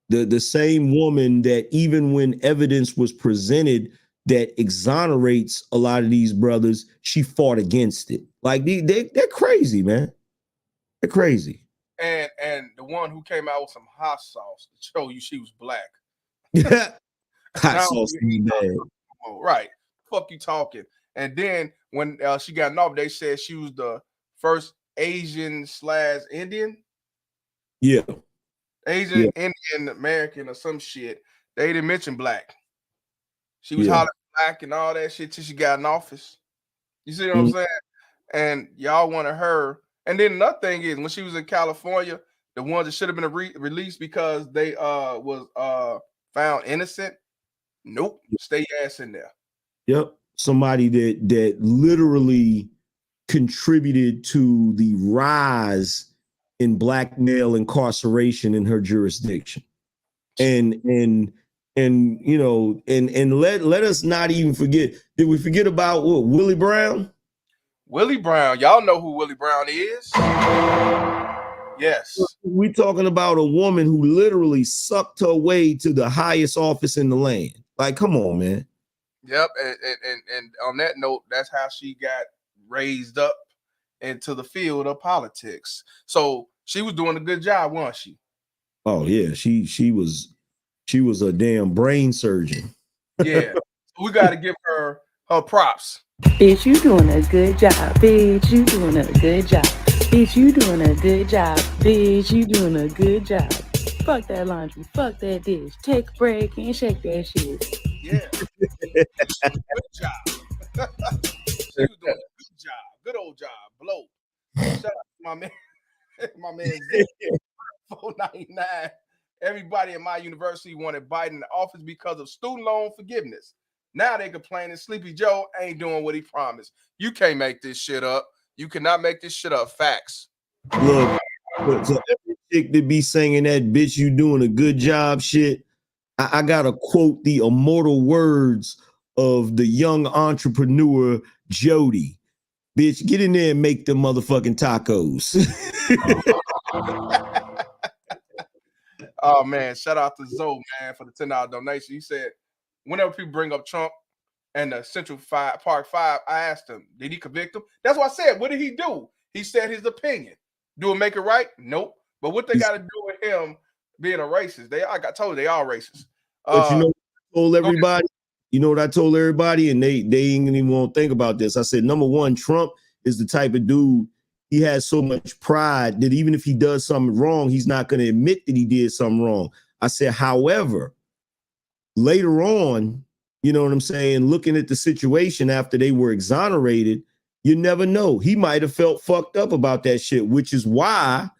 the same woman that even when evidence was presented that exonerates a lot of these brothers, she fought against it. Like they're crazy, man. They're crazy. And the one who came out with some hot sauce to show you she was black. Hot sauce ain't bad. Right. Fuck you talking. And then when she got off, they said she was the first Asian/Indian. Yeah. Asian, Indian, American, or some shit. They didn't mention black. She was hollering black and all that shit till she got in office. You see what I'm saying? And y'all wanted her. And then another thing is when she was in California, the ones that should have been released because they was found innocent. Nope. Stay your ass in there. Yep. Somebody that literally contributed to the rise in black male incarceration in her jurisdiction. And you know, and let us not even forget. Did we forget about what, Willie Brown? Willie Brown. Y'all know who Willie Brown is? Yes. We're talking about a woman who literally sucked her way to the highest office in the land. Like, come on, man. Yep. And on that note, that's how she got raised up into the field of politics. So she was doing a good job, wasn't she? Oh yeah, she was a damn brain surgeon. Yeah. So we got to give her props. Bitch, you doing a good job. Bitch, you doing a good job. Bitch, you doing a good job. Bitch, you doing a good job. Fuck that laundry. Fuck that dish. Take a break and shake that shit. Yeah. Good job. She was doing a good job. Good old job. Blow. Shout out to my man. My man Zip. 499. Everybody in my university wanted Biden in office because of student loan forgiveness. Now they complaining Sleepy Joe ain't doing what he promised. You can't make this shit up. You cannot make this shit up. Facts. Look, so every chick that be singing that bitch you doing a good job shit, I gotta quote the immortal words of the young entrepreneur Jody. Bitch, get in there and make the motherfucking tacos. Oh man, shout out to Zoe, man, for the $10 donation. He said, whenever people bring up Trump and the Central Park 5, I asked him, did he convict him? That's what I said. What did he do? He said his opinion. Do it make it right? Nope. But what they got to do with him being a racist? I got told they all racist. But you know what I told everybody? You know what I told everybody? And they ain't even want to think about this. I said, number one, Trump is the type of dude, he has so much pride that even if he does something wrong, he's not going to admit that he did something wrong. I said, however, later on, you know what I'm saying, looking at the situation after they were exonerated, you never know. He might have felt fucked up about that shit, which is why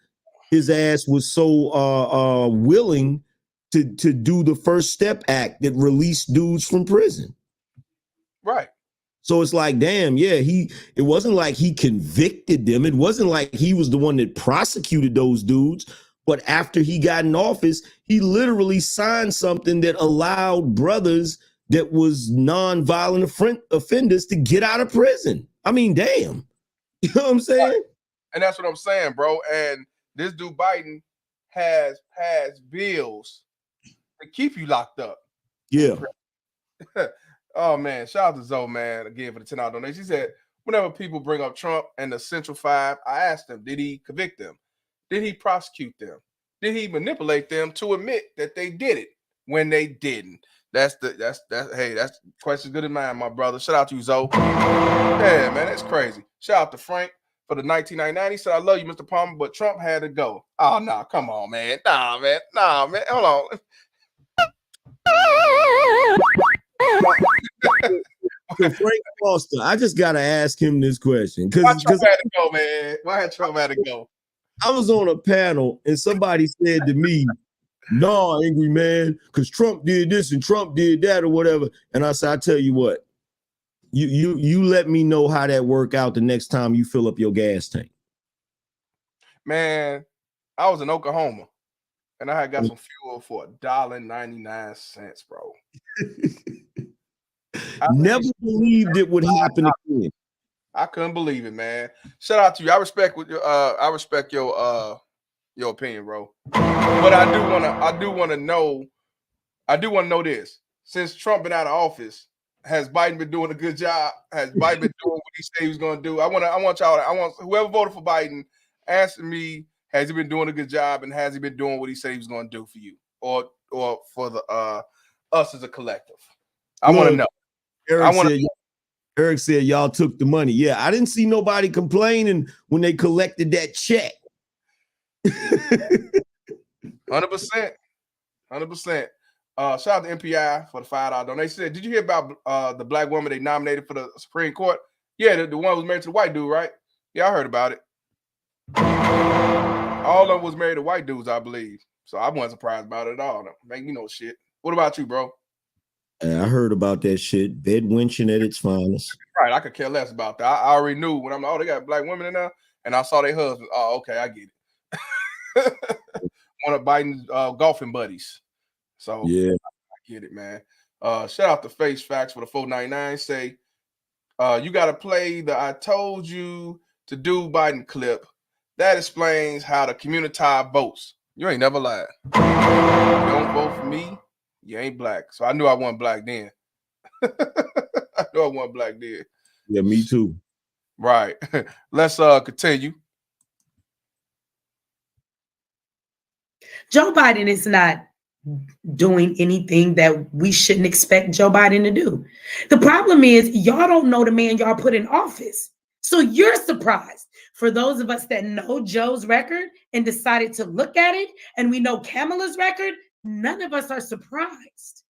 his ass was so willing to do the First Step Act that released dudes from prison. Right. So it's like, damn, yeah, it wasn't like he convicted them. It wasn't like he was the one that prosecuted those dudes. But after he got in office, he literally signed something that allowed brothers that was non-violent offenders to get out of prison. I mean, damn. You know what I'm saying? Right. And that's what I'm saying, bro. And this dude Biden has passed bills to keep you locked up. Yeah. Oh man, shout out to Zoe, man, again for the $10 donation. She said, whenever people bring up Trump and the Central Five, I asked them, did he convict them? Did he prosecute them? Did he manipulate them to admit that they did it when they didn't? That's question good in mind, my brother. Shout out to you, Zoe. Yeah, man, that's crazy. Shout out to Frank for the 1999. He said, I love you, Mr. Palmer, but Trump had to go. Oh, no, come on, man. Nah, man. Hold on. So Frank Foster, I just gotta ask him this question. Why Trump had to go, man? Why had Trump had to go? I was on a panel and somebody said to me, "No, angry man, because Trump did this and Trump did that or whatever." And I said, "I tell you what, you let me know how that work out the next time you fill up your gas tank." Man, I was in Oklahoma and I had got some fuel for $1.99, bro. Never believed it would happen again. I couldn't believe it, man. Shout out to you. I respect your opinion, bro. But I do want to know this. Since Trump been out of office, has Biden been doing a good job? Has Biden been doing what he said he was going to do? I want whoever voted for Biden, answer me, has he been doing a good job, and has he been doing what he said he was going to do for you or for the us as a collective? I want to know. Eric said y'all took the money. Yeah, I didn't see nobody complaining when they collected that check. 100%. 100%. Shout out to MPI for the $5 donation. They said, did you hear about the black woman they nominated for the Supreme Court? Yeah, the one who was married to the white dude, right? Yeah, I heard about it. All of them was married to white dudes, I believe. So I wasn't surprised about it at all. Man, you know shit. What about you, bro? I heard about that shit. Bed winching at its finest. Right, I could care less about that. I already knew when I'm they got black women in there, and I saw their husbands. Oh, okay, I get it. One of Biden's golfing buddies. So yeah, I get it, man. Shout out to Face Facts for the $4.99. Say, you got to play the "I told you to do" Biden clip. That explains how the community votes. You ain't never lied. You don't vote for me, you ain't black. So I knew I wasn't black then. I knew I wasn't black then. Yeah, me too. Right. Let's continue. Joe Biden is not doing anything that we shouldn't expect Joe Biden to do. The problem is y'all don't know the man y'all put in office. So you're surprised. For those of us that know Joe's record and decided to look at it, and we know Kamala's record, none of us are surprised.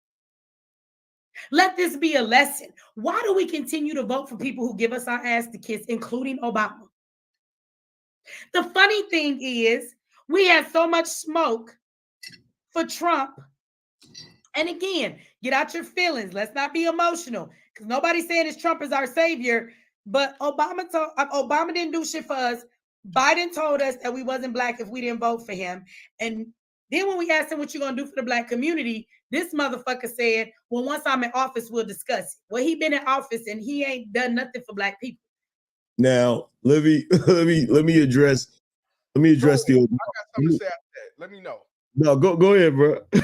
Let this be a lesson. Why do we continue to vote for people who give us our ass to kiss, including Obama? The funny thing is, we had so much smoke for Trump. And again, get out your feelings. Let's not be emotional, because nobody's saying it's Trump is our savior. But Obama didn't do shit for us. Biden told us that we wasn't black if we didn't vote for him. And then when we asked him what you gonna do for the black community, this motherfucker said, well, once I'm in office, we'll discuss it. Well, he been in office and he ain't done nothing for black people. Now, let me address the I got something to say after that. Let me know. No, go ahead, bro. No.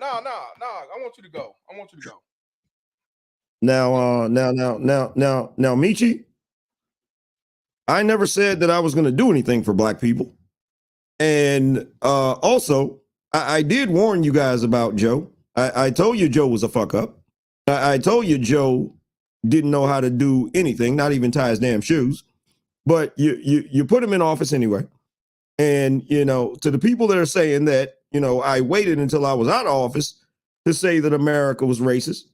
I want you to go. Now, Michi, I never said that I was going to do anything for black people. And also, I did warn you guys about Joe. I told you Joe was a fuck up. I told you Joe didn't know how to do anything, not even tie his damn shoes. But you put him in office anyway. And, to the people that are saying that, I waited until I was out of office to say that America was racist,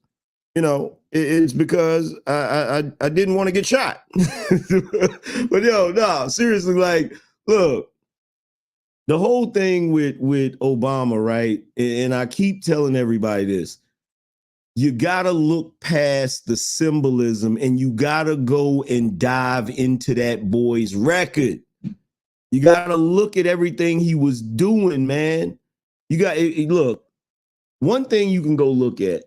it's because I didn't want to get shot. But no, seriously, like, look, the whole thing with Obama, right? And I keep telling everybody this. You got to look past the symbolism and you got to go and dive into that boy's record. You got to look at everything he was doing, man. You got look, one thing you can go look at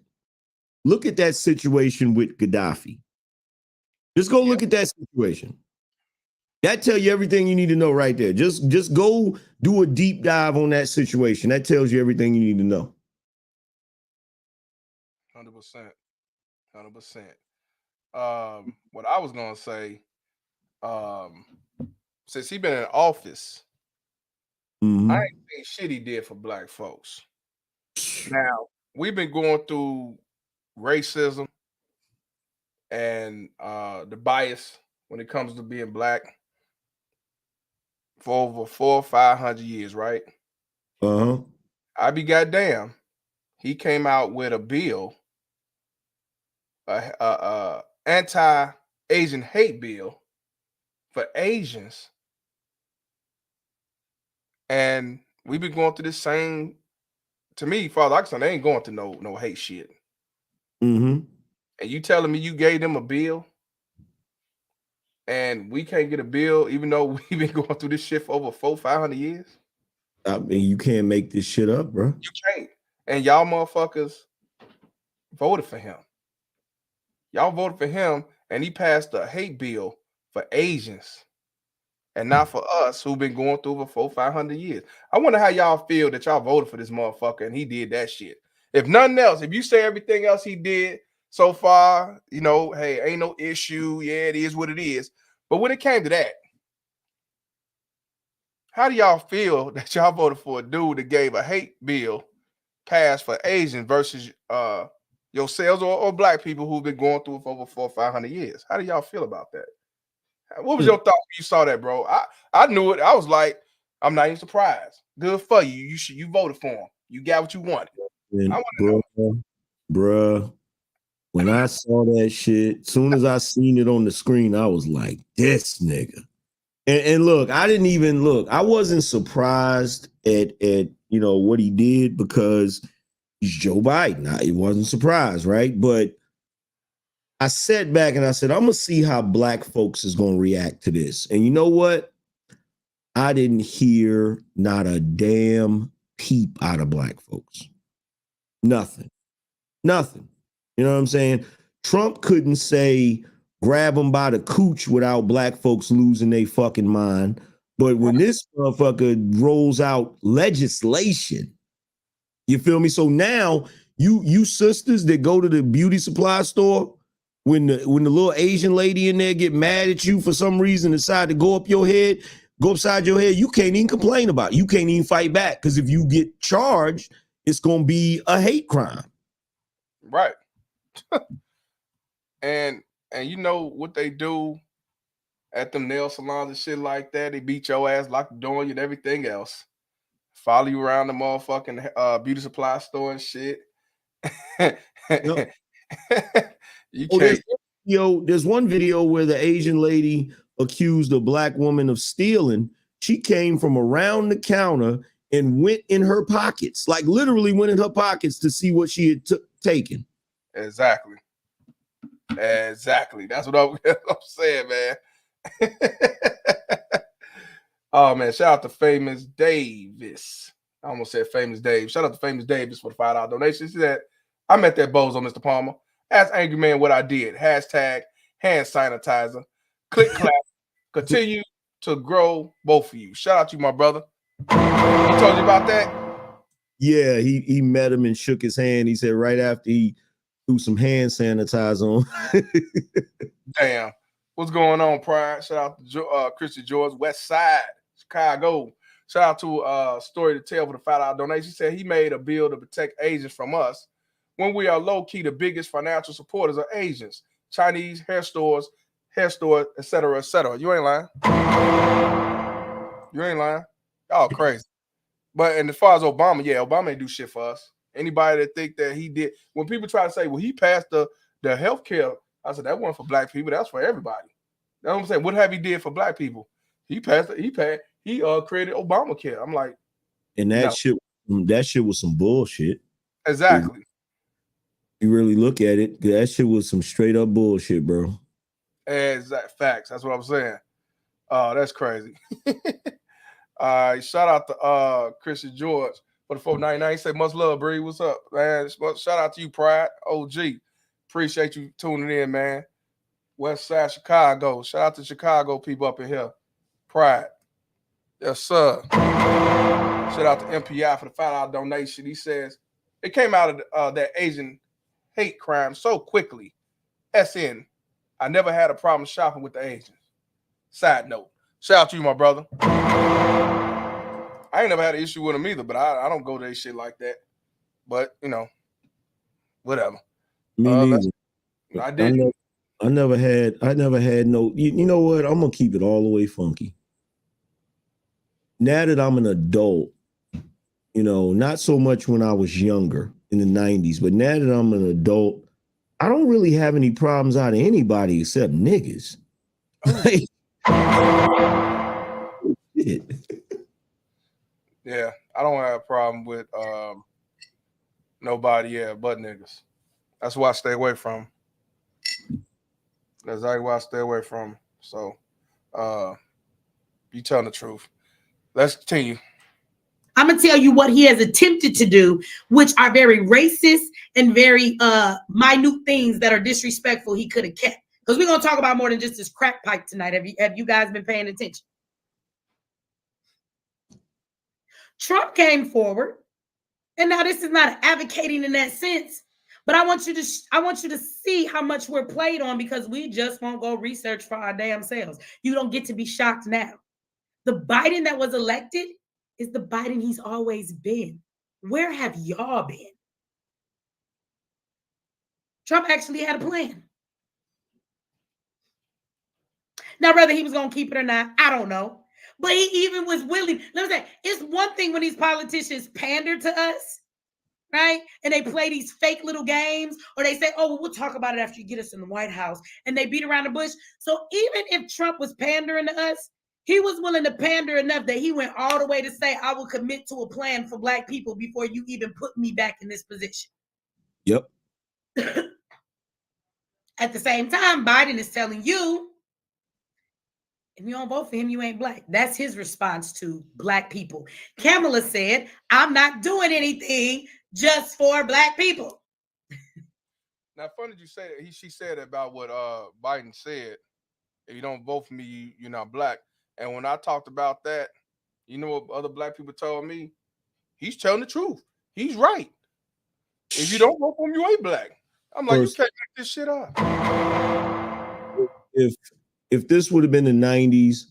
that situation with Gaddafi. Just go look at that situation. That tell you everything you need to know right there. Just go do a deep dive on that situation. That tells you everything you need to know. 100%. 100%. What I was gonna say, since he been in office, Mm-hmm. I ain't seen shit he did for black folks. Now, we've been going through racism and the bias when it comes to being black for over 400 or 500 years, right? Uh-huh. I be goddamn. He came out with a bill, anti-Asian hate bill for Asians, and we've been going through this same. To me, Father Oxon, they ain't going through no hate shit. Mm-hmm. And you telling me you gave them a bill, and we can't get a bill, even though we've been going through this shit for over 400-500 years? I mean, you can't make this shit up, bro. You can't. And y'all motherfuckers voted for him. Y'all voted for him, and he passed a hate bill for Asians, and not for us who've been going through for 400-500 years. I wonder how y'all feel that y'all voted for this motherfucker and he did that shit. If nothing else, if you say everything else he did so far, hey, ain't no issue. Yeah, it is what it is. But when it came to that, how do y'all feel that y'all voted for a dude that gave a hate bill passed for Asian versus yourselves or black people who've been going through it for over 400 or 500 years? How do y'all feel about that? What was your thought when you saw that, bro? I knew it. I was like, I'm not even surprised. Good for you. You voted for him. You got what you wanted. Bruh, when I saw that shit, soon as I seen it on the screen, I was like, this nigga. And look, I wasn't surprised at what he did because he's Joe Biden. I wasn't surprised, right? But I sat back and I said, I'm gonna see how black folks is gonna react to this. And you know what? I didn't hear not a damn peep out of black folks. Nothing. You know what I'm saying? Trump couldn't say grab them by the cooch without black folks losing their fucking mind. But when this motherfucker rolls out legislation, you feel me? So now you sisters that go to the beauty supply store, when the little Asian lady in there get mad at you for some reason, decide to go upside your head, you can't even complain about it. You can't even fight back, because if you get charged, it's gonna be a hate crime. Right. and you know what they do at them nail salons and shit like that? They beat your ass, lock the door on you and everything else. Follow you around the motherfucking beauty supply store and shit. Yep. You can't. There's one video where the Asian lady accused a black woman of stealing. She came from around the counter and went in her pockets, like literally went in her pockets to see what she had taken. Exactly. That's what I'm saying, man. Oh man, shout out to Famous Davis. I almost said Famous Dave. Shout out to Famous Davis for the $5 donation. She said, I met that bozo, Mr. Palmer. Ask Angry Man what I did. Hashtag hand sanitizer. Click clap. Continue to grow, both of you. Shout out to you, my brother. He told you about that? Yeah, he met him and shook his hand. He said right after he threw some hand sanitizer on. Damn. What's going on, Pride? Shout out to Christian George, West Side, Chicago. Shout out to Story to Tell for the $5 donation. He said he made a bill to protect Asians from us when we are low-key the biggest financial supporters of Asians, Chinese, hair stores, etc., etc. You ain't lying. You ain't lying. Y'all crazy. But and as far as Obama, yeah, Obama ain't do shit for us. Anybody that think that he did, when people try to say, well, he passed the health care, I said that wasn't for black people, that's for everybody. You know what I'm saying? What have he did for black people? He created Obamacare. I'm like, and that shit was some bullshit. Exactly. You really look at it, that shit was some straight up bullshit, bro. Exact facts. That's what I'm saying. That's crazy. Shout out to Christian George for the 499. He said, much love, Bree. What's up, man? Shout out to you, Pride. OG. Appreciate you tuning in, man. West Side Chicago. Shout out to Chicago people up in here. Pride. Yes, sir. Shout out to MPI for the $5 donation. He says, it came out of that Asian hate crime so quickly. SN. I never had a problem shopping with the Asians. Side note. Shout out to you, my brother. I ain't never had an issue with them either, but I don't go to that shit like that. But, you know, whatever. Me neither. I didn't. I never had no, you know what? I'm going to keep it all the way funky. Now that I'm an adult, you know, not so much when I was younger in the 90s, but now that I'm an adult, I don't really have any problems out of anybody except niggas. Yeah, I don't have a problem with nobody, but niggas. That's why I stay away from. That's exactly why I stay away from. So, you telling the truth. Let's continue. I'm going to tell you what he has attempted to do, which are very racist and very minute things that are disrespectful he could have kept. Because we're going to talk about more than just this crack pipe tonight. Have you guys been paying attention? Trump came forward, and now this is not advocating in that sense, but I want you to see how much we're played on because we just won't go research for our damn selves. You don't get to be shocked now. The Biden that was elected is the Biden he's always been. Where have y'all been? Trump actually had a plan. Now, whether he was going to keep it or not, I don't know. But he even was willing. Let me say, it's one thing when these politicians pander to us, right? And they play these fake little games, or they say, oh, well, we'll talk about it after you get us in the White House. And they beat around the bush. So even if Trump was pandering to us, he was willing to pander enough that he went all the way to say, I will commit to a plan for Black people before you even put me back in this position. Yep. At the same time, Biden is telling you, if you don't vote for him, you ain't Black. That's his response to Black people. Kamala said, I'm not doing anything just for Black people. Now, funny you say that. She said about what Biden said. If you don't vote for me, you're not Black. And when I talked about that, you know what other Black people told me? He's telling the truth. He's right. If you don't vote for him, you ain't Black. I'm like, you can't make this shit up. If this would have been the 90s,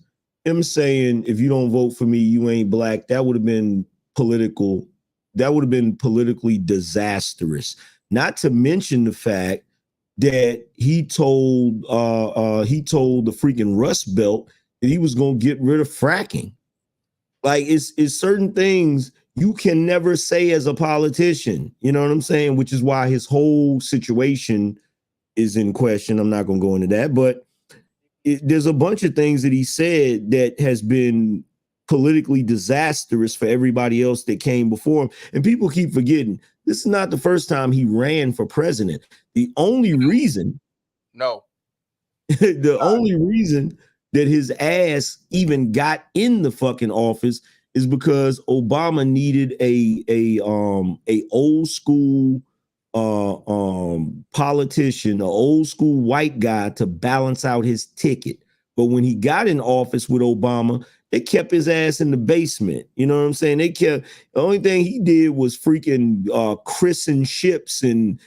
him saying, if you don't vote for me, you ain't Black, that would have been political. That would have been politically disastrous. Not to mention the fact that he told the freaking Rust Belt that he was going to get rid of fracking. Like it's certain things you can never say as a politician. You know what I'm saying? Which is why his whole situation is in question. I'm not going to go into that, but there's a bunch of things that he said that has been politically disastrous for everybody else that came before him. And people keep forgetting, this is not the first time he ran for president. The only reason only reason that his ass even got in the fucking office is because Obama needed a old school politician, an old school white guy to balance out his ticket. But when he got in office with Obama, they kept his ass in the basement. You know what I'm saying? The only thing he did was freaking christen ships and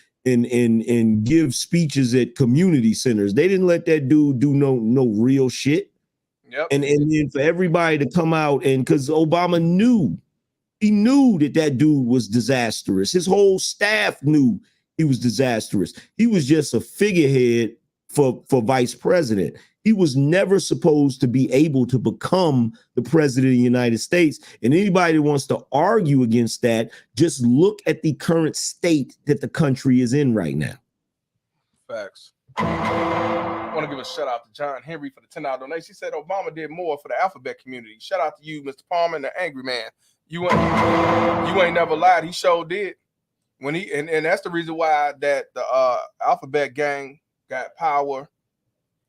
give speeches at community centers. They didn't let that dude do no real shit. Yep. And then for everybody to come out, and because Obama knew, he knew that dude was disastrous. His whole staff knew he was disastrous. He was just a figurehead for vice president. He was never supposed to be able to become the president of the United States. And anybody that wants to argue against that, just look at the current state that the country is in right now. Facts. I want to give a shout out to John Henry for the $10 donation. He said Obama did more for the alphabet community. Shout out to you, Mr. Palmer, and the Angry Man. You ain't never lied. He sure did. When he and that's the reason why that the alphabet gang got power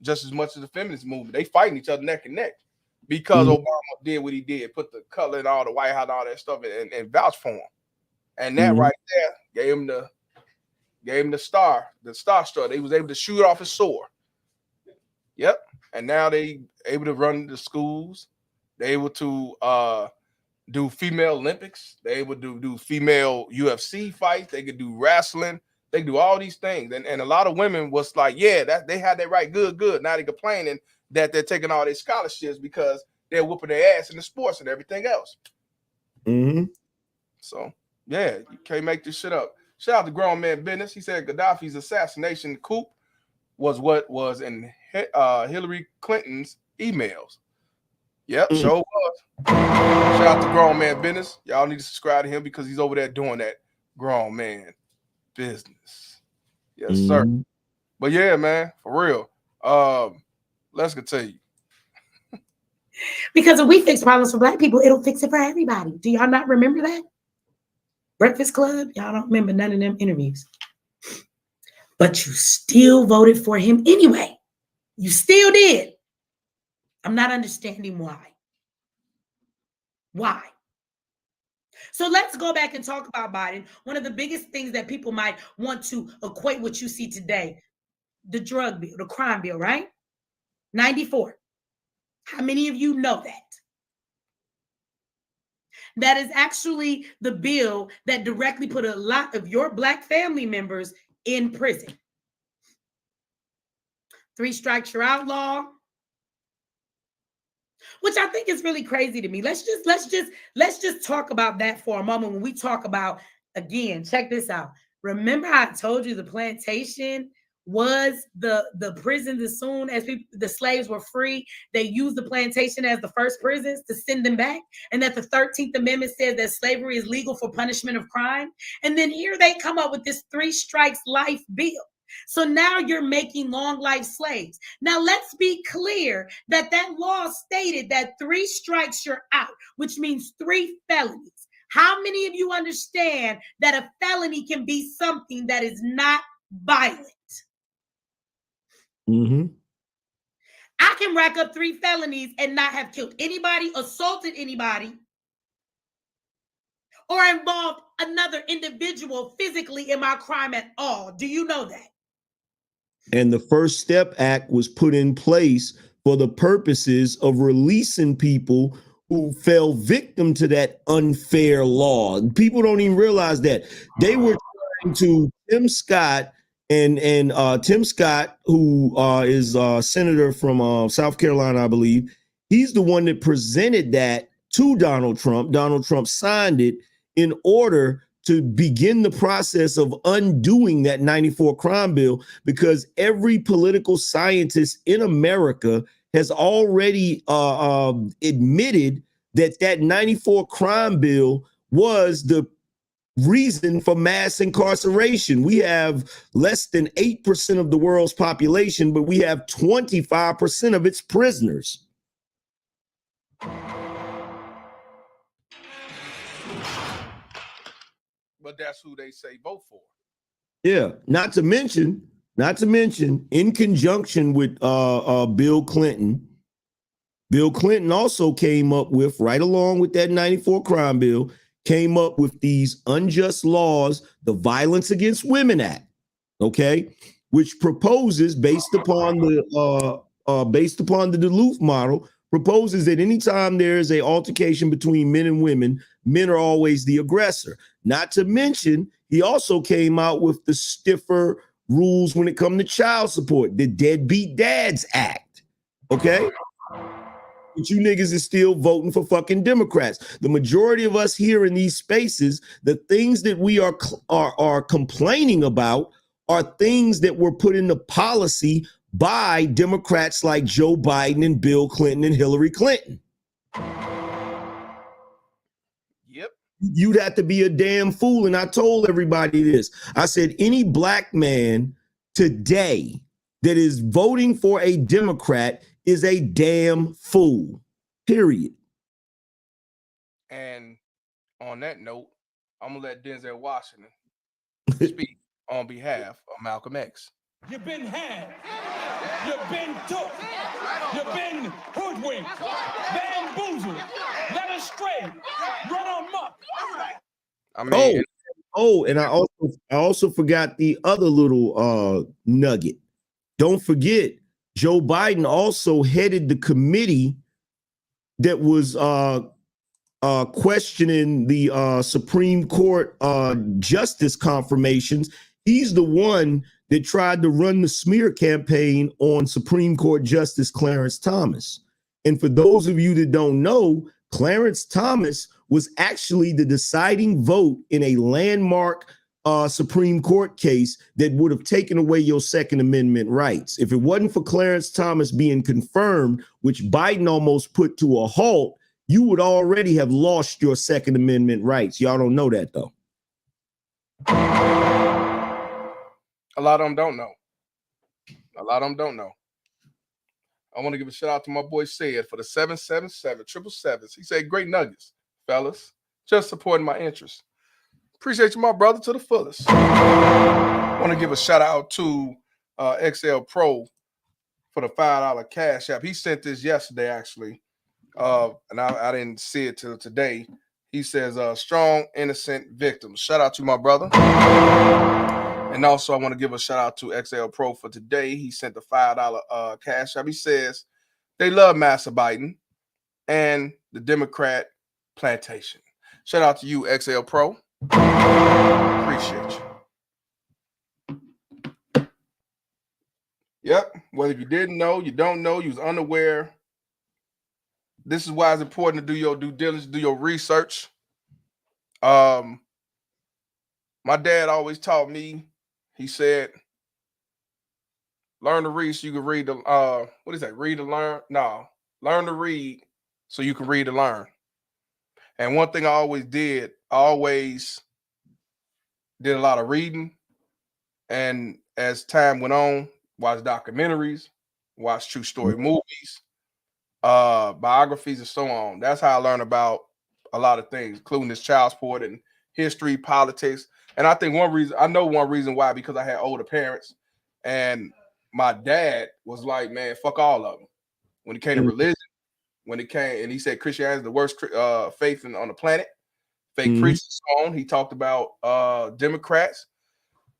just as much as the feminist movement. They fighting each other neck and neck because Obama did what he did, put the color in all the White House and all that stuff, and vouch for him. And that right there gave him the star star. They was able to shoot off his sword. Yep. And now they able to run the schools. They able to do female Olympics. They able to do female UFC fights. They could do wrestling. They do all these things. And a lot of women was like, yeah, that they had that right. Good. Now they complaining that they're taking all their scholarships because they're whooping their ass in the sports and everything else. So yeah, you can't make this shit up. Shout out to Grown Man Business. He said Gaddafi's assassination coup was what was in Hillary Clinton's emails. Yep, sure was. Shout out to Grown Man Business. Y'all need to subscribe to him because he's over there doing that grown man business. Yes, sir. But yeah, man, for real. Let's continue. Because if we fix problems for Black people, it'll fix it for everybody. Do y'all not remember that? Breakfast Club, y'all don't remember none of them interviews. But you still voted for him anyway. You still did. I'm not understanding why. Why? So let's go back and talk about Biden. One of the biggest things that people might want to equate what you see today, the drug bill, the crime bill, right? 94. How many of you know that? That is actually the bill that directly put a lot of your Black family members in prison. 3 strikes, you're outlaw. Which I think is really crazy to me. Let's just talk about that for a moment when we talk about, again, check this out. Remember how I told you the plantation was the prisons as soon as the slaves were free, they used the plantation as the first prisons to send them back, and that the 13th Amendment says that slavery is legal for punishment of crime. And then here they come up with this 3 strikes life bill. So now you're making long life slaves. Now let's be clear that law stated that 3 strikes you're out, which means 3 felonies. How many of you understand that a felony can be something that is not violent? I can rack up 3 felonies and not have killed anybody, assaulted anybody, or involved another individual physically in my crime at all. Do you know that? And the First Step Act was put in place for the purposes of releasing people who fell victim to that unfair law. People don't even realize that. They were trying to, Tim Scott, and Tim Scott, who is a senator from South Carolina, I believe, he's the one that presented that to Donald Trump. Donald Trump signed it in order to begin the process of undoing that 94 crime bill, because every political scientist in America has already admitted that 94 crime bill was the reason for mass incarceration. We have less than 8% of the world's population, but we have 25% of its prisoners. But that's who they say vote for. Yeah, not to mention, in conjunction with Bill Clinton also came up with, right along with that 94 crime bill, came up with these unjust laws, the Violence Against Women Act, okay, which proposes, based upon the Duluth model, proposes that anytime there is an altercation between men and women, men are always the aggressor. Not to mention, he also came out with the stiffer rules when it comes to child support, the Deadbeat Dads Act, okay? But you niggas is still voting for fucking Democrats. The majority of us here in these spaces, the things that we are complaining about are things that were put into policy by Democrats like Joe Biden and Bill Clinton and Hillary Clinton. Yep. You'd have to be a damn fool. And I told everybody this. I said, any black man today that is voting for a Democrat is a damn fool. Period. And on that note, I'm gonna let Denzel Washington speak on behalf of Malcolm X. You've been had. You've been took. You've been hoodwinked, bamboozled, led astray, run amok. I mean, and I also forgot the other little nugget. Don't forget, Joe Biden also headed the committee that was questioning the Supreme Court justice confirmations. He's the one that tried to run the smear campaign on Supreme Court Justice Clarence Thomas. And for those of you that don't know, Clarence Thomas was actually the deciding vote in a landmark Supreme Court case that would have taken away your Second Amendment rights. If it wasn't for Clarence Thomas being confirmed, which Biden almost put to a halt, you would already have lost your Second Amendment rights. Y'all don't know that, though. A lot of them don't know. A lot of them don't know. I want to give a shout out to my boy Said for the 777-777. He said, great nuggets, fellas. Just supporting my interests. Appreciate you, my brother, to the fullest. I want to give a shout out to XL Pro for the $5 cash app. He sent this yesterday, actually. And I didn't see it till today. He says, strong, innocent victims. Shout out to my brother. And also, I want to give a shout out to XL Pro for today. He sent the $5 cash app. He says, they love Master Biden and the Democrat plantation. Shout out to you, XL Pro. Appreciate you. Yep. Well, if you didn't know, you don't know, you was unaware. This is why it's important to do your due diligence, do your research. My dad always taught me, he said, learn to read so you can read the, what is that? Read to learn? No, learn to read so you can read to learn. And one thing I always did a lot of reading. And as time went on, watched documentaries, watched true story movies, biographies, and so on. That's how I learned about a lot of things, including this child support and history, politics. And I think one reason why, because I had older parents, and my dad was like, man, fuck all of them. When it came to religion, and he said Christianity is the worst faith on the planet, fake preachers, so on. He talked about Democrats.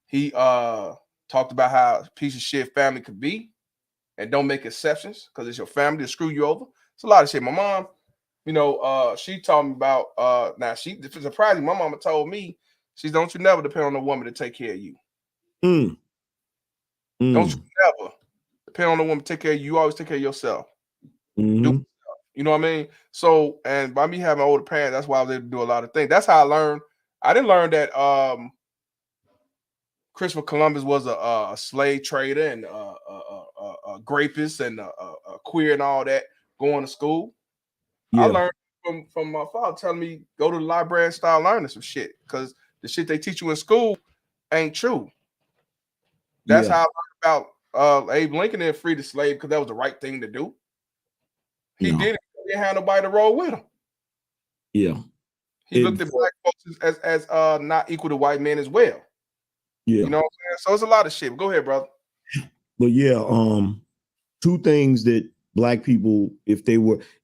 He talked about how a piece of shit family could be, and don't make exceptions because it's your family to screw you over. It's a lot of shit. My mom, she taught me about now it's surprising. My mama told me, she's don't you never depend on a woman to take care of you. Don't you never depend on a woman to take care of you. You always take care of yourself. You know what I mean? So, and by me having older parents, that's why I was able to do a lot of things. That's how I learned. I didn't learn that Christopher Columbus was a slave trader and a rapist and a queer and all that going to school. Yeah. I learned from my father telling me go to the library and start learning some shit because the shit they teach you in school ain't true. That's how I learned about Abe Lincoln and free the slave because that was the right thing to do. He did it. He didn't have nobody to roll with him. Yeah. He looked at black folks as not equal to white men as well. Yeah. You know what I'm saying? So it's a lot of shit. Go ahead, brother. But yeah, two things that black people, if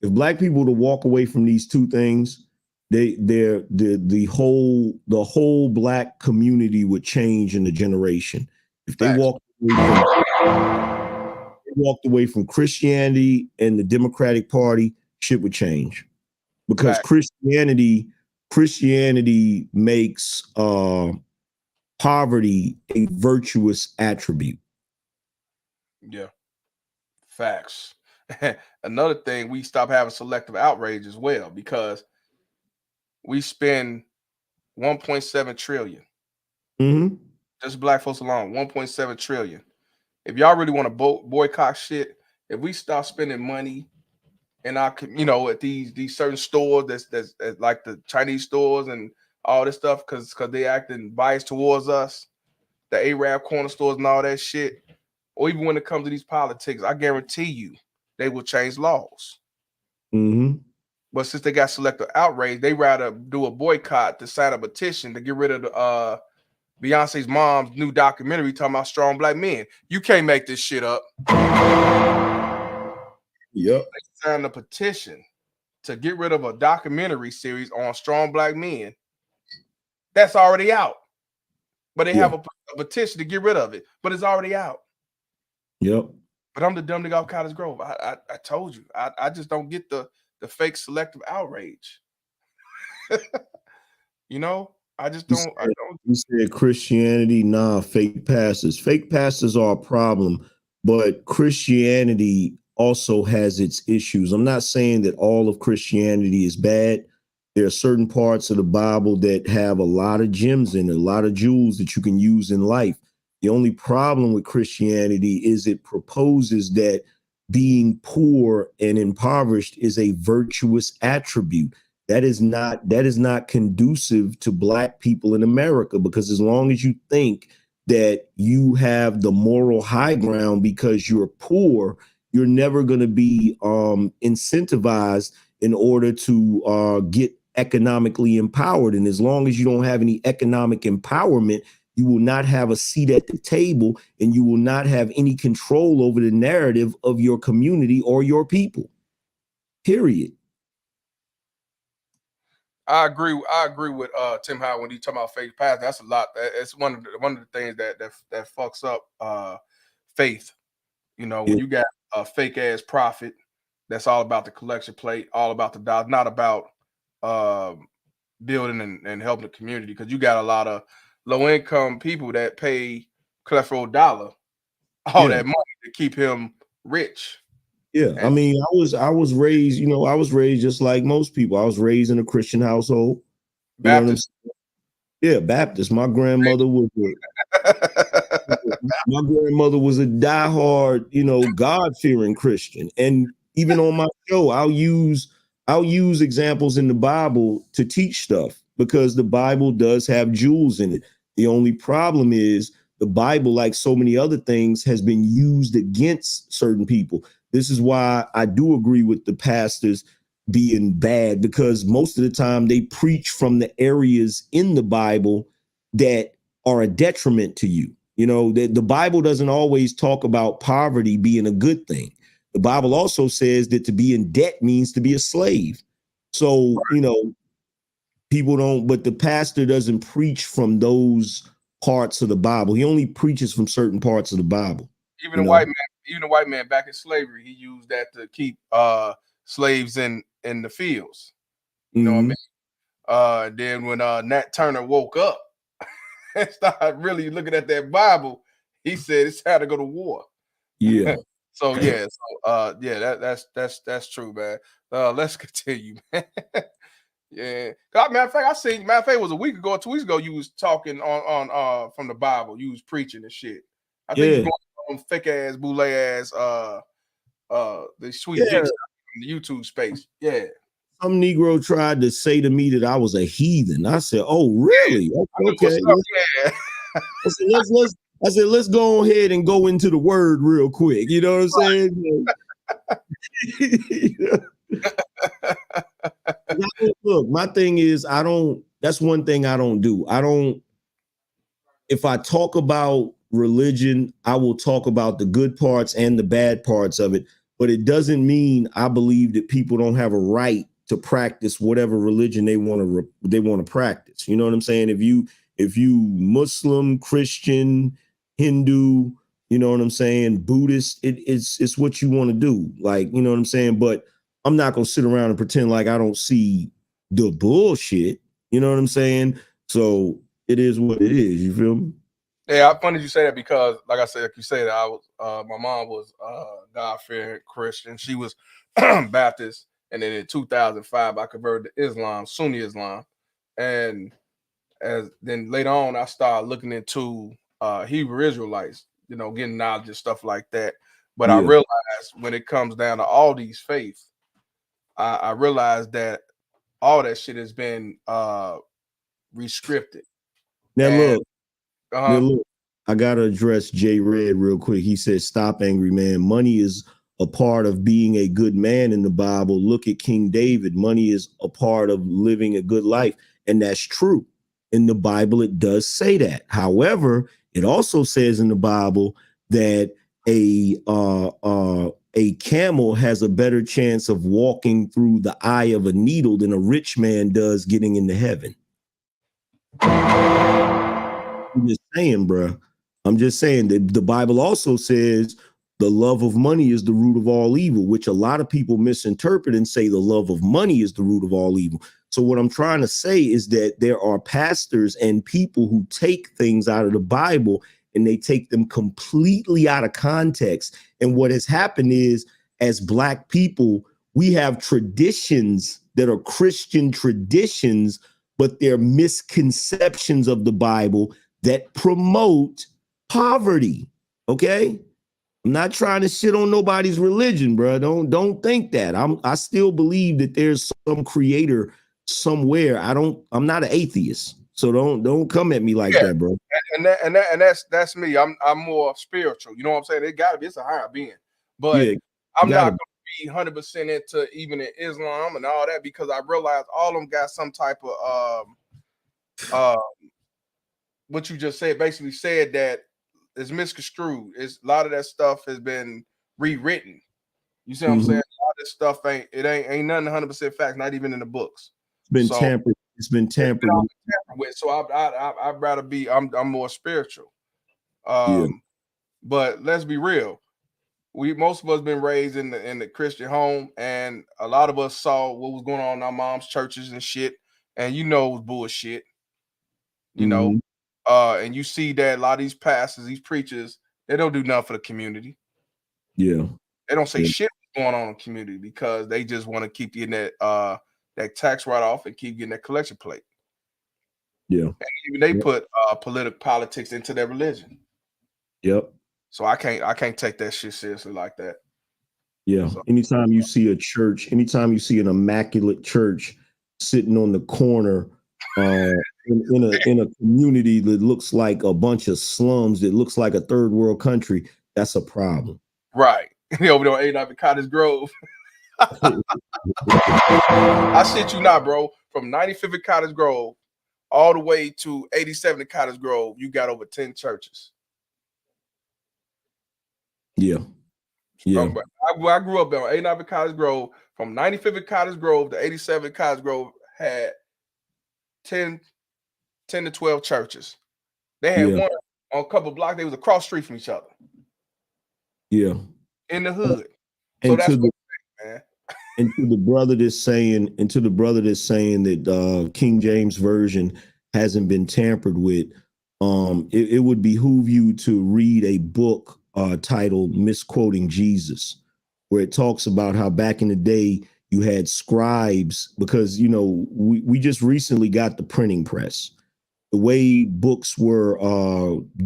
black people to walk away from these two things, the whole black community would change in a generation. If they walked away from Christianity and the Democratic Party, shit would change. Because Christianity makes poverty a virtuous attribute. Yeah. Facts. Another thing, we stop having selective outrage as well, because we spend 1.7 trillion. Mm-hmm. Just black folks alone, 1.7 trillion. If y'all really want to boycott shit, if we stop spending money in our, at these certain stores that's like the Chinese stores and all this stuff, because they acting biased towards us, the Arab corner stores and all that shit, or even when it comes to these politics, I guarantee you they will change laws. Mm-hmm. But since they got selective outrage, they rather do a boycott to sign a petition to get rid of the Beyonce's mom's new documentary talking about strong black men. You can't make this shit up. Yep. They signed a petition to get rid of a documentary series on strong black men that's already out. But they have a petition to get rid of it, but it's already out. Yep. But I'm the dumb nigga off Cottage Grove. I told you. I just don't get the fake selective outrage. I just don't. You said Christianity, nah, fake pastors. Fake pastors are a problem, but Christianity also has its issues. I'm not saying that all of Christianity is bad. There are certain parts of the Bible that have a lot of gems in it, a lot of jewels that you can use in life. The only problem with Christianity is it proposes that being poor and impoverished is a virtuous attribute. That is not conducive to black people in America, because as long as you think that you have the moral high ground because you're poor, you're never going to be incentivized in order to get economically empowered. And as long as you don't have any economic empowerment, you will not have a seat at the table, and you will not have any control over the narrative of your community or your people. Period. I agree with Tim Howard when he talking about fake past. That's a lot. It's one of the things that fucks up faith. When you got a fake ass prophet that's all about the collection plate, all about the dollars, not about building and helping the community. Because you got a lot of low income people that pay Clefro Dollar all that money to keep him rich. Yeah, I mean, I was raised, I was raised just like most people. I was raised in a Christian household. Baptist. Yeah, Baptist. My grandmother was a diehard, God-fearing Christian. And even on my show, I'll use examples in the Bible to teach stuff, because the Bible does have jewels in it. The only problem is the Bible, like so many other things, has been used against certain people. This is why I do agree with the pastors being bad, because most of the time they preach from the areas in the Bible that are a detriment to you. The Bible doesn't always talk about poverty being a good thing. The Bible also says that to be in debt means to be a slave. So, people don't, but the pastor doesn't preach from those parts of the Bible. He only preaches from certain parts of the Bible. Even a white man back in slavery, he used that to keep slaves in the fields. You know what I mean? Then when Nat Turner woke up and started really looking at that Bible, he said it's time to go to war. Yeah. That's true, man. Let's continue, man. Yeah. Matter of fact, it was a week ago or 2 weeks ago, you was talking on from the Bible. You was preaching and shit. I think you going on fake ass, boule ass, the sweet dicks in the YouTube space. Yeah. Some Negro tried to say to me that I was a heathen. I said, "Oh, really? Okay." I said, let's go ahead and go into the word real quick. You know what I'm saying? Look, my thing is, that's one thing I don't do. If I talk about religion, I will talk about the good parts and the bad parts of it, but it doesn't mean I believe that people don't have a right to practice whatever religion they want to practice. You know what I'm saying? If you Muslim, Christian, Hindu, you know what I'm saying, Buddhist, it's what you want to do. Like, you know what I'm saying? But I'm not going to sit around and pretend like I don't see the bullshit. You know what I'm saying? So it is what it is. You feel me? Yeah, funny you say that because, like I said, like you said, I was my mom was God-fearing Christian. She was Baptist, and then in 2005, I converted to Islam, Sunni Islam, and as then later on, I started looking into Hebrew Israelites, getting knowledge and stuff like that. But I Yeah. realized when it comes down to all these faiths, I realized that all that shit has been restricted. Now And look, now look, I gotta address Jay Red real quick. He said, "Stop, angry man. Money is a part of being a good man in the Bible. Look at King David. Money is a part of living a good life, and that's true. In the Bible, it does say that. However, it also says in the Bible that a camel has a better chance of walking through the eye of a needle than a rich man does getting into heaven." I'm just saying, bro. I'm just saying that the Bible also says the love of money is the root of all evil, which a lot of people misinterpret and say the love of money is the root of all evil. So what I'm trying to say is that there are pastors and people who take things out of the Bible and they take them completely out of context. And what has happened is, as Black people, we have traditions that are Christian traditions, but they're misconceptions of the Bible that promote poverty. Okay, I'm not trying to shit on nobody's religion, bro. Don't think that. I still believe that there's some creator somewhere. I'm not an atheist, so don't come at me like that, bro. And that's me. I'm more spiritual. You know what I'm saying? It gotta be, it's a higher being, but Yeah, I'm not gotta gonna be 100% into even in Islam and all that, because I realize all of them got some type of what you just said. Basically said that it's misconstrued. It's a lot of that stuff has been rewritten. You see what I'm saying? A lot of this stuff ain't nothing 100% fact, not even in the books. It's been tampered. It's been tampered with. So I'd rather be. I'm more spiritual. Yeah. But let's be real. Most of us been raised in the Christian home, and a lot of us saw what was going on in our mom's churches and shit, and it was bullshit. And you see that a lot of these pastors, these preachers, they don't do nothing for the community. Yeah. They don't say shit what's going on in the community because they just want to keep getting that tax write-off and keep getting that collection plate. Yeah. And even they put politics into their religion. Yep. So I can't take that shit seriously like that. Yeah. So, anytime you see a church, anytime you see an immaculate church sitting on the corner in a community that looks like a bunch of slums, that looks like a third world country, that's a problem. Right. Over there on 89 Cottage Grove. I shit you not, bro. From 95th Cottage Grove all the way to 87th Cottage Grove, you got over 10 churches. Yeah. Yeah. I grew up on 89th Cottage Grove. From 95th Cottage Grove to 87th Cottage Grove had 10 to 12 churches. They had one on a couple of blocks. They was across the street from each other. Yeah. In the hood. And So that's to what I'm saying, man. And to the brother that's saying, that King James Version hasn't been tampered with, it would behoove you to read a book titled Misquoting Jesus, where it talks about how back in the day you had scribes, because we just recently got the printing press. The way books were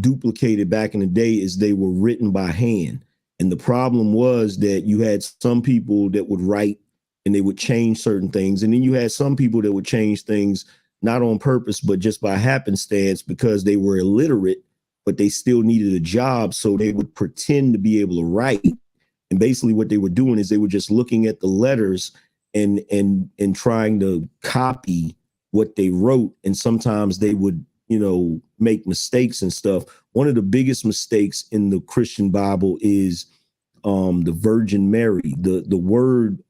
duplicated back in the day is they were written by hand. And the problem was that you had some people that would write and they would change certain things. And then you had some people that would change things not on purpose, but just by happenstance because they were illiterate, but they still needed a job. So they would pretend to be able to write. And basically what they were doing is they were just looking at the letters and trying to copy what they wrote. And sometimes they would, make mistakes and stuff. One of the biggest mistakes in the Christian Bible is the Virgin Mary. The word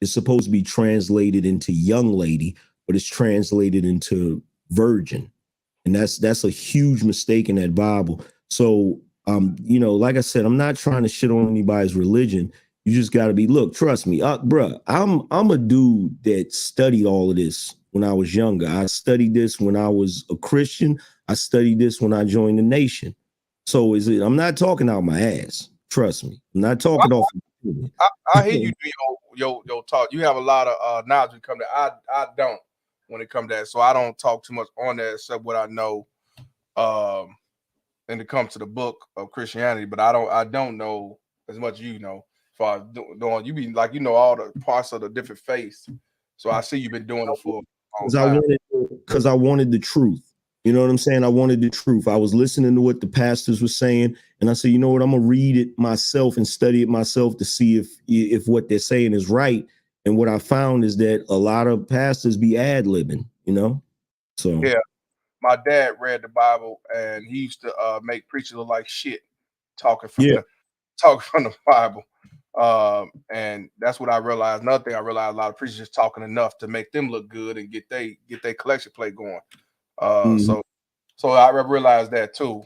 is supposed to be translated into young lady, but it's translated into virgin. And that's a huge mistake in that Bible. So, like I said, I'm not trying to shit on anybody's religion. You just got to look, trust me, bruh, I'm a dude that studied all of this when I was younger. I studied this when I was a Christian. I studied this when I joined the nation. So I'm not talking out my ass. Trust me. I'm not talking off. I hear you do your talk. You have a lot of knowledge when it comes to that. I don't when it comes to that. So I don't talk too much on that except what I know when it comes to the book of Christianity, but I don't know as much as you know. As far as doing, you be like, you know, all the parts of the different faiths. So I see you've been doing it for a long time. Because I wanted the truth. You know what I'm saying? I wanted the truth. I was listening to what the pastors were saying, and I said, you know what? I'm gonna read it myself and study it myself to see if what they're saying is right. And what I found is that a lot of pastors be ad-libbing, you know. So yeah, my dad read the Bible, and he used to make preachers look like shit, talking from the Bible. And that's what I realized. Another thing I realized, a lot of preachers just talking enough to make them look good and get their collection plate going. So I realized that too.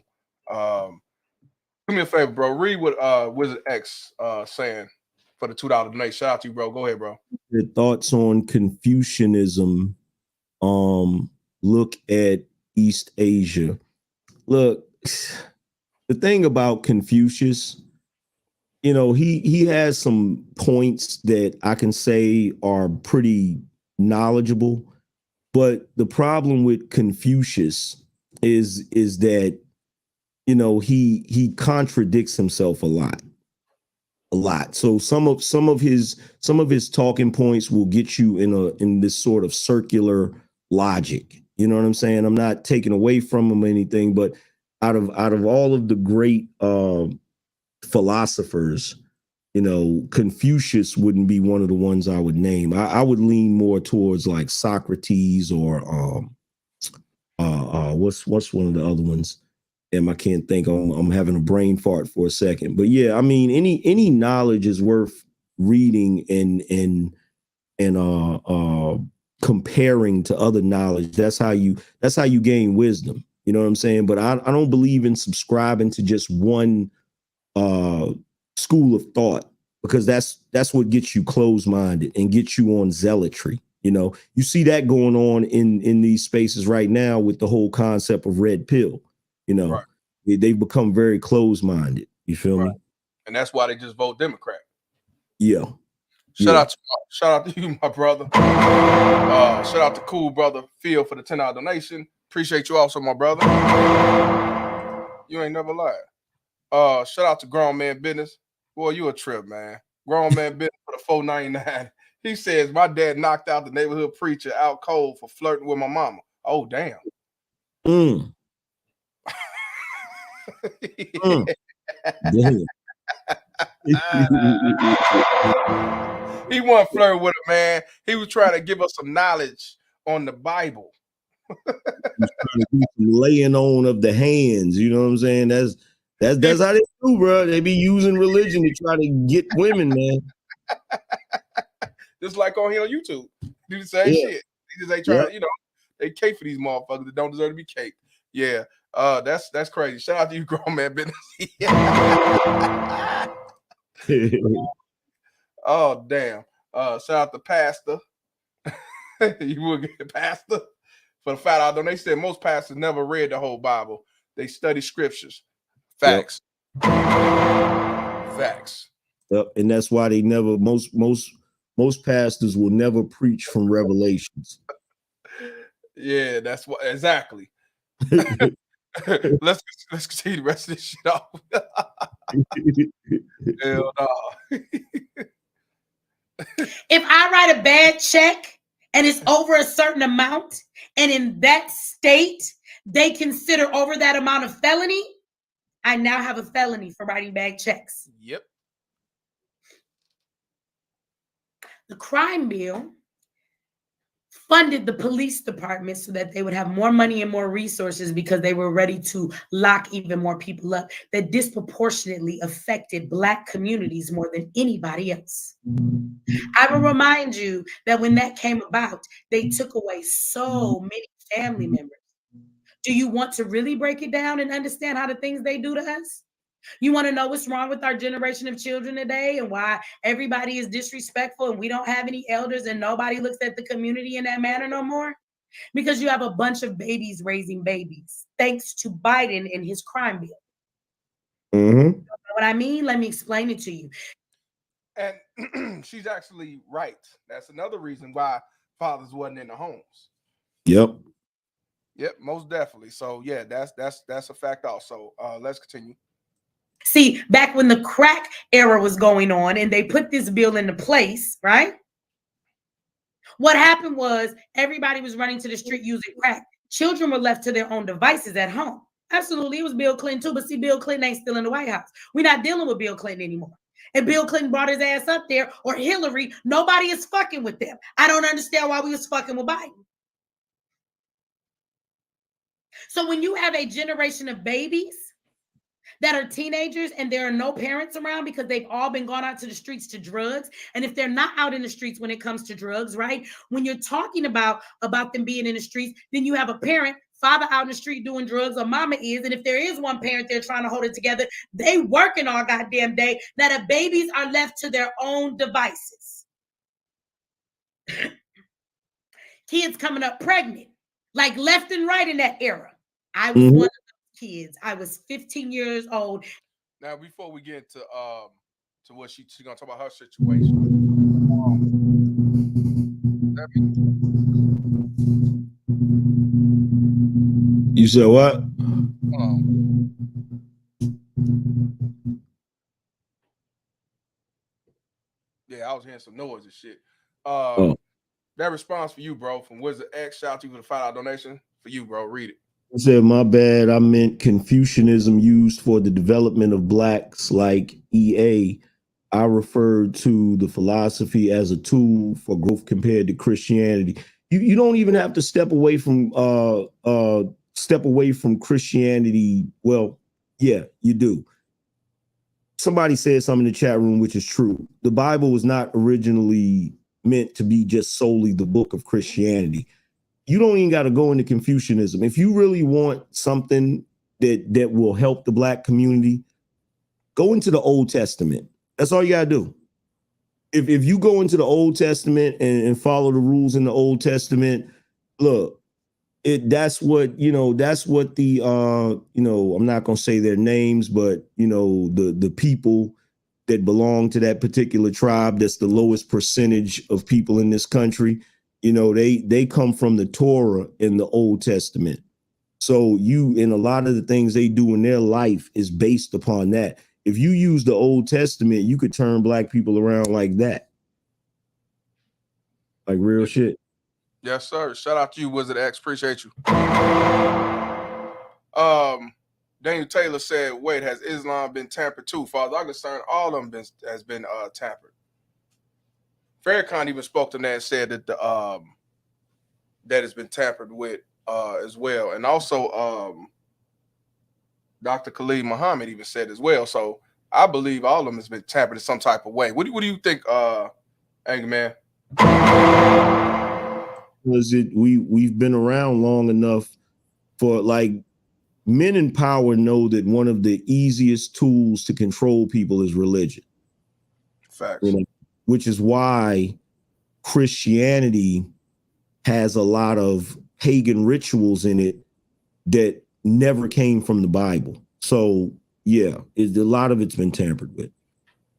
Do me a favor, bro. Read what Wizard X saying for the $2 donation. Shout out to you, bro. Go ahead, bro. Your thoughts on Confucianism. Look at East Asia. Look, the thing about Confucius, you know, he has some points that I can say are pretty knowledgeable, but the problem with Confucius is that, you know, he contradicts himself a lot. So some of his talking points will get you in this sort of circular logic. You know what I'm saying? I'm not taking away from him or anything, but out of all of the great philosophers, you know, Confucius wouldn't be one of the ones I would name. I would lean more towards like Socrates or what's one of the other ones? I can't think. I'm having a brain fart for a second. But yeah, I mean, any knowledge is worth reading and comparing to other knowledge. That's how you gain wisdom. You know what I'm saying? But I don't believe in subscribing to just one school of thought, because that's what gets you closed-minded and gets you on zealotry. You know, you see that going on in these spaces right now with the whole concept of red pill. You know, right. They've become very closed-minded. You feel me? And that's why they just vote Democrat. Yeah. Shout out to you, my brother. Shout out to cool brother Phil for the $10 donation. Appreciate you also, my brother. You ain't never lied. Shout out to Grown Man Business. Boy, you a trip, man. Grown Man Business for the $4.99. He says my dad knocked out the neighborhood preacher out cold for flirting with my mama. Oh, damn. Damn. He wasn't flirting with her, man. He was trying to give us some knowledge on the Bible. He's trying to do some laying on of the hands. You know what I'm saying? That's how they do, bro. They be using religion to try to get women, man. Just like on here on YouTube. Do the same shit. They just ain't trying to, you know, they cake for these motherfuckers that don't deserve to be caked. Yeah. That's crazy. Shout out to you, Grown Man Business. Oh, damn. Shout out to Pastor. You will get Pastor for the $5 donation. Said most pastors never read the whole Bible. They study scriptures. Facts. Facts. Yep. And that's why they never most pastors will never preach from Revelations. Yeah, that's what exactly. Let's continue the rest of this shit off. Hell no. If I write a bad check and it's over a certain amount, and in that state they consider over that amount of felony, I now have a felony for writing bad checks. Yep. The crime bill funded the police department so that they would have more money and more resources because they were ready to lock even more people up, that disproportionately affected Black communities more than anybody else. I will remind you that when that came about, they took away so many family members. Do you want to really break it down and understand how the things they do to us? You want to know what's wrong with our generation of children today and why everybody is disrespectful and we don't have any elders and nobody looks at the community in that manner no more? Because you have a bunch of babies raising babies, thanks to Biden and his crime bill. Mm-hmm. You know what I mean? Let me explain it to you. And she's actually right. That's another reason why fathers wasn't in the homes. Yep. Yep, most definitely. So yeah, that's a fact also. Let's continue. See, back when the crack era was going on and they put this bill into place, right? What happened was everybody was running to the street using crack. Children were left to their own devices at home. Absolutely, it was Bill Clinton too, but see, Bill Clinton ain't still in the White House. We're not dealing with Bill Clinton anymore. And Bill Clinton brought his ass up there, or Hillary. Nobody is fucking with them. I don't understand why we was fucking with Biden. So when you have a generation of babies that are teenagers and there are no parents around because they've all been gone out to the streets to drugs, and if they're not out in the streets when it comes to drugs, right? When you're talking about them being in the streets, then you have a parent, father out in the street doing drugs, or mama is, and if there is one parent they're trying to hold it together, they working all goddamn day. Now the babies are left to their own devices. Kids coming up pregnant, like left and right in that era. I was one of those kids. I was 15 years old. Now, before we get to what she's gonna talk about her situation. You said what? Yeah, I was hearing some noise and shit. That response for you, bro, from Wizard X. Shout out to you for the $5 donation. For you, bro. Read it. I said, my bad. I meant Confucianism used for the development of blacks like EA. I referred to the philosophy as a tool for growth compared to Christianity. You don't even have to step away from Christianity. Well, yeah, you do. Somebody said something in the chat room, which is true. The Bible was not originally meant to be just solely the book of Christianity. You don't even got to go into Confucianism. If you really want something that will help the black community, go into the Old Testament. That's all you got to do. If you go into the Old Testament and follow the rules in the Old Testament, look, that's what the I'm not going to say their names, but the people that belong to that particular tribe, that's the lowest percentage of people in this country, they come from the Torah in the Old Testament. So in a lot of the things they do in their life is based upon that. If you use the Old Testament, you could turn black people around like that. Like real shit. Yes, sir. Shout out to you, Wizard X. Appreciate you. Daniel Taylor said, wait, has Islam been tampered too? Father, I'm concerned all of them has been tampered. Farrakhan even spoke to that and said that that has been tampered with as well. And also Dr. Khalid Muhammad even said as well. So I believe all of them has been tampered in some type of way. What do you think, Angry Man? Was it we've been around long enough for, like, men in power know that one of the easiest tools to control people is religion. Facts. Which is why Christianity has a lot of pagan rituals in it that never came from the Bible. So yeah, a lot of it's been tampered with.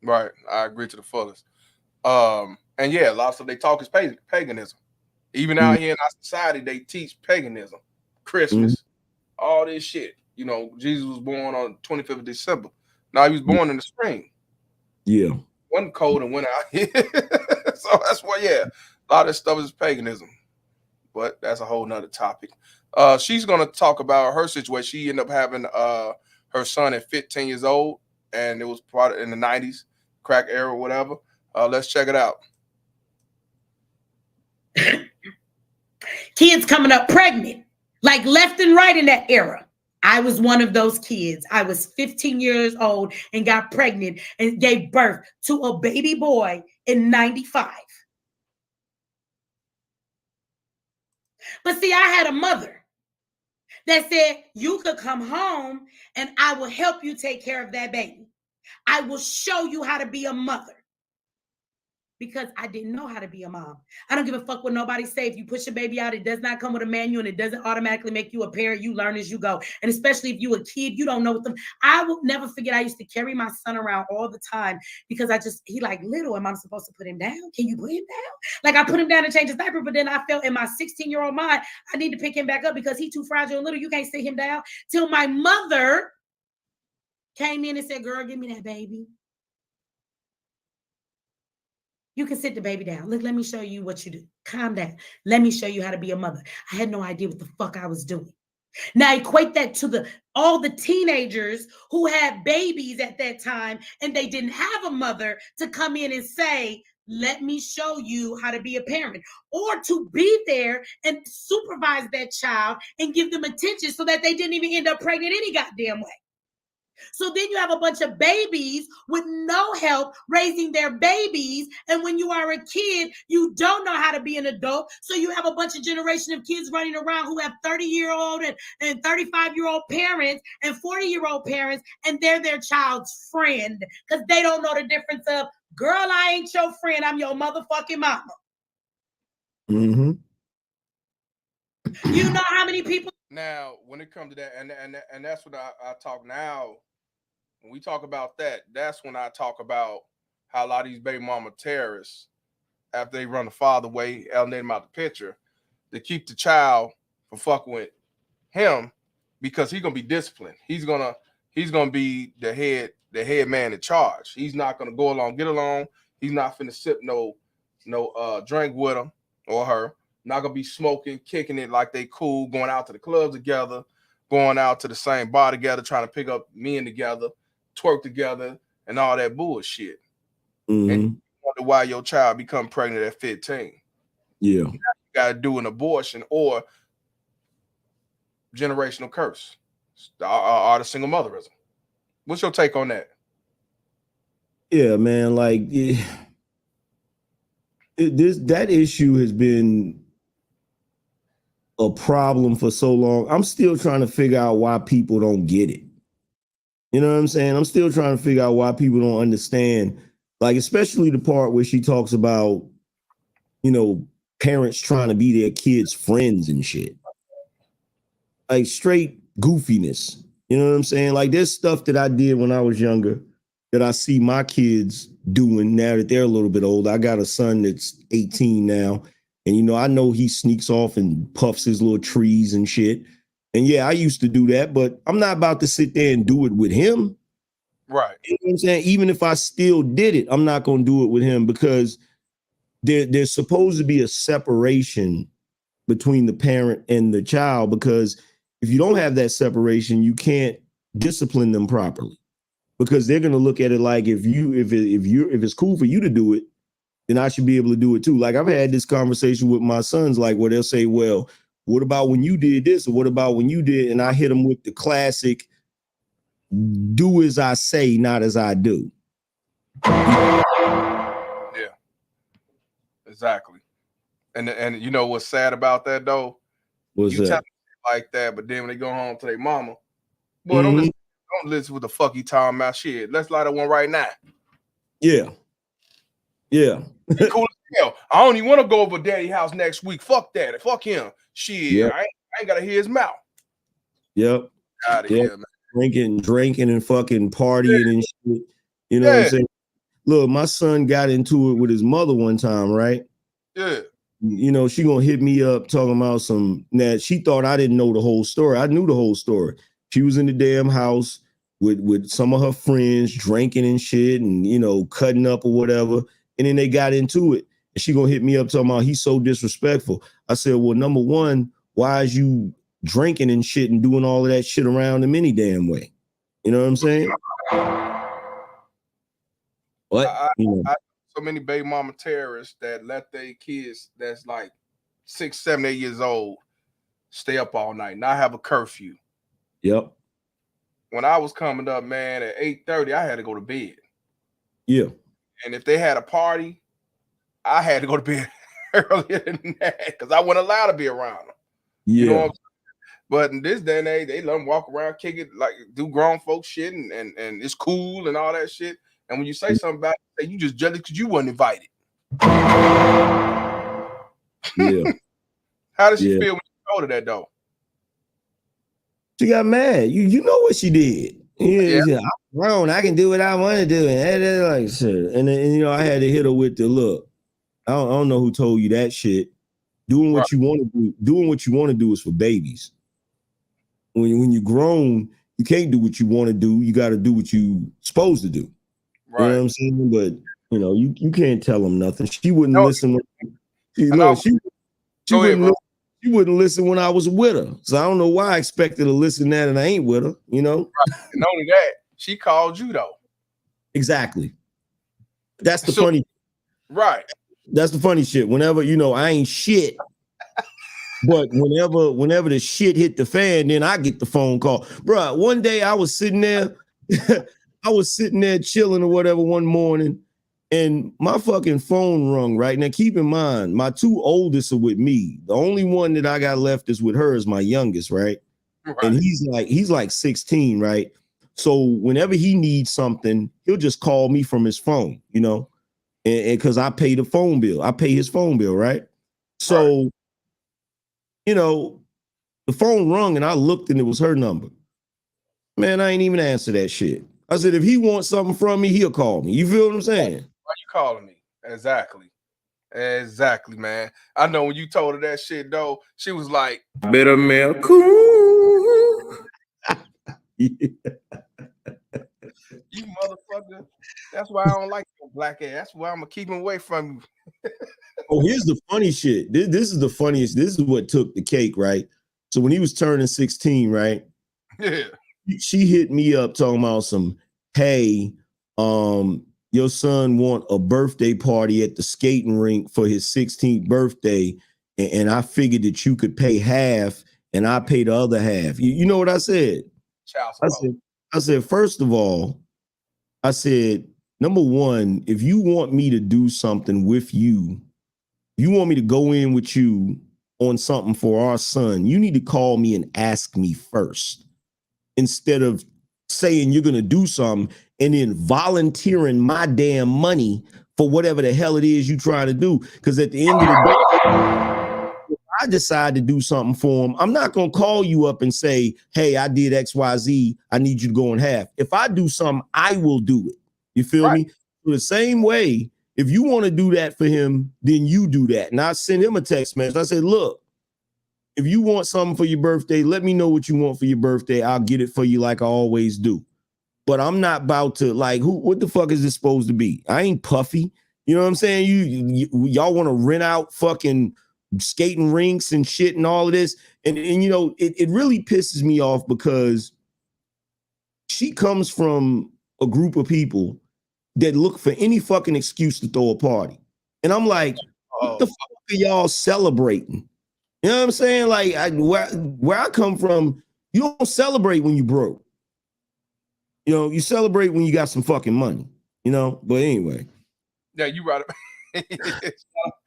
Right. I agree to the fullest. And yeah, a lot of stuff they talk is paganism. Even out here in our society, they teach paganism, Christmas, all this shit. Jesus was born on 25th of December. Now he was born in the spring. Yeah. Wasn't cold and went out here. So that's why, yeah, a lot of this stuff is paganism. But that's a whole nother topic. She's going to talk about her situation. She ended up having her son at 15 years old, and it was part of in the 90s, crack era or whatever. Let's check it out. Kids coming up pregnant, like left and right in that era. I was one of those kids. I was 15 years old and got pregnant and gave birth to a baby boy in 95. But see, I had a mother that said, you could come home and I will help you take care of that baby. I will show you how to be a mother. because I didn't know how to be a mom. I don't give a fuck what nobody say. If you push a baby out, it does not come with a manual and it doesn't automatically make you a parent. You learn as you go. And especially if you a kid, you don't know what them. I will never forget, I used to carry my son around all the time because he like little. Am I supposed to put him down? Can you put him down? Like I put him down and change his diaper, but then I felt in my 16-year-old mind, I need to pick him back up because he's too fragile and little. You can't sit him down. Till my mother came in and said, girl, give me that baby. You can sit the baby down. Look, let me show you what you do. Calm down. Let me show you how to be a mother. I had no idea what the fuck I was doing. Now equate that to all the teenagers who had babies at that time and they didn't have a mother to come in and say, let me show you how to be a parent, or to be there and supervise that child and give them attention so that they didn't even end up pregnant any goddamn way. So then you have a bunch of babies with no help raising their babies. And when you are a kid, you don't know how to be an adult. So you have a bunch of generation of kids running around who have 30-year-old and 35-year-old parents and 40-year-old parents, and they're their child's friend because they don't know the difference of, girl, I ain't your friend. I'm your motherfucking mama. Mm-hmm. You know how many people. Now, when it comes to that, and that's what I talk now. When we talk about that, that's when I talk about how a lot of these baby mama terrorists, after they run the father away, eliminate him out the picture, they keep the child from fucking with him because he's gonna be disciplined. He's gonna be the head man in charge. He's not gonna go along, get along. He's not finna sip no drink with him or her. Not gonna be smoking, kicking it like they cool, going out to the clubs together, going out to the same bar together, trying to pick up men together, twerk together, and all that bullshit. Mm-hmm. And you wonder why your child become pregnant at 15. Yeah. You gotta do an abortion or generational curse, or the single motherism. What's your take on that? Yeah, man. Like that issue has been a problem for so long. I'm still trying to figure out why people don't get it. You know what I'm saying? I'm still trying to figure out why people don't understand, like, especially the part where she talks about, you know, parents trying to be their kids' friends and shit. Like straight goofiness. You know what I'm saying? Like there's stuff that I did when I was younger that I see my kids doing now that they're a little bit older. I got a son that's 18 now. And, you know, I know he sneaks off and puffs his little trees and shit. And yeah, I used to do that, but I'm not about to sit there and do it with him. Right. You know what I'm saying? Even if I still did it, I'm not going to do it with him because there's supposed to be a separation between the parent and the child, because if you don't have that separation, you can't discipline them properly, because they're going to look at it like if it's cool for you to do it, then I should be able to do it too. Like I've had this conversation with my sons, like where they'll say, well, what about when you did this? Or what about when you did? And I hit them with the classic, do as I say, not as I do. Yeah, exactly. And you know what's sad about that though? What's you that? tell them like that, but then when they go home to their mama, boy, don't listen with the fuck you talking about shit. Let's light up one right now. Yeah. Yeah. Cool as hell. I don't even want to go over daddy's house next week. Fuck that. Fuck him. Shit. Yep. I ain't gotta hear his mouth. Yep. Out of here, man. Drinking and fucking partying and shit. You know what I'm saying? Look, my son got into it with his mother one time, right? Yeah. You know, she gonna hit me up talking about she thought I didn't know the whole story. I knew the whole story. She was in the damn house with some of her friends drinking and shit and, you know, cutting up or whatever. And then they got into it. And she gonna hit me up talking about he's so disrespectful. I said, well, number one, why is you drinking and shit and doing all of that shit around him any damn way? You know what I'm saying? What? So many baby mama terrorists that let their kids that's like 6, 7, 8 years old stay up all night, not have a curfew. Yep. When I was coming up, man, at 8:30, I had to go to bed. Yeah. And if they had a party, I had to go to bed earlier than that because I wasn't allowed to be around them. Yeah. You know what I'm saying? But in this day and age, they let them walk around, kick it, like do grown folk shit, and it's cool and all that shit. And when you say something about it, you just judge it because you weren't invited. Yeah. How did she feel when you told her that though? She got mad. You know what she did. Yeah. I'm grown. I can do what I want to do. And like shit. And then, you know, I had to hit her with the look. I don't know who told you that shit. Doing what you want to do. Doing what you want to do is for babies. When you're grown, you can't do what you want to do. You got to do what you supposed to do. Right. You know what I'm saying? But you know, you can't tell them nothing. She wouldn't listen. She wouldn't listen when I was with her. So I don't know why I expected to listen that and I ain't with her. You know. Right. And not only that, she called you though. Exactly. That's the funny. Right. That's the funny shit. Whenever, you know, I ain't shit. But whenever the shit hit the fan, then I get the phone call. Bruh, one day I was sitting there, chilling or whatever one morning, and my fucking phone rung, right? Now keep in mind, my two oldest are with me. The only one that I got left is with her is my youngest, right? And he's like 16, right? So whenever he needs something, he'll just call me from his phone, you know, and because I pay the phone bill. I pay his phone bill, right? So you know, the phone rung and I looked and it was her number. Man, I ain't even answer that shit. I said, if he wants something from me, he'll call me. You feel what I'm saying? Why you calling me? Exactly, man. I know when you told her that shit though, she was like, "Better milk." You motherfucker. That's why I don't like your black ass. That's why I'm gonna keep him away from you. Oh, here's the funny shit. This is the funniest. This is what took the cake, right? So when he was turning 16, right? Yeah. She hit me up talking about some, hey, your son want a birthday party at the skating rink for his 16th birthday. And I figured that you could pay half and I pay the other half. You know what I said? I said, first of all, I said, number one, if you want me to do something with you, you want me to go in with you on something for our son, you need to call me and ask me first instead of saying you're going to do something and then volunteering my damn money for whatever the hell it is you're trying to do. Because at the end of the day, if I decide to do something for him, I'm not going to call you up and say, hey, I did XYZ. I need you to go in half. If I do something, I will do it. You feel me? So the same way, if you want to do that for him, then you do that. And I sent him a text message. I said, look, if you want something for your birthday, let me know what you want for your birthday. I'll get it for you like I always do. But I'm not about to like, what the fuck is this supposed to be? I ain't Puffy. You know what I'm saying? Y'all want to rent out fucking skating rinks and shit and all of this. And you know, it really pisses me off because she comes from a group of people that look for any fucking excuse to throw a party. And I'm like, what the fuck are y'all celebrating? You know what I'm saying? Like, where I come from, you don't celebrate when you broke. You know, you celebrate when you got some fucking money, you know? But anyway. Yeah, you right.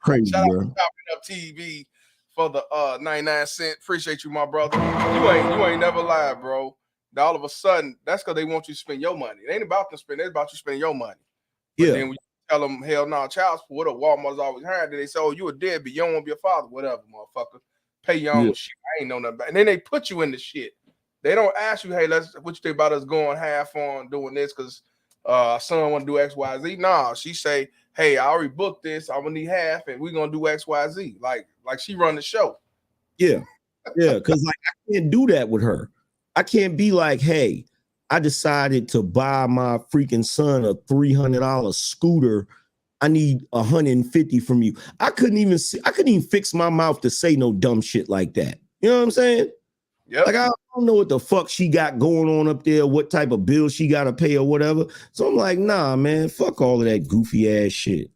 Crazy, shout out bro. to Chopping Up TV for the 99 cent. Appreciate you, my brother. You ain't never lied, bro. Now, all of a sudden, that's because they want you to spend your money. It ain't about them spending, it's about you spending your money. But then when you tell them, hell no, child support or Walmart's always hiring, then they say, oh, you a deadbeat, you don't want to be a father, whatever, motherfucker. Pay your own shit. I ain't know nothing about it. And then they put you in the shit. They don't ask you, hey, what you think about us going half on doing this because son want to do XYZ? Nah, she say, hey, I already booked this. I'm gonna need half, and we're gonna do XYZ. Like she run the show. Yeah, because like I can't do that with her. I can't be like, hey, I decided to buy my freaking son a $300 scooter. I need $150 from you. I couldn't even fix my mouth to say no dumb shit like that. You know what I'm saying? Yep. Like I don't know what the fuck she got going on up there, what type of bill she got to pay or whatever. So I'm like, nah, man, fuck all of that goofy ass shit.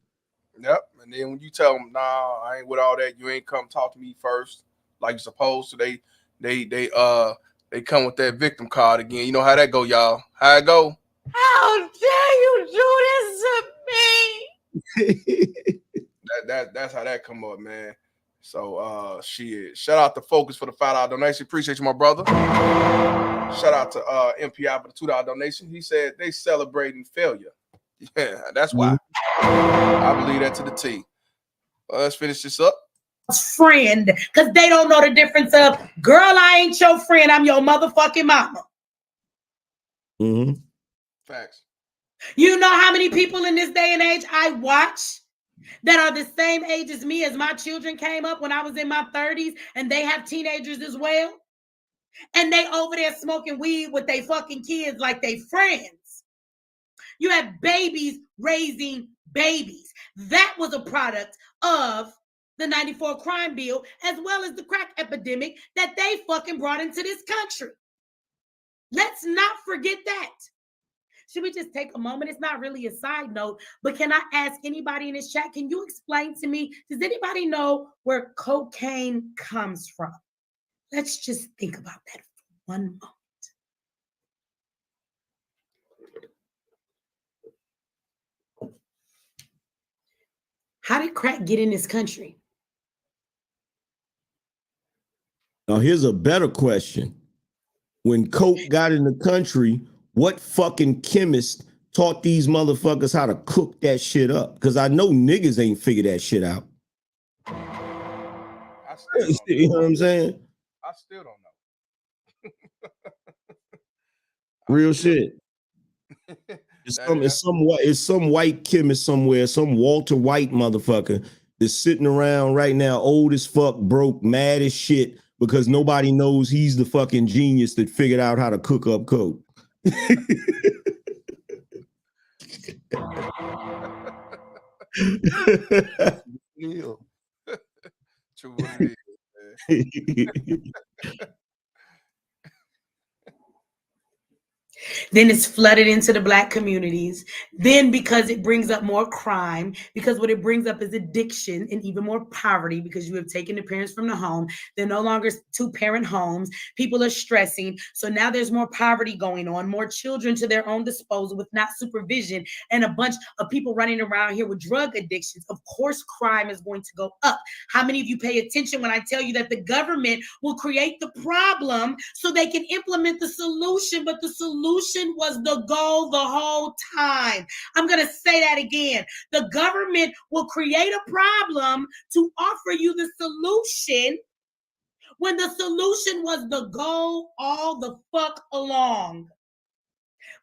Yep. And then when you tell them, nah, I ain't with all that, you ain't come talk to me first, like you're supposed to. They come with that victim card again. You know how that go, y'all? How it go? How dare you do this to me? That's how that come up, man. So shit. Shout out to Focus for the $5 donation. Appreciate you, my brother. Shout out to MPI for the $2 donation. He said they celebrating failure. Yeah, that's why. I believe that to the T. Well, let's finish this up. Friend, because they don't know the difference of, girl, I ain't your friend, I'm your motherfucking mama. Mm-hmm. Facts. You know how many people in this day and age I watch that are the same age as me, as my children came up when I was in my 30s, and they have teenagers as well, and they over there smoking weed with their fucking kids like they friends. You have babies raising babies. That was a product of the 94 crime bill, as well as the crack epidemic that they fucking brought into this country. Let's not forget that. Should we just take a moment? It's not really a side note, but can I ask anybody in this chat, can you explain to me, does anybody know where cocaine comes from? Let's just think about that for one moment. How did crack get in this country? Now, here's a better question. When coke got in the country, what fucking chemist taught these motherfuckers how to cook that shit up? Because I know niggas ain't figured that shit out. You know what I'm saying? I still don't know. Real shit. It's some white chemist somewhere, some Walter White motherfucker that's sitting around right now, old as fuck, broke, mad as shit, because nobody knows he's the fucking genius that figured out how to cook up coke. True what it is, man. Then it's flooded into the Black communities. Then because it brings up more crime, because what it brings up is addiction and even more poverty, because you have taken the parents from the home. They're no longer two-parent homes. People are stressing. So now there's more poverty going on, more children to their own disposal with not supervision, and a bunch of people running around here with drug addictions. Of course, crime is going to go up. How many of you pay attention when I tell you that the government will create the problem so they can implement the solution, but the solution was the goal the whole time? I'm going to say that again. The government will create a problem to offer you the solution when the solution was the goal all the fuck along.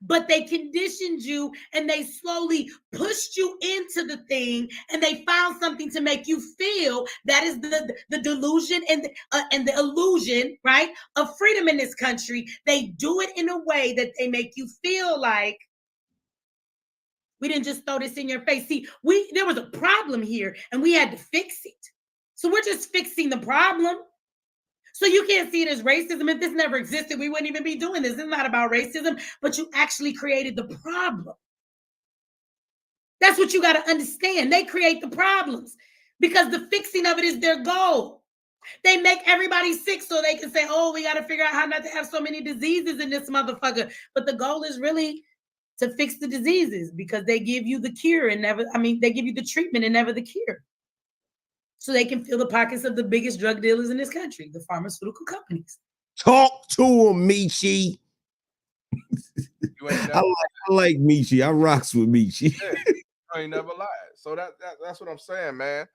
But they conditioned you and they slowly pushed you into the thing, and they found something to make you feel that is the delusion and the illusion, right, of freedom in this country. They do it in a way that they make you feel like we didn't just throw this in your face. See, there was a problem here and we had to fix it. So we're just fixing the problem. So you can't see it as racism. If this never existed, we wouldn't even be doing this. It's not about racism, but you actually created the problem. That's what you got to understand. They create the problems because the fixing of it is their goal. They make everybody sick so they can say, oh, we got to figure out how not to have so many diseases in this motherfucker. But the goal is really to fix the diseases, because they give you the cure and they give you the treatment and never the cure. So they can fill the pockets of the biggest drug dealers in this country, the pharmaceutical companies. Talk to him, Michi. I like Michi. I rocks with Michi. Yeah, I ain't never lied. So that's what I'm saying, man.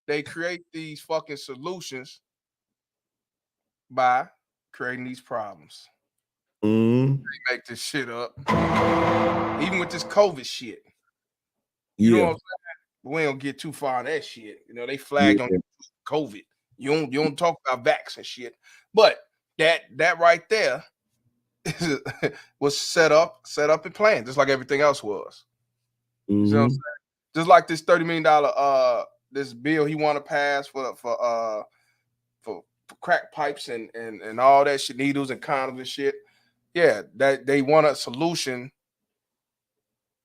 They create these fucking solutions by creating these problems. They make this shit up. Even with this COVID shit. You know what I'm saying? We don't get too far on that shit. You know, they flagged on COVID. You don't talk about vax and shit. But that right there was set up and planned, just like everything else was. You know what I'm saying? Just like this $30 million this bill he want to pass for crack pipes and all that shit, needles and condoms and shit. Yeah, that they want a solution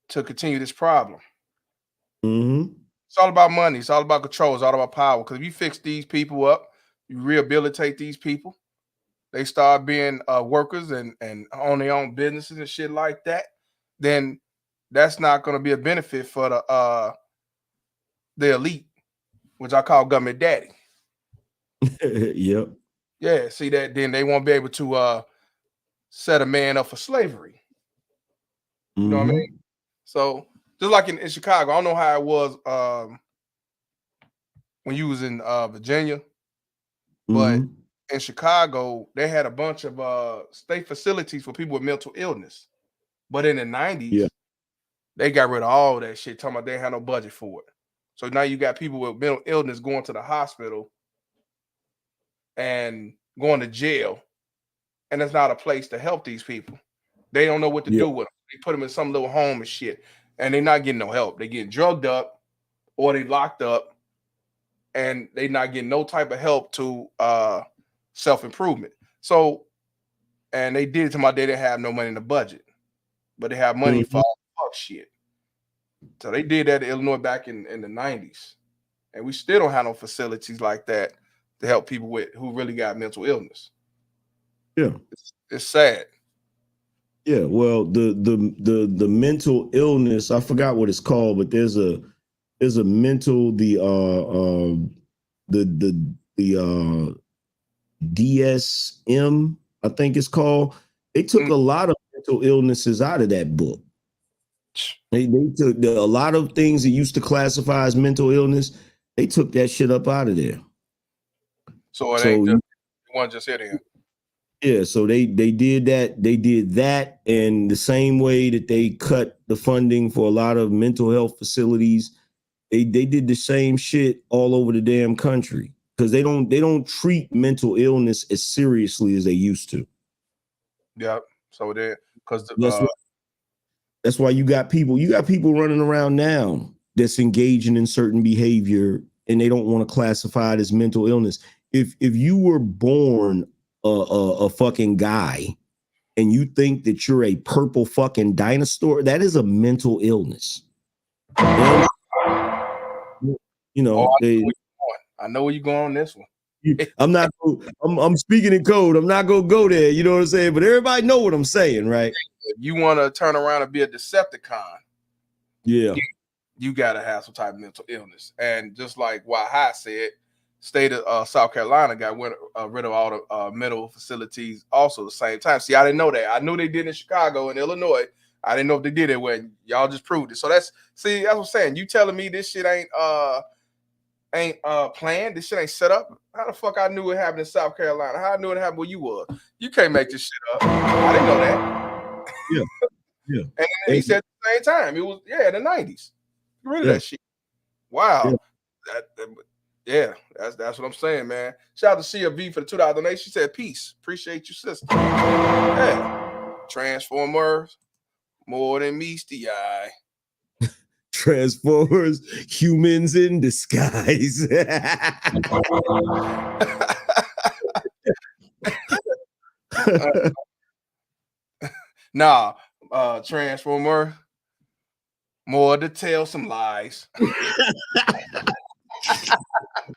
to continue this problem. It's all about money. It's all about control. It's all about power. Because if you fix these people up, you rehabilitate these people, they start being workers and own their own businesses and shit like that, then that's not going to be a benefit for the elite, which I call government daddy. Yep. Yeah, see that, then they won't be able to set a man up for slavery. You know what I mean? So Just like in Chicago. I don't know how it was when you was in Virginia, but in Chicago, they had a bunch of state facilities for people with mental illness. But in the 90s, they got rid of all that shit, talking about they had no budget for it. So now you got people with mental illness going to the hospital and going to jail, and it's not a place to help these people. They don't know what to do with them. They put them in some little home and shit, and they're not getting no help. They getting drugged up or they locked up, and they not getting no type of help to self-improvement. So, and they did it to my day. They have no money in the budget, but they have money for all the fuck shit. So they did that in Illinois back in the 90s. And we still don't have no facilities like that to help people with who really got mental illness. Yeah. It's sad. Yeah, well, the mental illness, I forgot what it's called, but there's a mental DSM, I think it's called. They took a lot of mental illnesses out of that book. They took a lot of things that used to classify as mental illness. They took that shit up out of there. So it ain't just one just hit him. Yeah, so they did that. They did that, and the same way that they cut the funding for a lot of mental health facilities, they did the same shit all over the damn country because they don't treat mental illness as seriously as they used to. Yeah, so they because that's why you got people running around now that's engaging in certain behavior, and they don't want to classify it as mental illness. If you were born a fucking guy and you think that you're a purple fucking dinosaur, that is a mental illness. And, you know, I know where you're going on this one. I'm speaking in code. I'm not gonna go there, you know what I'm saying? But everybody know what I'm saying, right? If you want to turn around and be a Decepticon, yeah, you gotta have some type of mental illness. And just like Wahai said, state of South Carolina got rid of all the mental facilities also at the same time. See, I didn't know that. I knew they did in Chicago and Illinois. I didn't know if they did it when y'all just proved it. So that's what I'm saying. You telling me this shit ain't planned? This shit ain't set up? How the fuck I knew it happened in South Carolina? How I knew it happened where you were? You can't make this shit up. I didn't know that. Yeah. And then he said at the same time, it was in the 90s. Get rid of that shit. Wow. Yeah. That's what I'm saying, man. Shout out to CFV for the $2 She said, peace. Appreciate you, sister. Yeah. Transformers, more than meets the eye. Transformers, humans in disguise. Transformer, more to tell some lies.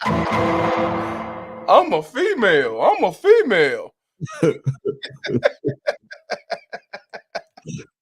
I'm a female. So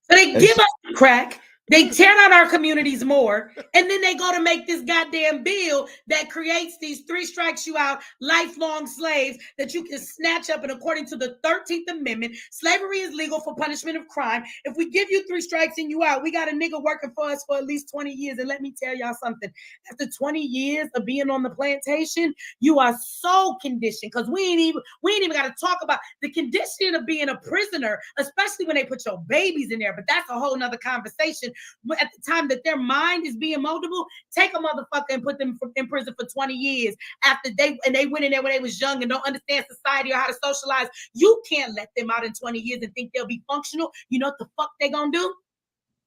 they give us crack. They tear down our communities more, and then they go to make this goddamn bill that creates these 3 strikes you out, lifelong slaves that you can snatch up. And according to the 13th Amendment, slavery is legal for punishment of crime. If we give you 3 strikes and you out, we got a nigga working for us for at least 20 years. And let me tell y'all something. After 20 years of being on the plantation, you are so conditioned, because we ain't even got to talk about the condition of being a prisoner, especially when they put your babies in there. But that's a whole nother conversation. At the time that their mind is being moldable, take a motherfucker and put them in prison for 20 years after they went in there when they was young and don't understand society or how to socialize. You can't let them out in 20 years and think they'll be functional. You know what the fuck they gonna do?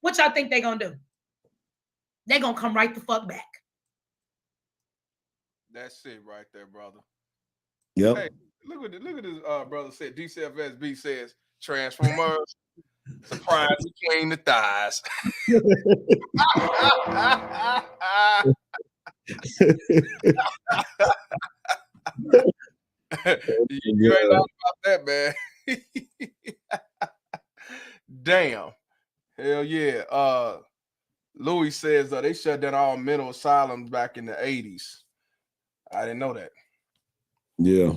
What y'all think they gonna do? They gonna come right the fuck back. That's it right there, brother. Yep. Hey, look at this brother said. DCFSB says Transformers. Surprise between the thighs. You ain't know about that, man. Damn. Hell yeah. Louis says they shut down all mental asylums back in the 80s. I didn't know that. Yeah.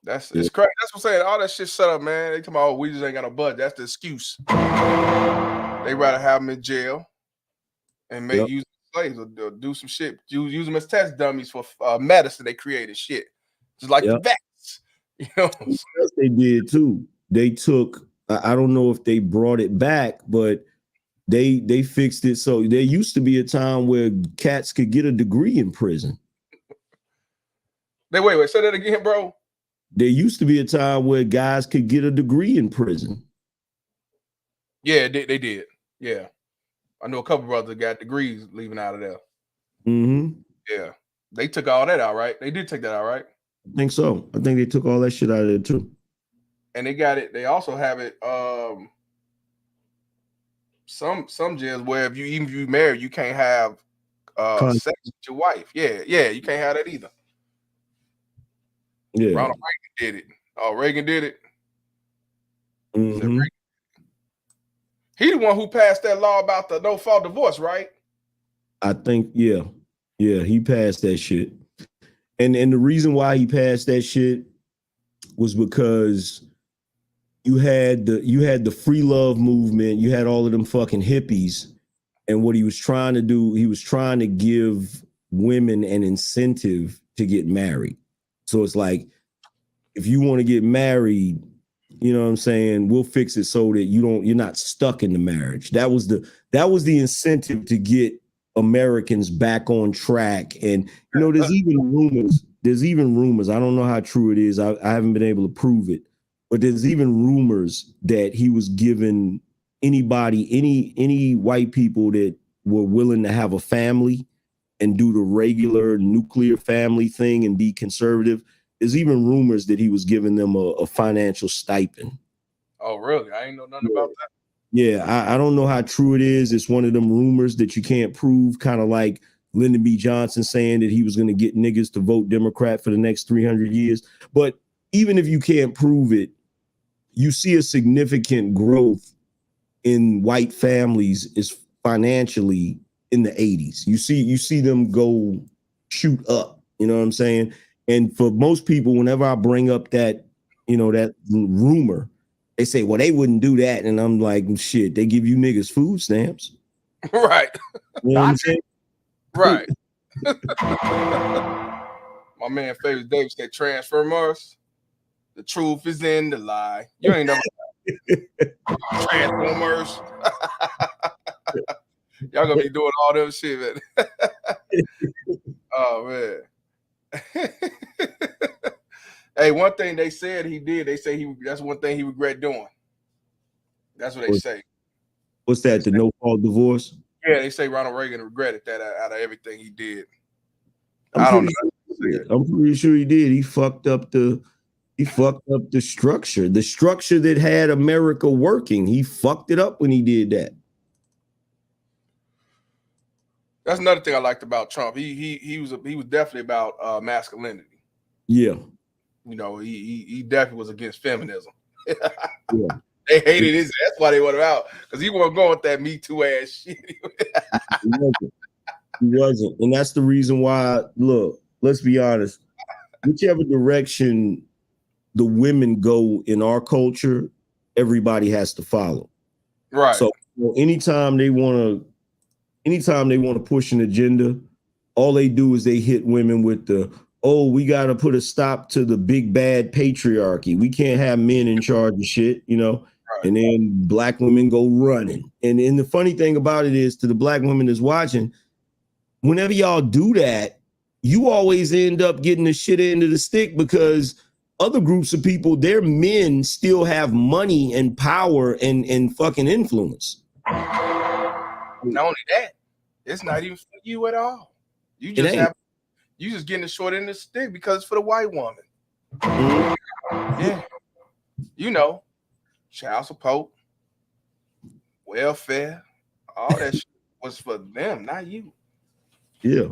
It's crazy. That's what I'm saying. All that shit set up, man. They come out, we just ain't got no budget. That's the excuse. They rather have them in jail. and make use slaves or do some shit. Use them as test dummies for medicine. They created shit, just like the vets. You know, they did too. They took. I don't know if they brought it back, but they fixed it. So there used to be a time where cats could get a degree in prison. Wait, say that again, bro. There used to be a time where guys could get a degree in prison. Yeah, they did. Yeah, I know a couple brothers that got degrees leaving out of there. Mm-hmm. Yeah, they took all that out, right? They did take that out, right? I think so. I think they took all that shit out of there too. And they got it. They also have it. Some jails where if you married, you can't have sex with your wife. Yeah, you can't have that either. Yeah, Ronald Reagan did it. Oh, Reagan did it. Mm-hmm. He the one who passed that law about the no-fault divorce, right? I think, yeah, he passed that shit. And the reason why he passed that shit was because you had the free love movement, you had all of them fucking hippies, and what he was trying to do, he was trying to give women an incentive to get married. So it's like, if you want to get married, you know what I'm saying, we'll fix it so that you're not stuck in the marriage. That was the incentive to get Americans back on track. And you know, there's even rumors. I don't know how true it is. I haven't been able to prove it, but there's even rumors that he was giving anybody, any white people that were willing to have a family and do the regular nuclear family thing and be conservative. There's even rumors that he was giving them a financial stipend. Oh, really? I ain't know nothing about that. Yeah, I don't know how true it is. It's one of them rumors that you can't prove, kind of like Lyndon B. Johnson saying that he was going to get niggas to vote Democrat for the next 300 years. But even if you can't prove it, you see a significant growth in white families is financially in the 80s. You see them go shoot up, you know what I'm saying? And for most people, whenever I bring up that, you know, that rumor, they say, well, they wouldn't do that. And I'm like, shit, they give you niggas food stamps. Right. You know what I'm saying? Right. My man Favorite Davis said Transformers. The truth is in the lie. You ain't never Transformers. Y'all gonna be doing all them shit, man. Oh man. Hey, one thing they said he did, they say that's one thing he regret doing. That's what they say. What's that? The no-fault divorce? Yeah, they say Ronald Reagan regretted that out of everything he did. I'm pretty sure he did. He fucked up the structure. The structure that had America working. He fucked it up when he did that. That's another thing I liked about Trump. He was definitely about masculinity. Yeah. You know, he definitely was against feminism. Yeah. They hated his. That's why they wanted him out, because he wasn't going with that Me Too ass shit. He wasn't. And that's the reason why, look, let's be honest. Whichever direction the women go in our culture, everybody has to follow. Right. So anytime they want to push an agenda, all they do is they hit women with the, oh, we got to put a stop to the big bad patriarchy. We can't have men in charge of shit, you know? Right. And then black women go running. And the funny thing about it is, to the black women that's watching, whenever y'all do that, you always end up getting the shit end of the stick, because other groups of people, their men still have money and power and fucking influence. Not only that, it's not even for you at all. You just getting the short end of the stick because it's for the white woman. Mm-hmm. Yeah. You know, child support, welfare, all that shit was for them, not you. Yeah.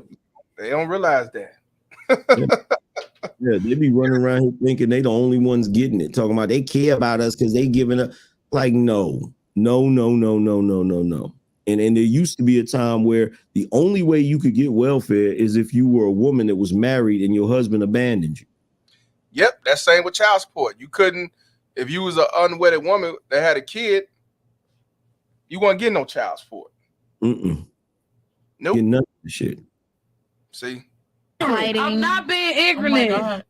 They don't realize that. Yeah, they be running around here thinking they the only ones getting it, talking about they care about us because they giving up. Like, no. And there used to be a time where the only way you could get welfare is if you were a woman that was married and your husband abandoned you. Yep, that's same with child support. You couldn't, if you was an unwedded woman that had a kid, you weren't getting no child support. Mm-mm. Nope. Get none of the shit. See? I'm not being ignorant.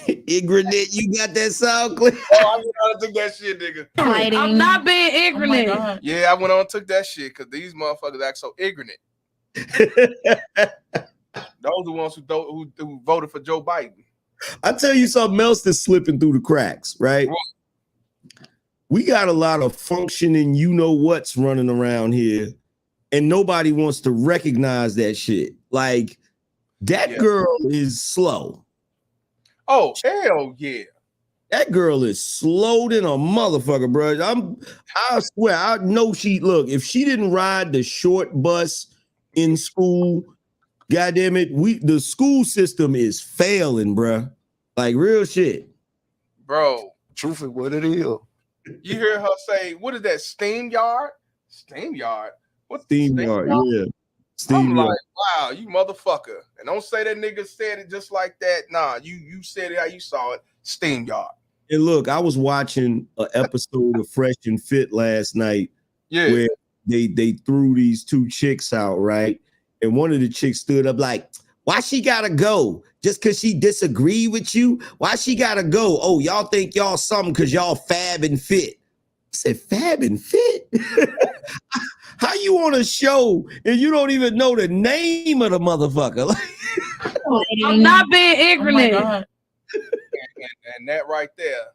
Ignorant, you got that sound clip? Oh, I went on and took that shit, nigga. I'm not being ignorant. Yeah, I went on and took that shit because these motherfuckers act so ignorant. Those are the ones who voted for Joe Biden. I tell you something else that's slipping through the cracks, right? We got a lot of functioning you-know-what's running around here, and nobody wants to recognize that shit. Like, that girl is slow. Oh, hell yeah. That girl is slow than a motherfucker, bro. I swear, I know look, if she didn't ride the short bus in school, goddamn it, the school system is failing, bro. Like real shit. Bro. Truth is what it is. You hear her say, what is that, steam yard? Steam yard? What's steam yard? Yeah. I'm like, wow, you motherfucker. And don't say that nigga said it just like that. Nah, you said it how you saw it. Steam yard. And look, I was watching an episode of Fresh and Fit last night where they threw these two chicks out, right? And one of the chicks stood up like, why she gotta go? Just because she disagree with you? Why she gotta go? Oh, y'all think y'all something because y'all fab and fit. I said, fab and fit? How you on a show and you don't even know the name of the motherfucker? I'm not being ignorant. And that right there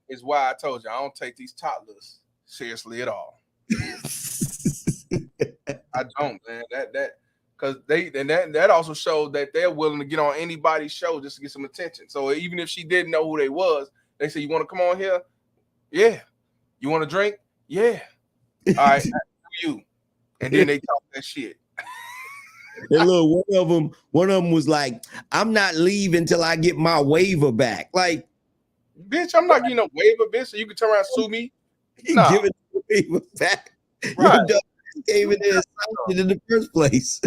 is why I told you I don't take these toddlers seriously at all. I don't, man. Because that also showed that they're willing to get on anybody's show just to get some attention. So even if she didn't know who they was, they say, you want to come on here? Yeah. You want to drink? Yeah. All right, you. And then they talk that shit. And look, one of them was like, I'm not leaving till I get my waiver back. Like, bitch, I'm not getting no waiver, bitch, so you can turn around and sue me. Nah. Give it the waiver back. Right. You gave it in the first place.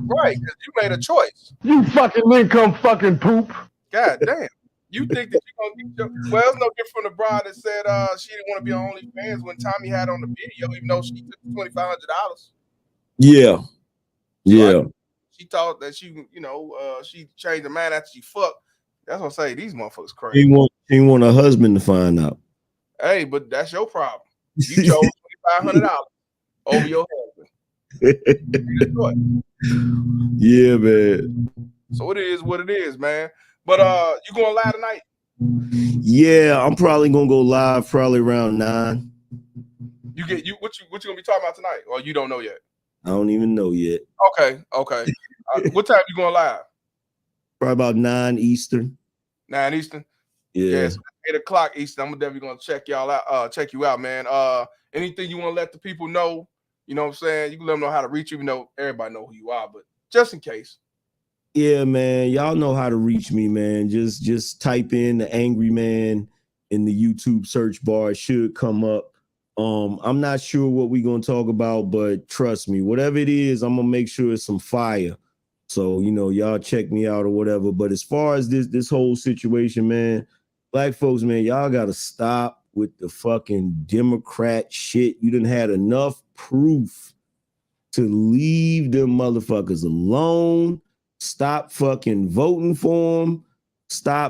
Right, because you made a choice. You fucking income fucking poop. God damn. You think that you're gonna get your it's no different from the bride that said she didn't want to be on OnlyFans when Tommy had on the video, even though she took $2,500. Yeah. Yeah. She thought that she changed her mind after she fucked. That's what I say. These motherfuckers crazy. She want her husband to find out. Hey, but that's your problem. You chose $2,500 over your husband. Yeah, man. So it is what it is, man. But you going live tonight? Yeah, I'm probably gonna go live probably around 9. What you gonna be talking about tonight? Or you don't know yet? I don't even know yet. Okay. What time you going live? Probably about 9 Eastern. 9 Eastern? Yeah. Yes, 8 o'clock Eastern. I'm definitely gonna check y'all out, check you out, man. Anything you want to let the people know, you know what I'm saying? You can let them know how to reach you, even though everybody know who you are, but just in case. Yeah, man. Y'all know how to reach me, man. Just type in the Angry Man in the YouTube search bar. It should come up. I'm not sure what we're gonna talk about, but trust me, whatever it is, I'm gonna make sure it's some fire. So, y'all check me out or whatever. But as far as this whole situation, man, black folks, man, y'all gotta stop with the fucking Democrat shit. You done had enough proof to leave them motherfuckers alone. Stop fucking voting for them.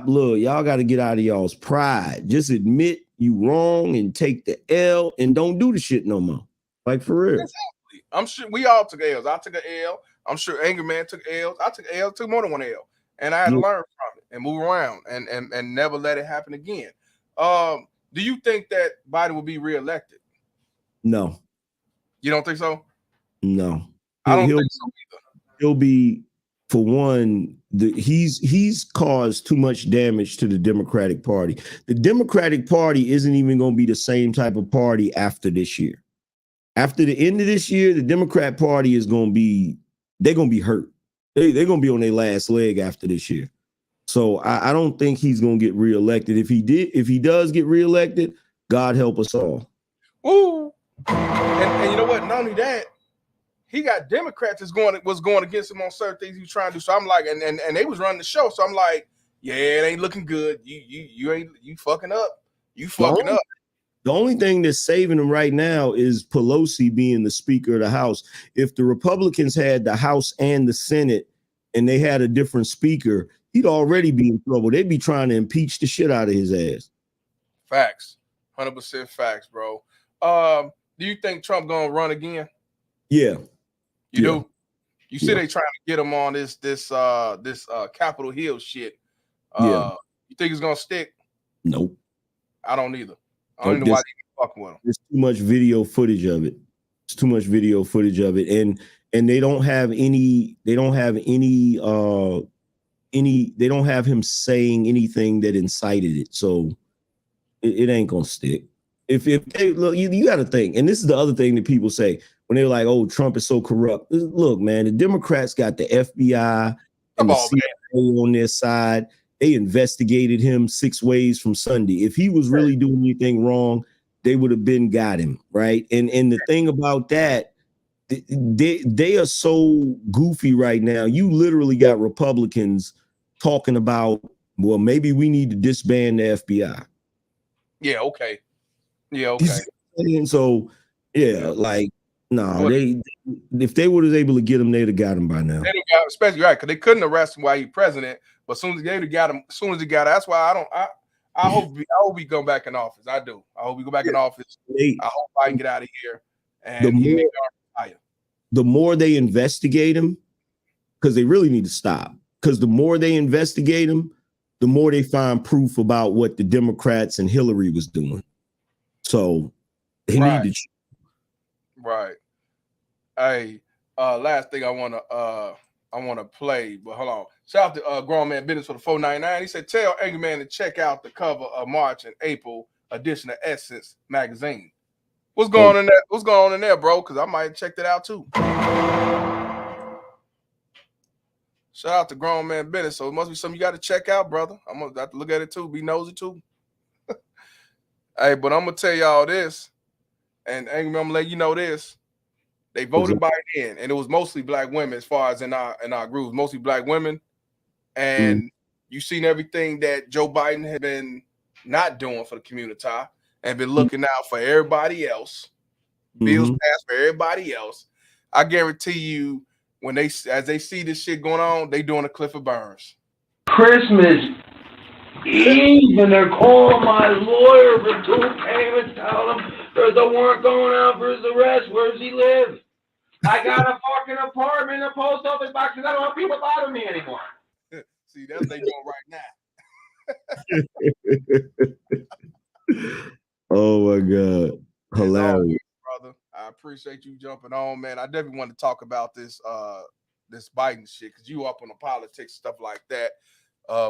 Look, y'all got to get out of y'all's pride. Just admit you wrong and take the L and don't do the shit no more. Like, for real. Exactly. I'm sure we all took L's. I took an L. I'm sure Angry Man took L's. I took L, took more than one L. And I had to learn from it and move around and never let it happen again. Do you think that Biden will be reelected? No. You don't think so? No. I don't think so either. He'll be, for one, he's caused too much damage to the Democratic Party. The Democratic Party isn't even going to be the same type of party after this year. After the end of this year, the Democrat Party is going to be, they're going to be hurt. They're going to be on their last leg after this year. So I don't think he's going to get reelected. If he does get reelected, God help us all. Ooh. And you know what? Not only that, he got Democrats was going against him on certain things he was trying to do. So I'm like, and they was running the show. So I'm like, yeah, it ain't looking good. You fucking up. You fucking up. The only thing that's saving him right now is Pelosi being the Speaker of the House. If the Republicans had the House and the Senate and they had a different speaker, he'd already be in trouble. They'd be trying to impeach the shit out of his ass. Facts. 100% facts, bro. Do you think Trump gonna run again? Yeah. You do? You see they trying to get him on this Capitol Hill shit. You think it's gonna stick? Nope. I don't either. I don't know why they fucking with him. There's too much video footage of it. It's too much video footage of it. And they don't have any, they don't have him saying anything that incited it. So it ain't gonna stick. If they look, you got to think, and this is the other thing that people say when they're like, "Oh, Trump is so corrupt." Look, man, the Democrats got the FBI and the CIA on their side. They investigated him 6 ways from Sunday. If he was really doing anything wrong, they would have been got him, right? And the thing about that, they are so goofy right now. You literally got Republicans talking about, well, maybe we need to disband the FBI. Yeah, okay. Yeah, okay. And so, yeah, like, no, if they were able to get him, they'd have got him by now. They'd have got, especially right, because they couldn't arrest him while he's president. But as soon as they got him, that's why I hope he go back in office. I do. I hope he go back in office. I hope I can get out of here. And the more they investigate him, because they really need to stop. Because the more they investigate him, the more they find proof about what the Democrats and Hillary was doing. So they need to. Right. Hey, last thing I wanna play, but hold on. Shout out to Grown Man Business for the 499. He said, tell Angry Man to check out the cover of March and April edition of Essence magazine. What's going on in there? What's going on in there, bro? Because I might have checked it out too. Shout out to Grown Man Business. So it must be something you got to check out, brother. I'm gonna have to look at it too, be nosy too. Hey, but I'm gonna tell y'all this, and Angry Man, I'm gonna let you know this. They voted Biden in, and it was mostly black women as far as in our groups, mostly black women. And you've seen everything that Joe Biden had been not doing for the community and been looking out for everybody else. Bills passed for everybody else. I guarantee you, when as they see this shit going on, they doing a Clifford Burns. Christmas Eve, and they're calling my lawyer for 2 payments, telling him there's a warrant going out for his arrest. Where does he live? I got a fucking apartment in a post office box because I don't want people bothering me anymore. See, that's what they doing right now. Oh my God. Hilarious. Brother, I appreciate you jumping on, man. I definitely want to talk about this this Biden shit, because you up on the politics, stuff like that,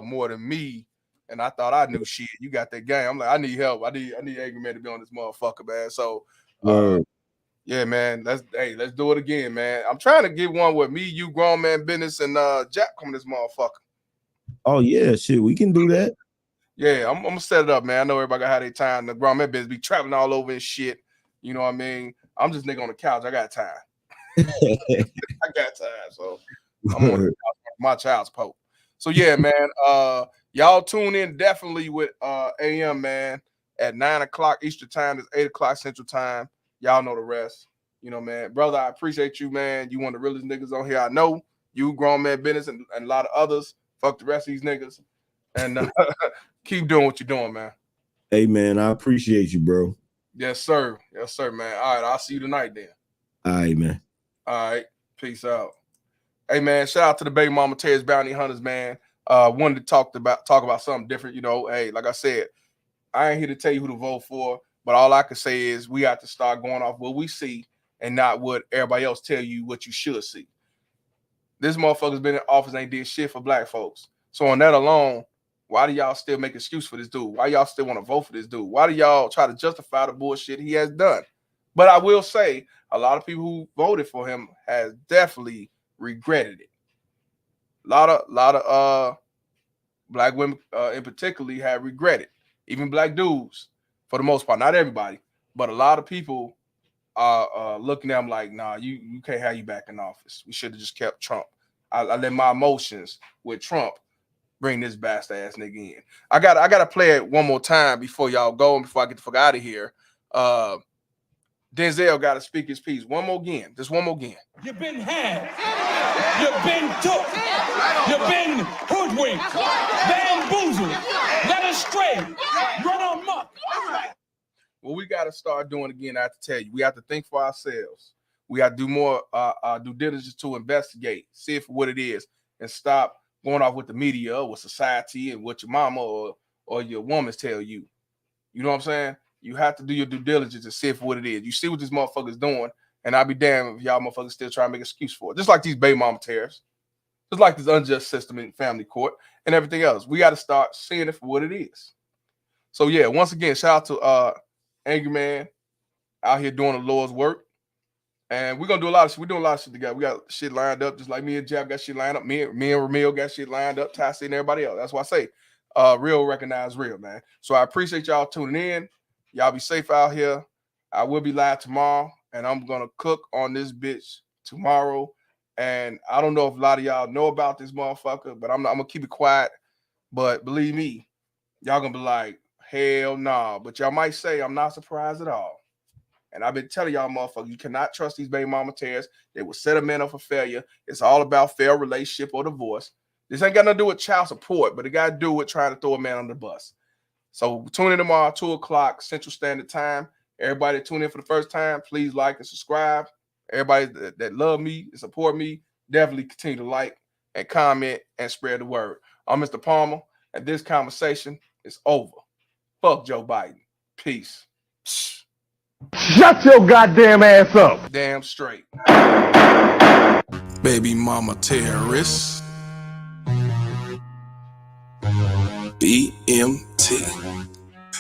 more than me. And I thought I knew shit. You got that game. I'm like, I need help. I need Angry Man to be on this motherfucker, man. So yeah, man. Let's do it again, man. I'm trying to get one with me, you, Grown Man Business, and Jack on this motherfucker. Oh yeah, shit, we can do that. Yeah, I'm gonna set it up, man. I know everybody got how they time. The Grown Man Business be traveling all over and shit. You know what I mean? I'm just nigga on the couch. I got time. I got time. So I'm on the couch, my child's pope. So yeah, man. Y'all tune in definitely with AM, man, at 9 o'clock Eastern time. It's 8 o'clock Central time. Y'all know the rest. You know, man. Brother, I appreciate you, man. You one of the realest niggas on here. I know you, Grown Man Business, and a lot of others. Fuck the rest of these niggas. And keep doing what you're doing, man. Hey, man, I appreciate you, bro. Yes, sir. Yes, sir, man. All right, I'll see you tonight then. All right, man. All right. Peace out. Hey, man, shout out to the Baby Mama Terry's Bounty Hunters, man. Wanted to talk about something different. You know, hey, like I said, I ain't here to tell you who to vote for, but all I can say is we have to start going off what we see and not what everybody else tell you what you should see. This motherfucker's been in office and ain't did shit for black folks. So on that alone, why do y'all still make excuse for this dude? Why y'all still want to vote for this dude? Why do y'all try to justify the bullshit he has done? But I will say, a lot of people who voted for him has definitely regretted it. A lot of black women in particularly have regretted. Even black dudes, for the most part, not everybody, but a lot of people are looking at him like, nah, you can't have you back in office. We should have just kept Trump. I let my emotions with Trump bring this bastard ass nigga in. I gotta play it one more time before y'all go and before I get the fuck out of here. Denzel got to speak his piece. One more again. Just one more again. You've been had. You've been took. You've been hoodwinked. Bamboozled. Led astray. Run amok. What we got to start doing again, I have to tell you, we have to think for ourselves. We have to do more due diligence to investigate, see it for what it is, and stop going off with the media or with society and what your mama or your woman's tell you. You know what I'm saying? You have to do your due diligence and see it for what it is. You see what these motherfuckers doing, and I'll be damned if y'all motherfuckers still try to make an excuse for it. Just like these baby mama tariffs, just like this unjust system in family court and everything else. We got to start seeing it for what it is. So yeah, once again, shout out to Angry Man out here doing the Lord's work. And we're gonna do a lot of shit. We're doing a lot of shit together. We got shit lined up, just like me and Jab got shit lined up. Me and Ramil got shit lined up. Ty and everybody else. That's why I say real recognize real, man. So I appreciate y'all tuning in. Y'all be safe out here. I will be live tomorrow, and I'm gonna cook on this bitch tomorrow. And I don't know if a lot of y'all know about this motherfucker, but I'm gonna keep it quiet. But believe me, y'all gonna be like, hell nah. But y'all might say I'm not surprised at all. And I've been telling y'all motherfuckers, you cannot trust these baby mama tears. They will set a man up for failure. It's all about failed relationship or divorce. This ain't got nothing to do with child support, but it got to do with trying to throw a man on the bus. So tune in tomorrow, 2 o'clock Central Standard Time. Everybody that tune in for the first time, please like and subscribe. Everybody that love me and support me, definitely continue to like and comment and spread the word. I'm Mr. Palmer, and this conversation is over. Fuck Joe Biden. Peace. Shut your goddamn ass up. Damn straight. Baby mama terrorist. BMT.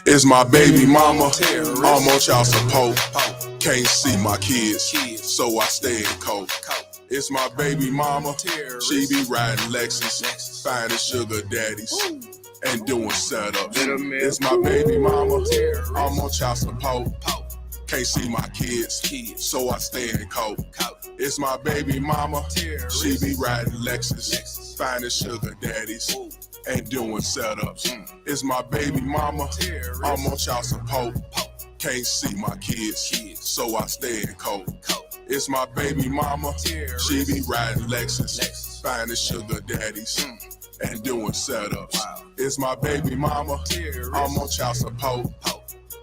It's my baby mama. I'm on child support. Can't see my kids, so I stay in coke. It's my baby mama. She be riding Lexus, finding sugar daddies and doing setups. It's my baby mama. I'm on child support. Can't see my kids, so I stay in coke. It's my baby mama. She be riding Lexus, finding sugar daddies and doing setups. It's my baby mama. I'm on child support. Can't see my kids, so I stay in coke. It's my baby mama. She be riding Lexus, finding sugar daddies and doing setups. It's my baby mama. I'm on child support.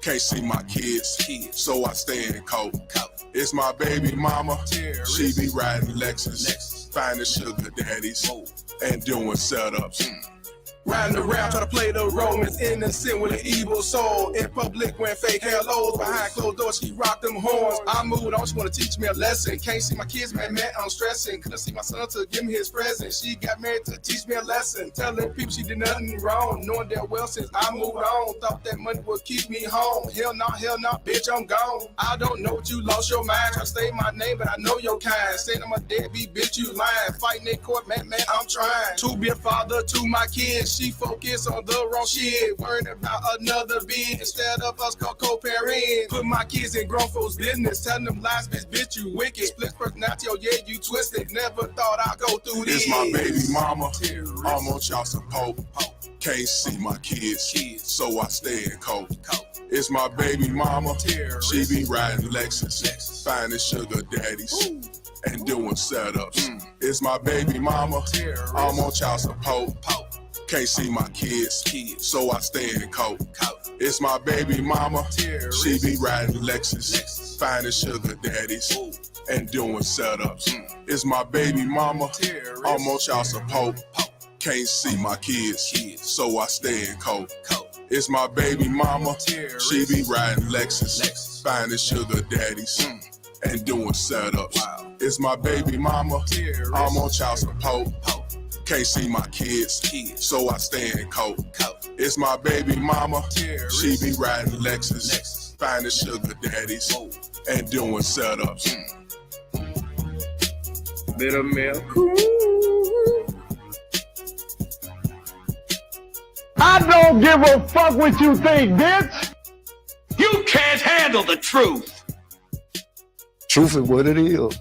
Can't see my kids, so I stay in coke. It's my baby mama. She be riding Lexus, finding sugar daddies and doing setups. Riding around trying to play the Romans, innocent with an evil soul. In public wearing fake hellos, behind closed doors she rock them horns. I moved on, she wanna teach me a lesson. Can't see my kids, man, I'm stressing. Couldn't see my son to give me his present. She got married to teach me a lesson. Telling people she did nothing wrong, knowing that well since I moved on. Thought that money would keep me home. Hell no, bitch, I'm gone. I don't know what you lost your mind. Try to say my name, but I know your kind. Saying I'm a deadbeat, bitch, you lying. Fighting in court, man, I'm trying to be a father to my kids. She focus on the wrong shit, worried about another being instead of us co-parenting. Put my kids in grown folks' business, telling them lies, bitch, you wicked. Split personality, oh yeah, you twisted. Never thought I'd go through this. It's my baby mama. I'm on child support. Can't see my kids, so I stay in coke. It's my baby mama. She be riding Lexus, finding sugar daddies and doing setups. It's my baby mama. I'm on child support. Can't see my kids, so I stay in coke. It's my baby mama. She be riding Lexus, finding sugar daddies and doing setups. It's my baby mama. I'm on child support. Can't see my kids, so I stay in coke. It's my baby mama. She be riding Lexus, finding sugar daddies and doing setups. It's my baby mama. I'm on child support. Can't see my kids, so I stay in coke. It's my baby mama. She be riding Lexus, finding sugar daddies and doing setups. Little milk. I don't give a fuck what you think, bitch. You can't handle the truth. Truth is what it is.